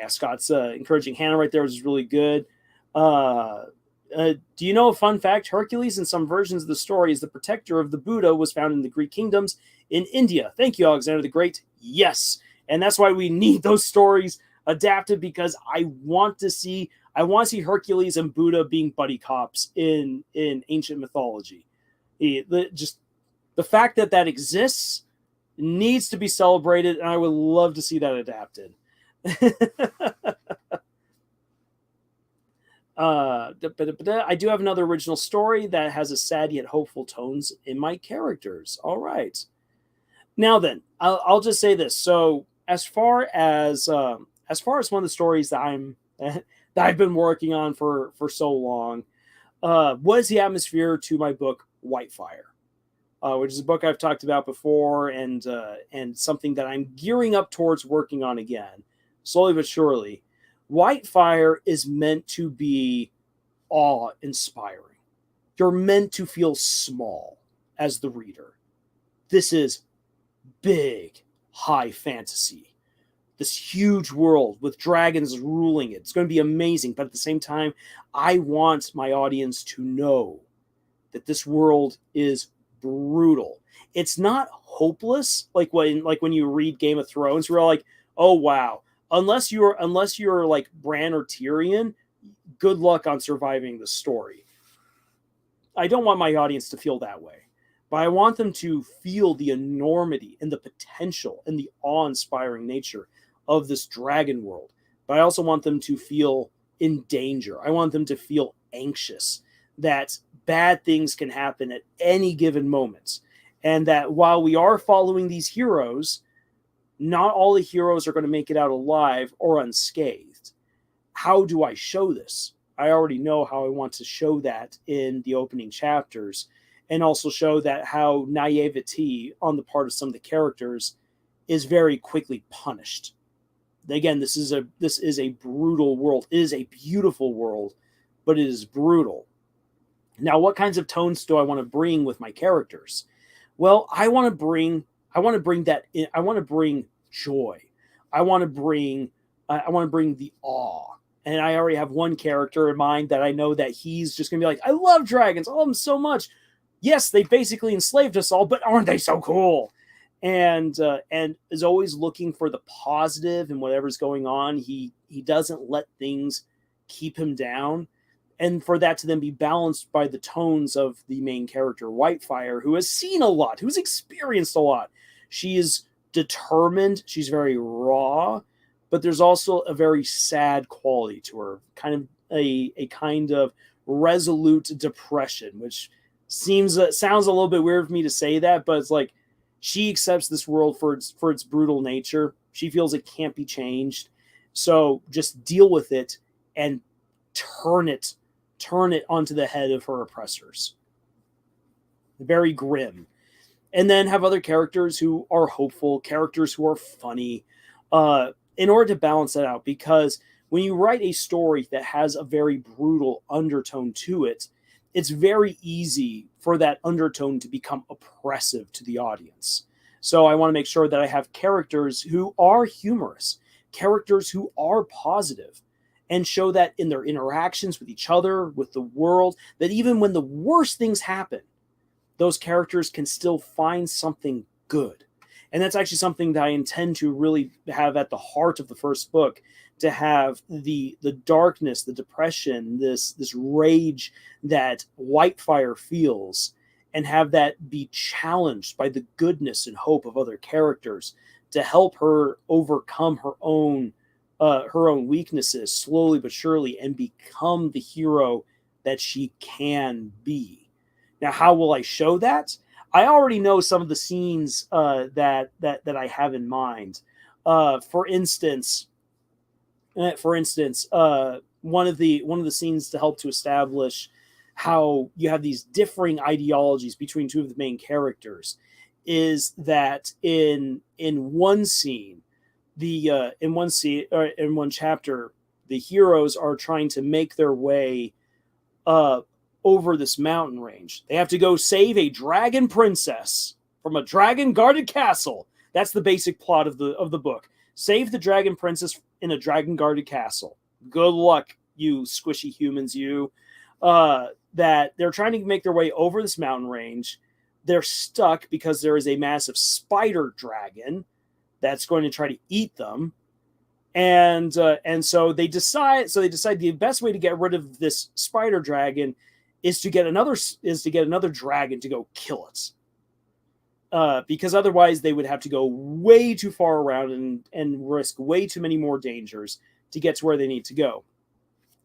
Scott's encouraging Hannah right there, which is really good. Do you know a fun fact? Hercules in some versions of the story is the protector of the Buddha, was found in the Greek kingdoms in India. Thank you, Alexander the Great. Yes. And that's why we need those stories adapted, because I want to see Hercules and Buddha being buddy cops in ancient mythology. Just the fact that exists needs to be celebrated, and I would love to see that adapted. I do have another original story that has a sad yet hopeful tones in my characters. All right. Now then, I'll just say this. So as far as one of the stories that I've been working on for so long, was the atmosphere to my book Whitefire, which is a book I've talked about before, and something that I'm gearing up towards working on again, slowly but surely. Whitefire is meant to be awe-inspiring. You're meant to feel small as the reader. This is big, high fantasy. This huge world with dragons ruling it. It's going to be amazing, but at the same time, I want my audience to know that this world is brutal. It's not hopeless like when you read Game of Thrones, where you're like, oh wow. Unless you're like Bran or Tyrion, good luck on surviving the story. I don't want my audience to feel that way, but I want them to feel the enormity and the potential and the awe-inspiring nature of this dragon world. But I also want them to feel in danger. I want them to feel anxious, that bad things can happen at any given moment, and that while we are following these heroes, not all the heroes are going to make it out alive or unscathed. How do I show this? I already know how I want to show that in the opening chapters, and also show that how naivety on the part of some of the characters is very quickly punished. Again, this is a brutal world. It is a beautiful world, but it is brutal. Now, what kinds of tones do I want to bring with my characters? Well, I want to bring joy. I want to bring the awe and I already have one character in mind that I know that he's just going to be like, I love dragons. I love them so much. Yes, they basically enslaved us all, but aren't they so cool? And is always looking for the positive in whatever's going on. He doesn't let things keep him down. And for that to then be balanced by the tones of the main character, Whitefire, who has seen a lot, who's experienced a lot. She is determined. She's very raw, but there's also a very sad quality to her, kind of a kind of resolute depression, which sounds a little bit weird for me to say that, but it's like she accepts this world for its brutal nature. She feels it can't be changed, so just deal with it and turn it onto the head of her oppressors. Very grim. And then have other characters who are hopeful, characters who are funny, in order to balance that out. Because when you write a story that has a very brutal undertone to it, it's very easy for that undertone to become oppressive to the audience. So I want to make sure that I have characters who are humorous, characters who are positive, and show that in their interactions with each other, with the world, that even when the worst things happen, those characters can still find something good. And that's actually something that I intend to really have at the heart of the first book, to have the darkness, the depression, this rage that Whitefire feels, and have that be challenged by the goodness and hope of other characters to help her overcome her own weaknesses slowly but surely and become the hero that she can be. Now, how will I show that? I already know some of the scenes that I have in mind. For instance, one of the scenes to help to establish how you have these differing ideologies between two of the main characters is that in one scene, in one chapter, the heroes are trying to make their way over this mountain range. They have to go save a dragon princess from a dragon guarded castle. That's the basic plot of the book. Save the dragon princess in a dragon guarded castle. Good luck, you squishy humans, you. That they're trying to make their way over this mountain range. They're stuck because there is a massive spider dragon that's going to try to eat them. And so they decide the best way to get rid of this spider dragon is to get another dragon to go kill it. Because otherwise they would have to go way too far around and risk way too many more dangers to get to where they need to go.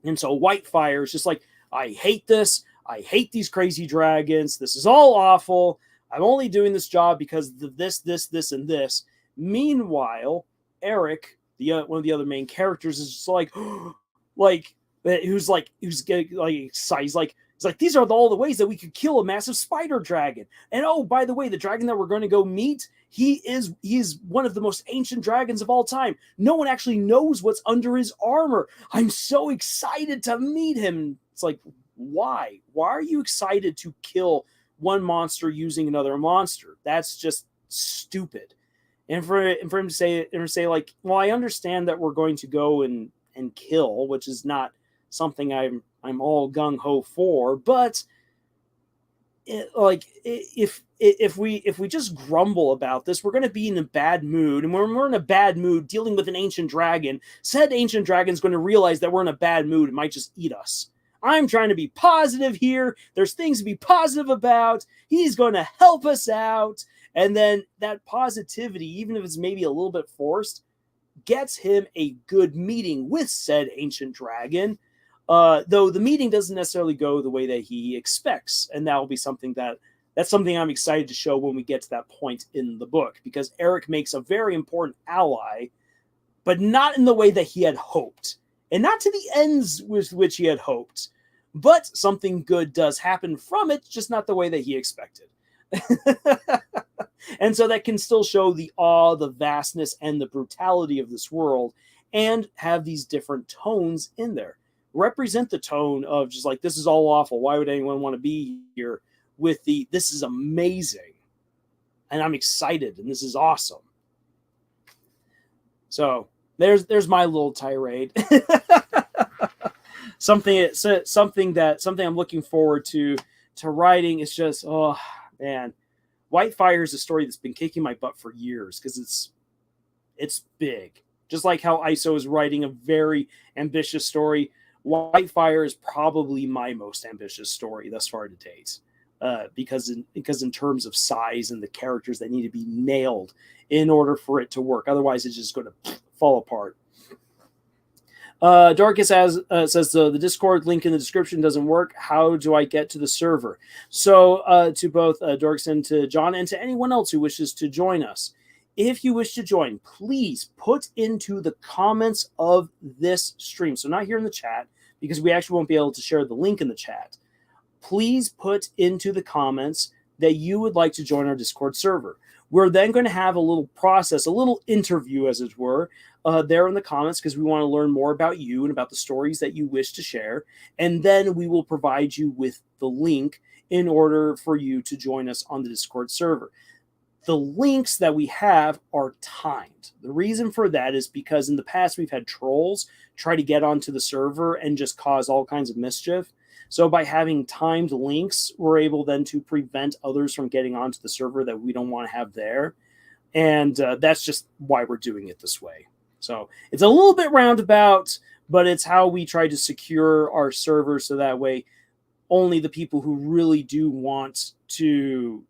And so Whitefire is just like, I hate this. I hate these crazy dragons. This is all awful. I'm only doing this job because of this, and this. Meanwhile, Eric, one of the other main characters, is just like, who's excited. He's like, these are all the ways that we could kill a massive spider dragon. And oh, by the way, the dragon that we're going to go meet, he is one of the most ancient dragons of all time. No one actually knows what's under his armor. I'm so excited to meet him. It's like, why? Why are you excited to kill one monster using another monster? That's just stupid. And for him to say like, well, I understand that we're going to go and kill, which is not something I'm all gung ho for, but if we just grumble about this, we're going to be in a bad mood, and when we're in a bad mood dealing with an ancient dragon, said ancient dragon's going to realize that we're in a bad mood and might just eat us. I'm trying to be positive here. There's things to be positive about. He's going to help us out. And then that positivity, even if it's maybe a little bit forced, gets him a good meeting with said ancient dragon. Though the meeting doesn't necessarily go the way that he expects. And that will be something that's something I'm excited to show when we get to that point in the book, because Eric makes a very important ally, but not in the way that he had hoped, and not to the ends with which he had hoped. But something good does happen from it, just not the way that he expected. And so that can still show the awe, the vastness, and the brutality of this world, and have these different tones in there. Represent the tone of just like, this is all awful, why would anyone want to be here, with the, this is amazing, and I'm excited, and this is awesome. So there's my little tirade. something I'm looking forward to writing. Is just, oh man, Whitefire is a story that's been kicking my butt for years because it's big. Just like how ISO is writing a very ambitious story, Whitefire is probably my most ambitious story thus far to date. Because in terms of size and the characters that need to be nailed in order for it to work. Otherwise, it's just going to fall apart. Dorcas says the Discord link in the description doesn't work. How do I get to the server? So to both Dorcas and to John and to anyone else who wishes to join us, if you wish to join, please put into the comments of this stream. So not here in the chat, because we actually won't be able to share the link in the chat. Please put into the comments that you would like to join our Discord server. We're then going to have a little process, a little interview, as it were, there in the comments, because we want to learn more about you and about the stories that you wish to share. And then we will provide you with the link in order for you to join us on the Discord server. The links that we have are timed. The reason for that is because in the past we've had trolls try to get onto the server and just cause all kinds of mischief. So by having timed links, we're able then to prevent others from getting onto the server that we don't want to have there. And that's just why we're doing it this way. So it's a little bit roundabout, but it's how we try to secure our server so that way only the people who really do want to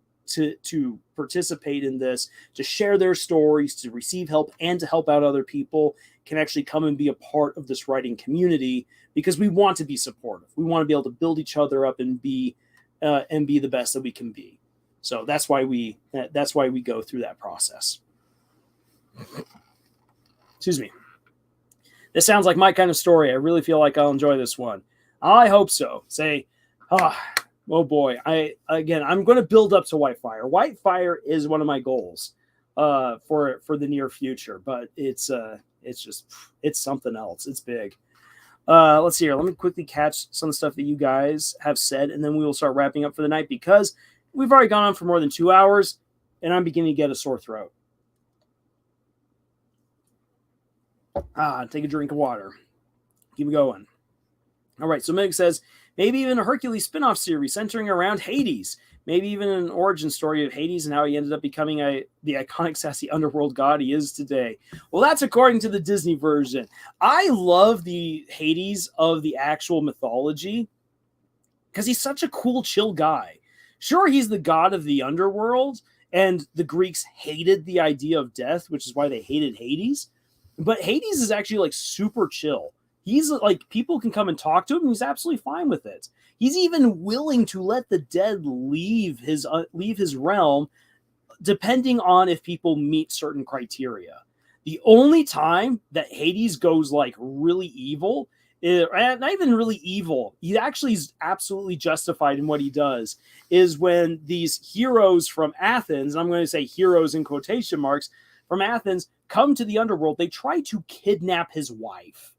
participate in this, to share their stories, to receive help, and to help out other people can actually come and be a part of this writing community, because we want to be supportive. We want to be able to build each other up and be the best that we can be. So that's why we go through that process. Excuse me. This sounds like my kind of story. I really feel like I'll enjoy this one. I hope so. Oh boy. I'm going to build up to Whitefire. Whitefire is one of my goals for the near future, but it's something else. It's big. Let's see here. Let me quickly catch some of the stuff that you guys have said, and then we will start wrapping up for the night, because we've already gone on for more than 2 hours, and I'm beginning to get a sore throat. Take a drink of water. Keep it going. All right, so Meg says, maybe even a Hercules spin-off series centering around Hades. Maybe even an origin story of Hades and how he ended up becoming the iconic sassy underworld god he is today. Well, that's according to the Disney version. I love the Hades of the actual mythology because he's such a cool, chill guy. Sure, he's the god of the underworld, and the Greeks hated the idea of death, which is why they hated Hades. But Hades is actually like super chill. He's like, people can come and talk to him, and he's absolutely fine with it. He's even willing to let the dead leave his realm, depending on if people meet certain criteria. The only time that Hades goes like really evil, not even really evil, he actually is absolutely justified in what he does, is when these heroes from Athens, and I'm going to say heroes in quotation marks, from Athens, come to the underworld. They try to kidnap his wife.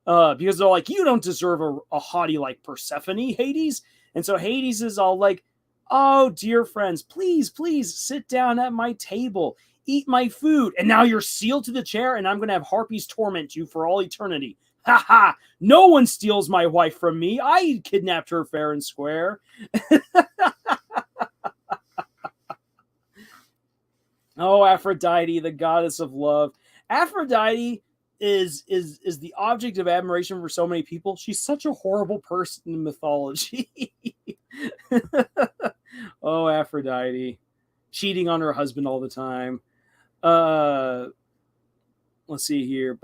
Because they're like, you don't deserve a hottie like Persephone, Hades. And so Hades is all like, oh, dear friends, please sit down at my table, eat my food. And now you're sealed to the chair, and I'm going to have harpies torment you for all eternity. Ha ha! No one steals my wife from me. I kidnapped her fair and square. Oh, Aphrodite, the goddess of love. Aphrodite is the object of admiration for so many people. She's such a horrible person in mythology. Oh, Aphrodite, cheating on her husband all the time. Let's see here.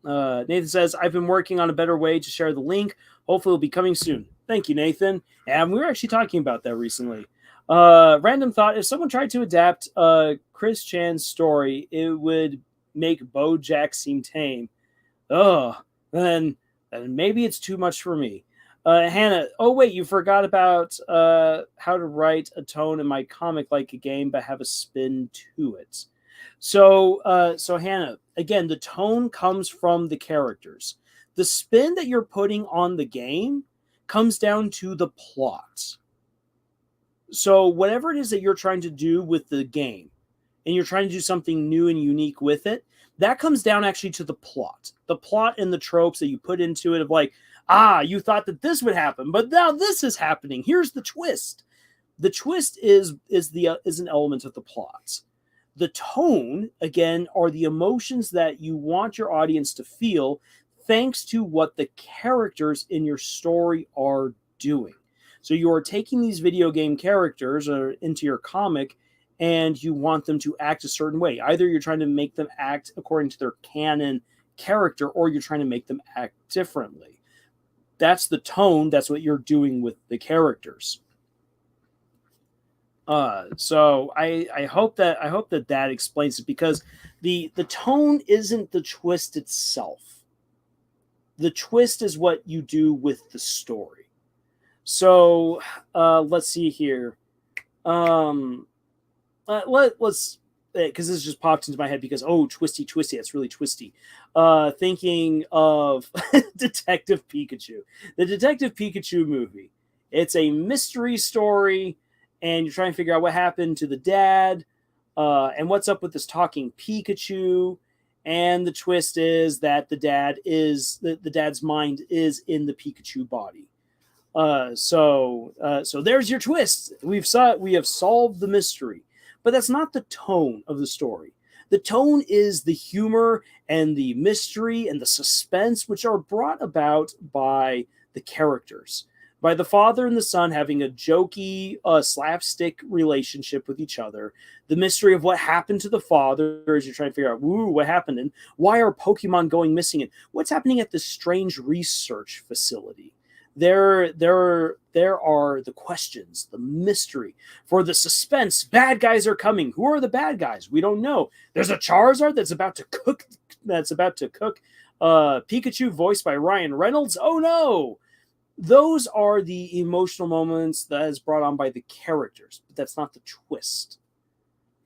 Nathan says, I've been working on a better way to share the link. Hopefully it'll be coming soon. Thank you, Nathan. And we were actually talking about that recently. Random thought, if someone tried to adapt Chris Chan's story, it would make BoJack seem tame. Then maybe it's too much for me. Hannah, oh wait, you forgot about how to write a tone in my comic like a game, but have a spin to it. So Hannah, again, the tone comes from the characters. The spin that you're putting on the game comes down to the plot. So whatever it is that you're trying to do with the game, and you're trying to do something new and unique with it, that comes down actually to the plot and the tropes that you put into it of like, you thought that this would happen, but now this is happening. Here's the twist. The twist is an element of the plot. The tone, again, are the emotions that you want your audience to feel thanks to what the characters in your story are doing. So you are taking these video game characters into your comic and you want them to act a certain way. Either you're trying to make them act according to their canon character or you're trying to make them act differently. That's the tone. That's what you're doing with the characters. So I hope that explains it, because the tone isn't the twist itself. The twist is what you do with the story. So let's see here. Let's because this just popped into my head because twisty, it's really twisty. Thinking of Detective Pikachu, the Detective Pikachu movie. It's a mystery story. And you're trying to figure out what happened to the dad, and what's up with this talking Pikachu. And the twist is that the dad's mind is in the Pikachu body. So there's your twist. We have solved the mystery, but that's not the tone of the story. The tone is the humor and the mystery and the suspense, which are brought about by the characters. By the father and the son having a jokey, slapstick relationship with each other. The mystery of what happened to the father as you're trying to figure out, what happened, and why are Pokemon going missing, and what's happening at this strange research facility. There are the questions, the mystery. For the suspense, bad guys are coming. Who are the bad guys? We don't know. There's a Charizard that's about to cook. Pikachu, voiced by Ryan Reynolds. Oh no! Those are the emotional moments that is brought on by the characters, but that's not the twist.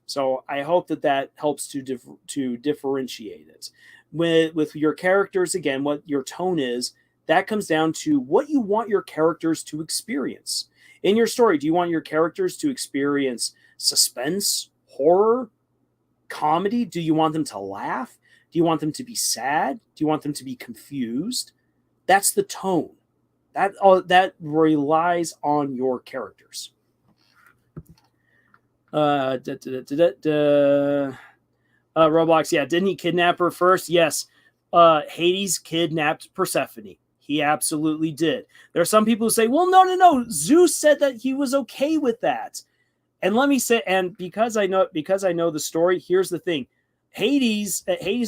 So I hope that helps to differentiate it. With your characters, again, what your tone is, that comes down to what you want your characters to experience. In your story, do you want your characters to experience suspense, horror, comedy? Do you want them to laugh? Do you want them to be sad? Do you want them to be confused? That's the tone. That relies on your characters. Roblox, yeah. Didn't he kidnap her first? Yes. Hades kidnapped Persephone. He absolutely did. There are some people who say, well, no. Zeus said that he was okay with that. And let me say, and because I know the story, here's the thing. Hades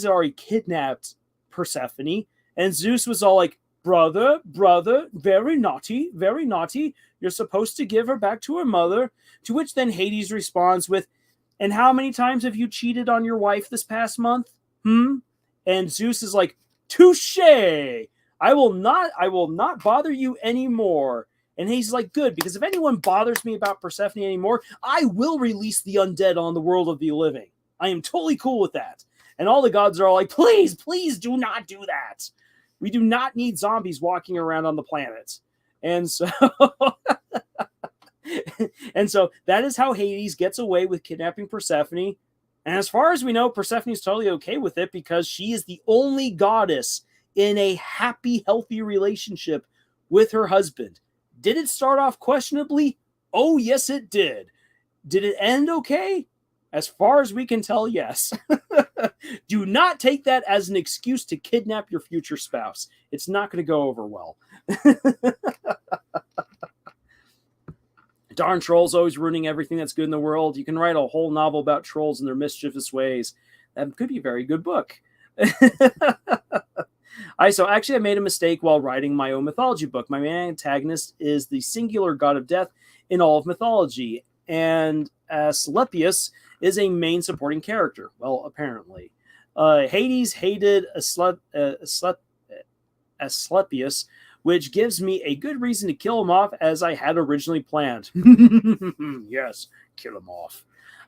already kidnapped Persephone, and Zeus was all like, brother, very naughty. You're supposed to give her back to her mother. To which then Hades responds with, and how many times have you cheated on your wife this past month? And Zeus is like, touche. I will not bother you anymore. And he's like, good, because if anyone bothers me about Persephone anymore, I will release the undead on the world of the living. I am totally cool with that. And all the gods are all like, please do not do that. We do not need zombies walking around on the planet. And so that is how Hades gets away with kidnapping Persephone. And as far as we know, Persephone's totally okay with it because she is the only goddess in a happy, healthy relationship with her husband. Did it start off questionably? Oh, yes, it did. Did it end okay? As far as we can tell, yes. Do not take that as an excuse to kidnap your future spouse. It's not going to go over well. Darn trolls always ruining everything that's good in the world. You can write a whole novel about trolls and their mischievous ways. That could be a very good book. I made a mistake while writing my own mythology book. My main antagonist is the singular god of death in all of mythology, and Asclepius is a main supporting character. Well, apparently. Hades hated Asclepius, which gives me a good reason to kill him off as I had originally planned. Yes, kill him off.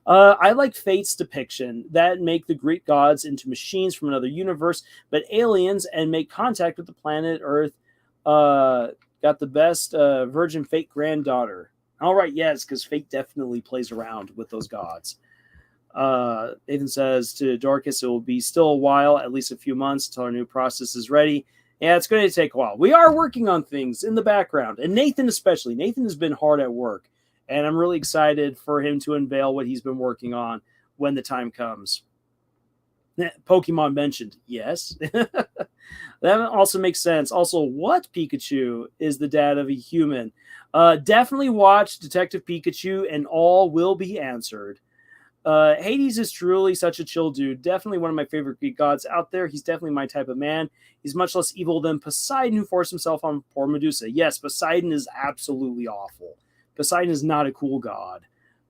I like Fate's depiction that make the Greek gods into machines from another universe, but aliens, and make contact with the planet Earth. Got the best Virgin Fate granddaughter. All right, yes, because Fate definitely plays around with those gods. Nathan says to Dorcas, it will be still a while, at least a few months, until our new process is ready. Yeah, it's going to take a while. We are working on things in the background, and Nathan especially. Nathan has been hard at work, and I'm really excited for him to unveil what he's been working on when the time comes. Pokemon mentioned, yes. That also makes sense. Also, what Pikachu is the dad of a human? Definitely watch Detective Pikachu, and all will be answered. Hades is truly such a chill dude. Definitely one of my favorite Greek gods out there. He's definitely my type of man. He's much less evil than Poseidon, who forced himself on poor Medusa. Yes, Poseidon is absolutely awful. Poseidon is not a cool god.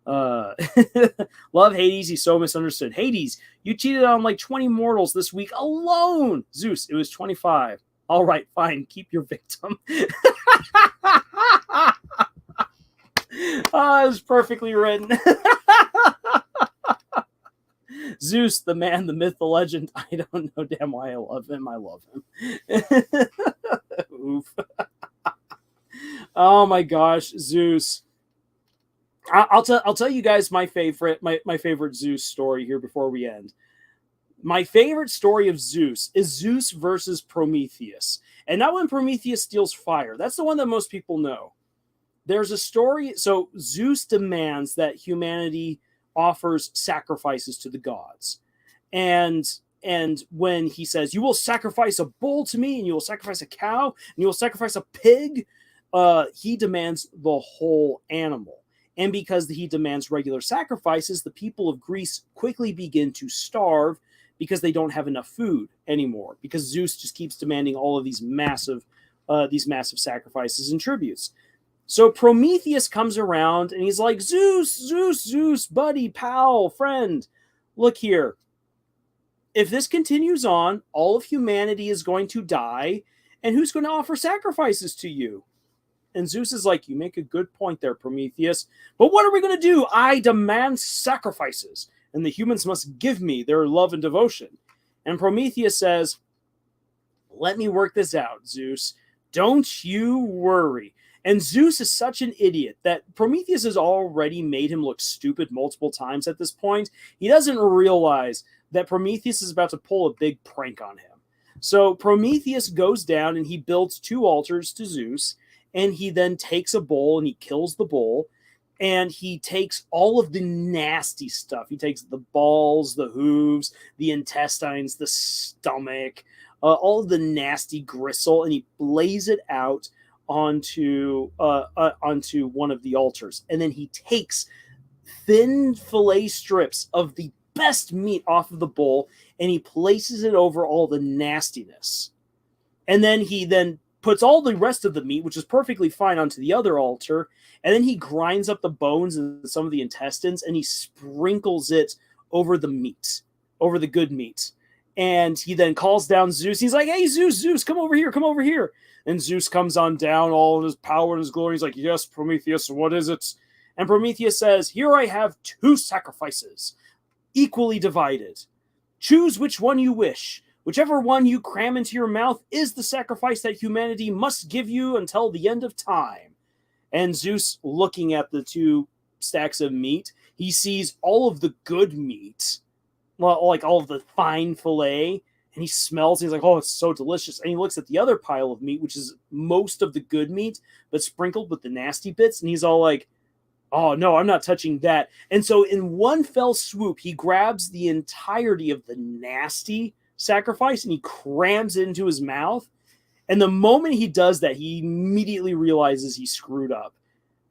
Love Hades. He's so misunderstood. Hades, you cheated on like 20 mortals this week alone. Zeus, it was 25. All right, fine. Keep your victim. It's perfectly written. Zeus, the man, the myth, the legend. I don't know damn why I love him. I love him. Oof. Oh my gosh, Zeus. I'll tell you guys my favorite Zeus story here before we end. My favorite story of Zeus is Zeus versus Prometheus. And not when Prometheus steals fire. That's the one that most people know. There's a story. So Zeus demands that humanity offers sacrifices to the gods. And when he says, you will sacrifice a bull to me, and you will sacrifice a cow, and you will sacrifice a pig, he demands the whole animal. And because he demands regular sacrifices, the people of Greece quickly begin to starve because they don't have enough food anymore, because Zeus just keeps demanding all of these massive sacrifices and tributes. So Prometheus comes around and he's like, Zeus, buddy, pal, friend, look here. If this continues on, all of humanity is going to die, and who's going to offer sacrifices to you? And Zeus is like, you make a good point there, Prometheus. But what are we going to do? I demand sacrifices, and the humans must give me their love and devotion. And Prometheus says, let me work this out, Zeus. Don't you worry. And Zeus is such an idiot that Prometheus has already made him look stupid multiple times at this point. He doesn't realize that Prometheus is about to pull a big prank on him. So Prometheus goes down and he builds 2 altars to Zeus, and he then takes a bull and he kills the bull, and he takes all of the nasty stuff. He takes the balls, the hooves, the intestines, the stomach, all of the nasty gristle, and he lays it out onto one of the altars. And then he takes thin fillet strips of the best meat off of the bull, and he places it over all the nastiness. And then he puts all the rest of the meat, which is perfectly fine, onto the other altar, and then he grinds up the bones and some of the intestines, and he sprinkles it over the meat, over the good meat. And he then calls down Zeus. He's like, hey, Zeus, come over here. And Zeus comes on down, all of his power and his glory. He's like, yes, Prometheus, what is it? And Prometheus says, here I have 2 sacrifices, equally divided. Choose which one you wish. Whichever one you cram into your mouth is the sacrifice that humanity must give you until the end of time. And Zeus, looking at the 2 stacks of meat, he sees all of the good meat, well, like all of the fine fillet, and he smells, and he's like, oh, it's so delicious. And he looks at the other pile of meat, which is most of the good meat, but sprinkled with the nasty bits, and he's all like, oh, no, I'm not touching that. And so in one fell swoop, he grabs the entirety of the nasty sacrifice and he crams it into his mouth. And the moment he does that, he immediately realizes he screwed up.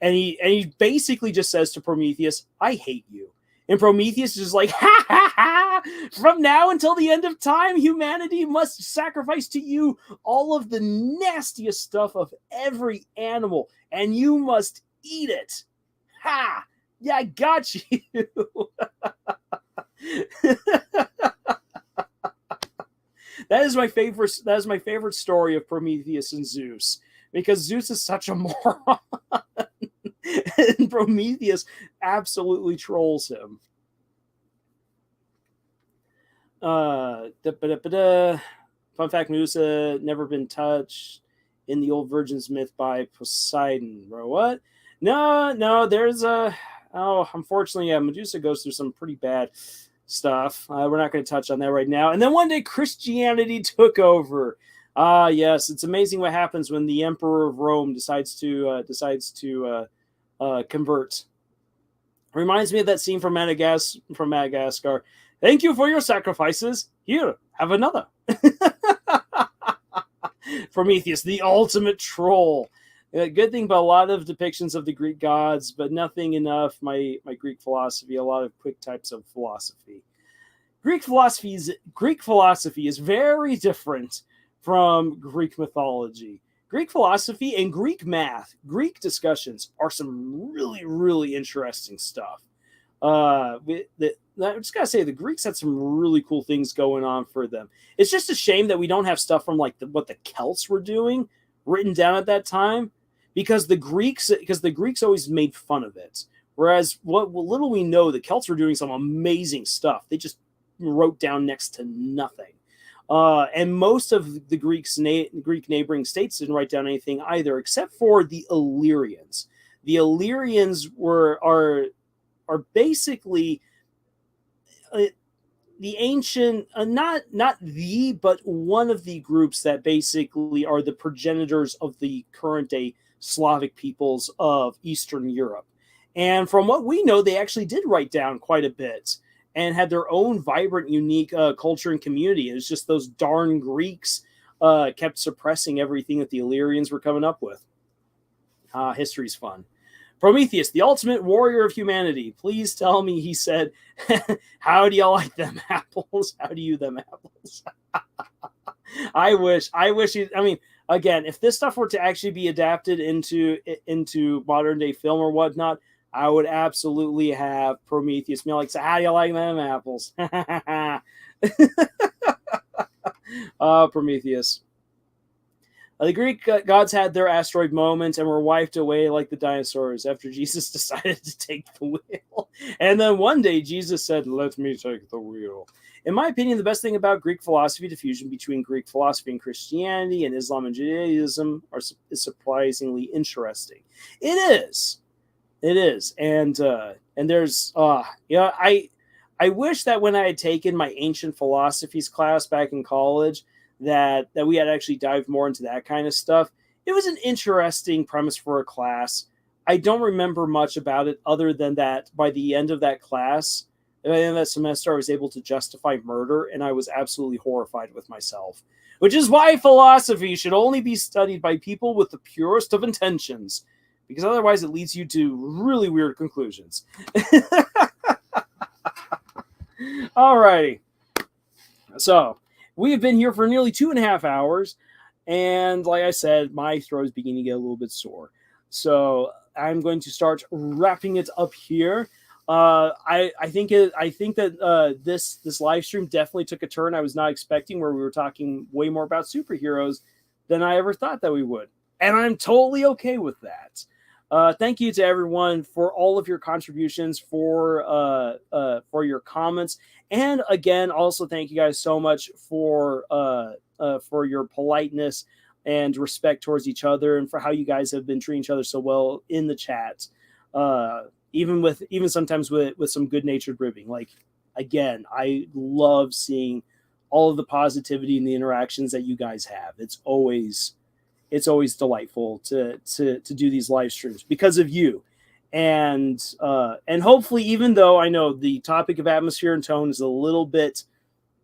And he basically just says to Prometheus, I hate you. And Prometheus is just like, ha, ha, ha! From now until the end of time, humanity must sacrifice to you all of the nastiest stuff of every animal, and you must eat it. Ha! Yeah, I got you. That is my favorite story of Prometheus and Zeus, because Zeus is such a moron. And Prometheus absolutely trolls him. Fun fact, Medusa never been touched in the old Virgin's myth by Poseidon. Bro, what? No, there's a unfortunately, Medusa goes through some pretty bad stuff. We're not going to touch on that right now. And then one day Christianity took over. Yes, it's amazing what happens when the Emperor of Rome decides to convert. Reminds me of that scene from Madagascar. Thank you for your sacrifices. Here, have another. Prometheus, the ultimate troll. Good thing about a lot of depictions of the Greek gods, but nothing enough. My Greek philosophy, a lot of quick types of philosophy. Greek philosophy is very different from Greek mythology. Greek philosophy and Greek math, Greek discussions are some really, really interesting stuff. I just gotta say, the Greeks had some really cool things going on for them. It's just a shame that we don't have stuff from like what the Celts were doing written down at that time, because the Greeks always made fun of it. Whereas what little we know, the Celts were doing some amazing stuff. They just wrote down next to nothing. And most of the Greek neighboring states didn't write down anything either, except for the Illyrians. The Illyrians are basically the ancient, not the, but one of the groups that basically are the progenitors of the current day Slavic peoples of Eastern Europe. And from what we know, they actually did write down quite a bit and had their own vibrant, unique culture and community. It was just those darn Greeks kept suppressing everything that the Illyrians were coming up with. History's fun. Prometheus, the ultimate warrior of humanity. Please tell me he said, how do you like them apples? How do you them apples? I wish again, if this stuff were to actually be adapted into modern day film or whatnot, I would absolutely have Prometheus be like, so how do you like them apples? Prometheus. The Greek gods had their asteroid moment and were wiped away like the dinosaurs after Jesus decided to take the wheel. And then one day Jesus said, let me take the wheel. In my opinion, the best thing about Greek philosophy, the fusion between Greek philosophy and Christianity and Islam and Judaism is surprisingly interesting. It is. And there's, I wish that when I had taken my ancient philosophies class back in college, that we had actually dived more into that kind of stuff. It was an interesting premise for a class. I don't remember much about it other than that by the end of that class, by the end of that semester, I was able to justify murder, and I was absolutely horrified with myself. Which is why philosophy should only be studied by people with the purest of intentions, because otherwise it leads you to really weird conclusions. Alrighty. So, we have been here for nearly 2.5 hours, and like I said, my throat is beginning to get a little bit sore. So I'm going to start wrapping it up here. I think that this live stream definitely took a turn I was not expecting, where we were talking way more about superheroes than I ever thought that we would, and I'm totally okay with that. Thank you to everyone for all of your contributions, for your comments, and again, also thank you guys so much for your politeness and respect towards each other, and for how you guys have been treating each other so well in the chat, even sometimes with some good-natured ribbing. Like, again, I love seeing all of the positivity and the interactions that you guys have. It's always delightful to do these live streams because of you. And hopefully, even though I know the topic of atmosphere and tone is a little bit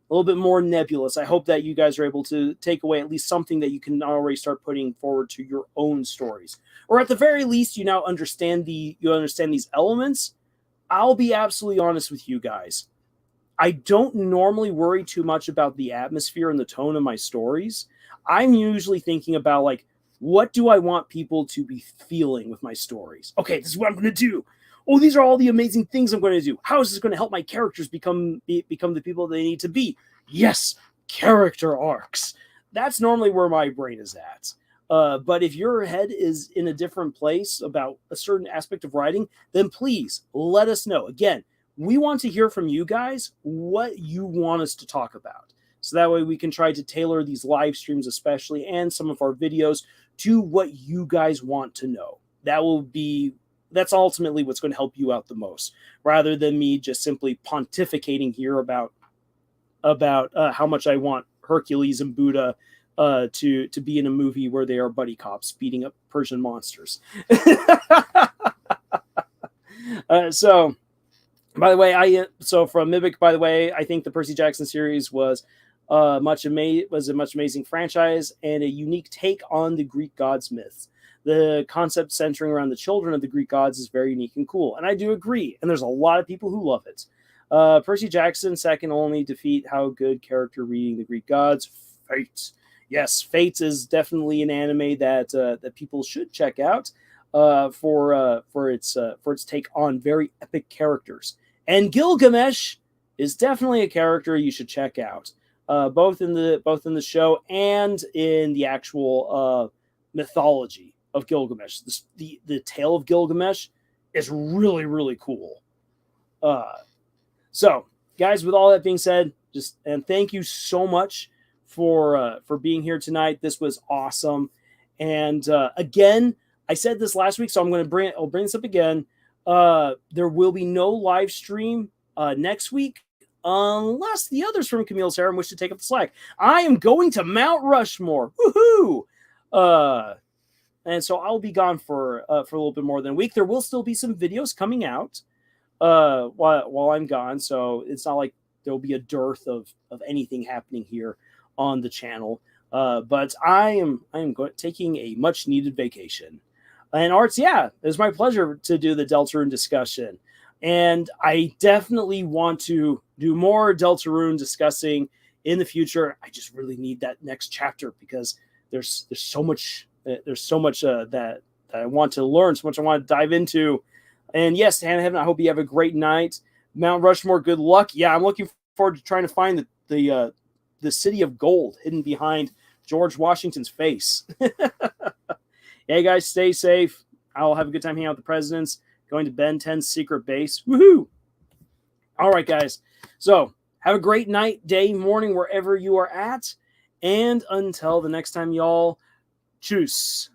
more nebulous, I hope that you guys are able to take away at least something that you can already start putting forward to your own stories. Or at the very least, you now understand these elements. I'll be absolutely honest with you guys. I don't normally worry too much about the atmosphere and the tone of my stories. I'm usually thinking about, like, what do I want people to be feeling with my stories? Okay, this is what I'm going to do. Oh, these are all the amazing things I'm going to do. How is this going to help my characters become the people they need to be? Yes, character arcs. That's normally where my brain is at. But if your head is in a different place about a certain aspect of writing, then please let us know. Again, we want to hear from you guys what you want us to talk about. So that way we can try to tailor these live streams especially, and some of our videos, to what you guys want to know. That will be that's ultimately what's going to help you out the most, rather than me just simply pontificating here about how much I want Hercules and Buddha to be in a movie where they are buddy cops beating up Persian monsters. So, by the way, so from Mimic, by the way, I think the Percy Jackson series was a much amazing franchise and a unique take on the Greek gods myths. The concept centering around the children of the Greek gods is very unique and cool, and I do agree. And there's a lot of people who love it. Percy Jackson, second only to Fate. How good character reading the Greek gods. Fate, yes, Fate is definitely an anime that people should check out for its take on very epic characters. And Gilgamesh is definitely a character you should check out, both in the show and in the actual mythology of Gilgamesh. The tale of Gilgamesh is really, really cool. So, guys, with all that being said, and thank you so much for being here tonight. This was awesome. And again, I said this last week, so I'll bring this up again. There will be no live stream next week unless the others from Camille's Harem wish to take up the slack. I am going to Mount Rushmore. Woohoo! And so I'll be gone for a little bit more than a week. There will still be some videos coming out while I'm gone, so it's not like there'll be a dearth of anything happening here on the channel. But I am taking a much needed vacation. And Arts, yeah, it was my pleasure to do the Deltarune discussion. And I definitely want to do more Deltarune discussing in the future. I just really need that next chapter because there's so much that I want to learn, so much I want to dive into. And yes, Hannah Heaven, I hope you have a great night. Mount Rushmore, good luck. Yeah, I'm looking forward to trying to find the city of gold hidden behind George Washington's face. Hey guys, stay safe. I'll have a good time hanging out with the presidents, going to Ben 10's secret base. Woohoo! All right, guys. So have a great night, day, morning, wherever you are at. And until the next time, y'all, tschüss.